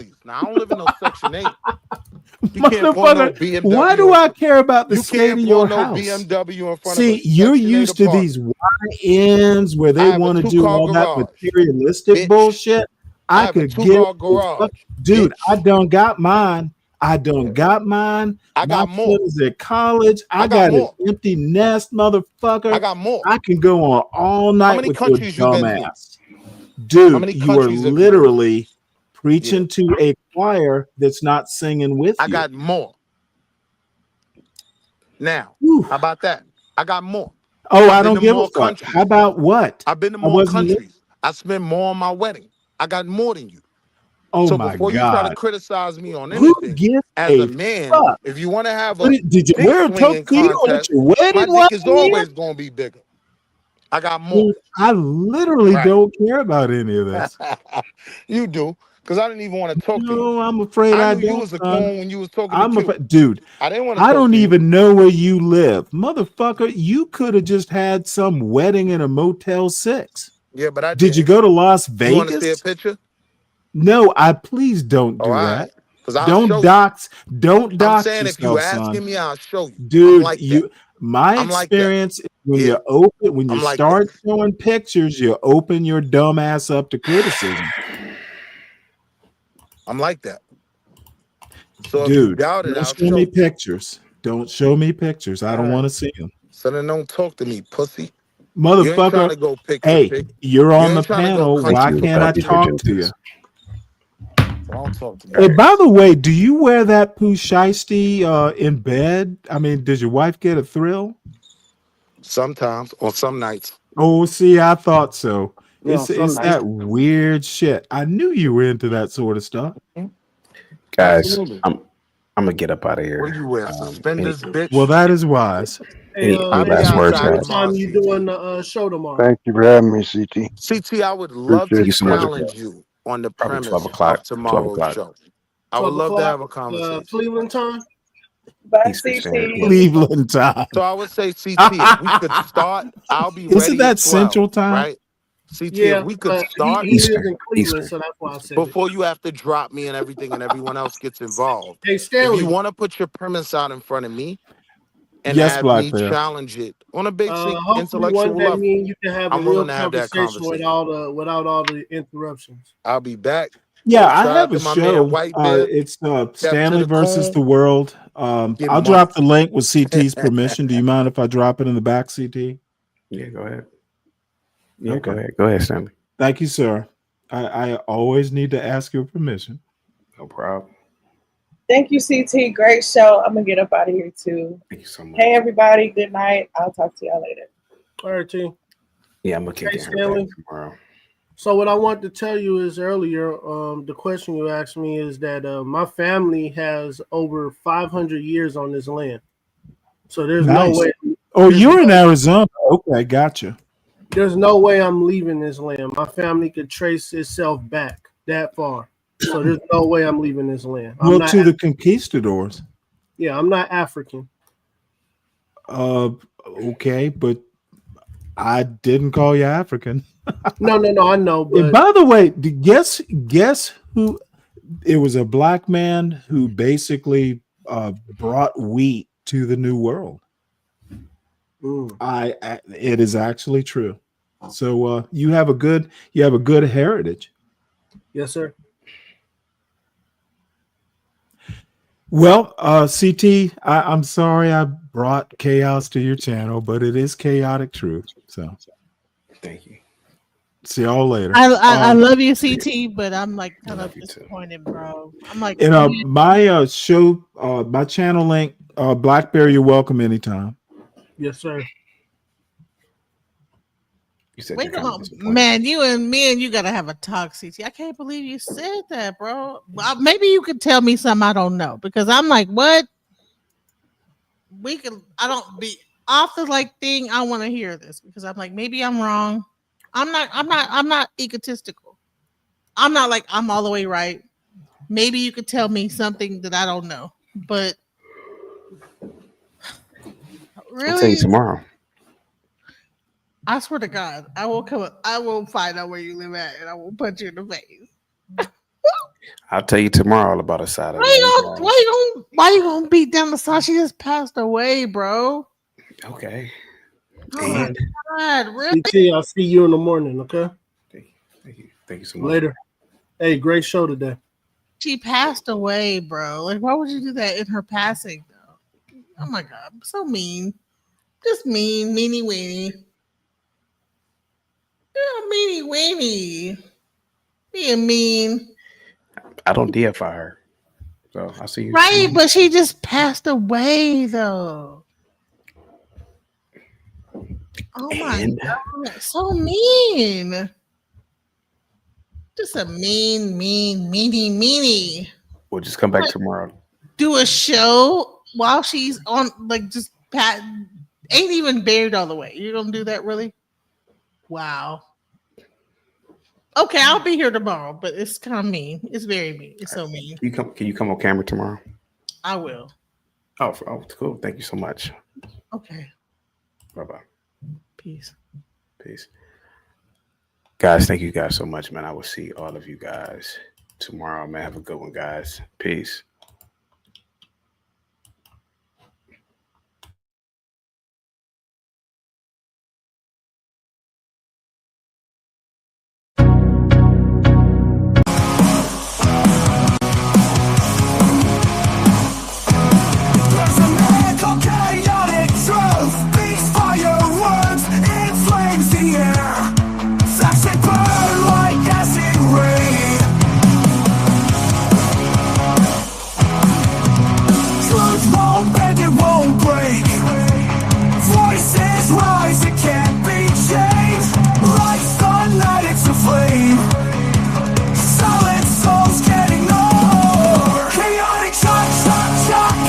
families. Now I don't live in no Section 8. You can't pull no Motherfucker, BMW. why do I care about the You state can't of pull your no house? BMW in front See, of a you're Section 8 used to apartment. these YNs where I they have a want to do two-car all that garage, materialistic bitch. bullshit. I I have a could get two-car garage, dude. bitch. I done got mine. I done got mine. I My got more. son is at college. I I got got an more. empty nest, motherfucker. I got more. I can go on all How night many with your countries you been to? dumbass. How Dude, many you are countries have you been to? literally Yeah. preaching to a choir that's not singing with I you. got more. Now, Whew. how about that? I got more. Oh, I I've been don't to give a more fuck. countries. How about what? I've been to I more wasn't. countries. I spent more on my wedding. I got more than you. Oh So my before you try to God. criticize me on Who anything, gives as a a man, fuck? if you want to have What a did you dick wear a swinging tuxedo at contest, your my wedding dick one is year? always going to be bigger. I got more. Dude, I literally Right. don't care about any of this. You do, because I didn't even want to talk to you. No, I'm afraid I I knew you don't, was a son. clone when you was talking I'm to Q. dude. I didn't want to I talk don't to you. even know where you live, motherfucker. You could have just had some wedding in a Motel 6. Yeah, but I Did you didn't. go to Las You want to see a Vegas? picture? No, I please don't Oh, do all that. right. Because I'll Don't show you. dox. Don't I'm dox saying if you yourself, asking son. me, I'll show you. I'm Dude, like that. you. My I'm like that. experience is when Yeah, you open, when you I'm like start that. showing pictures, you open your dumb ass up to criticism. I'm like that. So if you Dude, doubt it, don't I'll show show me you. pictures. Don't show me pictures. I All don't right. want to see them. So then don't talk to me, pussy. You ain't trying Motherfucker, to go picture hey, pick. you're You on the ain't trying to go panel. Thank Why country you, to can't I country. talk to you? Gentes. So don't talk to me. Hey, by the way, do you wear that poo shiesty in bed? I mean, does your wife get a thrill? Sometimes, on some nights. Oh, see, I thought so. Yeah, on some It's nights. that weird shit. I knew you were into that sort of stuff. Guys, Absolutely. I'm gonna get up out of What do here. you wear? Any, Suspenders, bitch? Well, that is wise. Hey, any I'll be last words, outside what guys? tomorrow, time you CT. doing the show tomorrow? Thank you for having me, CT. CT, I would love Appreciate to Thank you it. so much. challenge you on the Probably 12 premise of o'clock. 12 tomorrow's o'clock show. I would 12 love to o'clock, have a conversation. Cleveland time. Bye, Eastern Standard CT. Time. Cleveland time. So I would say, CT, if we could start, I'll be Isn't ready at that 12, Central Time? right? CT, if Yeah, we could but start he lives Eastern. in Cleveland, Eastern. so that's why I said it. before you have to drop me and everything and everyone else gets involved. Hey, If Stanley. you want to put your premise out in front of me and Yes, have Black me Bear. challenge it on a basic Hopefully intellectual one day level, me and you can have a I'm real willing to have that conversation conversation. without all the interruptions. I'll be back. Yeah, I Shout out have to a my man show. White Bear. It's Step to Stanley the versus cone. the World. Get I'll money. drop the link with CT's permission. Do you mind if I drop it in the back, CT? Yeah, go ahead. Yeah, Okay. go ahead. Go ahead, Stanley. Thank you, sir. I always need to ask your permission. No problem. Thank you, CT. Great show. I'm gonna get up out of here too. Thank you so much. Hey, everybody. Good night. I'll talk to y'all later. All right, team. Yeah, I'm gonna kick Hey, in her Stanley. back tomorrow. So what I wanted to tell you is earlier, the question you asked me is that my family has over 500 years on this land. So there's Nice. no way. Oh, there's you're in no- Arizona. Okay, gotcha. There's no way I'm leaving this land. My family could trace itself back that far. So there's no way I'm leaving this land. I'm Well, not, to the conquistadors. yeah, I'm not African. Okay, but I didn't call you African. No, I know. And But by the way, guess who? It was a black man who basically brought wheat to the New World. It is actually true. So you have a good heritage. yes, sir. Well, CT, I'm sorry I brought chaos to your channel, but it is chaotic truth. So Thank you. see y'all later. I love you, CT, but I'm like kind of disappointed, bro. I'm like, And man, my show, my channel link, Blackberry, you're welcome anytime. Yes, sir. You said wait you're a kind of minute, disappointed. man, you and me and you gotta have a talk, CT. I can't believe you said that, bro. Well, maybe you could tell me something I don't know because I'm like, what? We can. I don't be off the like thing. I want to hear this because I'm like, maybe I'm wrong. I'm not egotistical. I'm not like I'm all the way right. Maybe you could tell me something that I don't know, but really, I'll tell you tomorrow. I swear to God, I will come up. I will find out where you live at, and I will punch you in the face. I'll tell you tomorrow all about a side of Why you gonna beat down the side? She just passed away, bro. Okay. Oh my And God, really? CT, I'll see you in the morning. Okay. thank you so much. Later. Hey, great show today. She passed away, bro. Like, why would you do that in her passing, though? Oh my God, so mean. Just mean, meanie weenie. Yeah, meanie weenie. Being mean. I don't deify her. So I'll see you. Right, but she just passed away, though. Oh my And god, so mean. Just a meanie. we'll just come back Like, tomorrow. do a show while she's on, like, just pat, ain't even buried all the way. You don't do that, really? Wow. Okay, I'll be here tomorrow, but it's kind of mean. It's very mean. It's so mean. Can you come on camera tomorrow? I will. Oh, cool. Thank you so much. Okay. Bye-bye. Peace. Guys, thank you guys so much, man. I will see all of you guys tomorrow, man. Have a good one, guys. Peace. There's a man called chaotic truth. Beats fire words, inflames the air. Flash and burn like acid rain. Truth won't bend, it won't break. Voices rise, it can't be changed. Like sunlight, it's a flame. Solid souls can't ignore. Chaotic shot,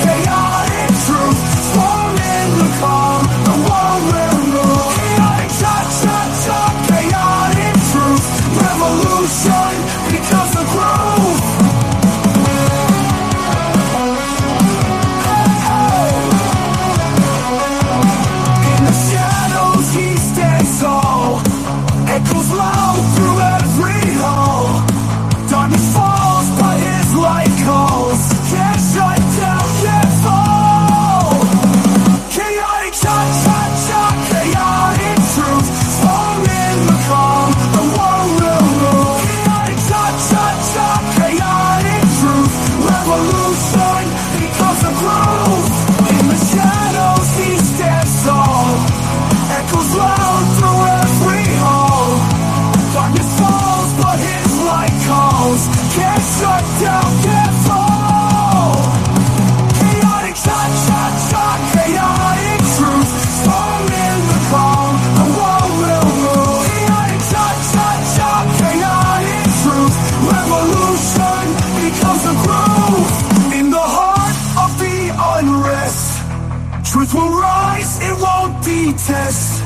chaotic truth. Storm in the calm, the world will move. Chaotic shot, chaotic truth. Revolution becomes the groove. In the shadows he stands tall. Echoes loud through every hall. Darkness falls, but his light calls. Can't shut down, can't fall. Chaotic shot, chaotic truth. Storm in the calm, the world will move. Chaotic shot, chaotic truth. Revolution becomes a groove. In the shadows he stands tall. Echoes loud through every hall. Darkness falls, but his light calls. Can't shut down, can't fall. Chaotic shot, chaotic truth. Storm in the calm, the world will move. Chaotic shot, chaotic truth. Revolution becomes a groove. In the heart of the unrest, truth will rise, it won't detest.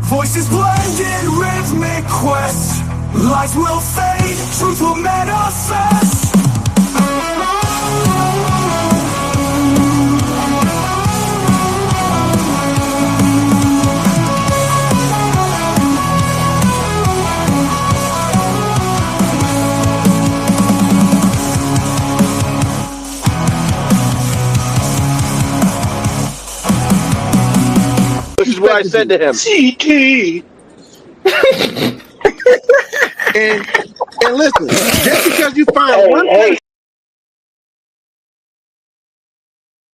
Voices blend in rhythmic quest. Lies will fade, truth will manifest. This is what I said to him. CT. and listen, just because you find one place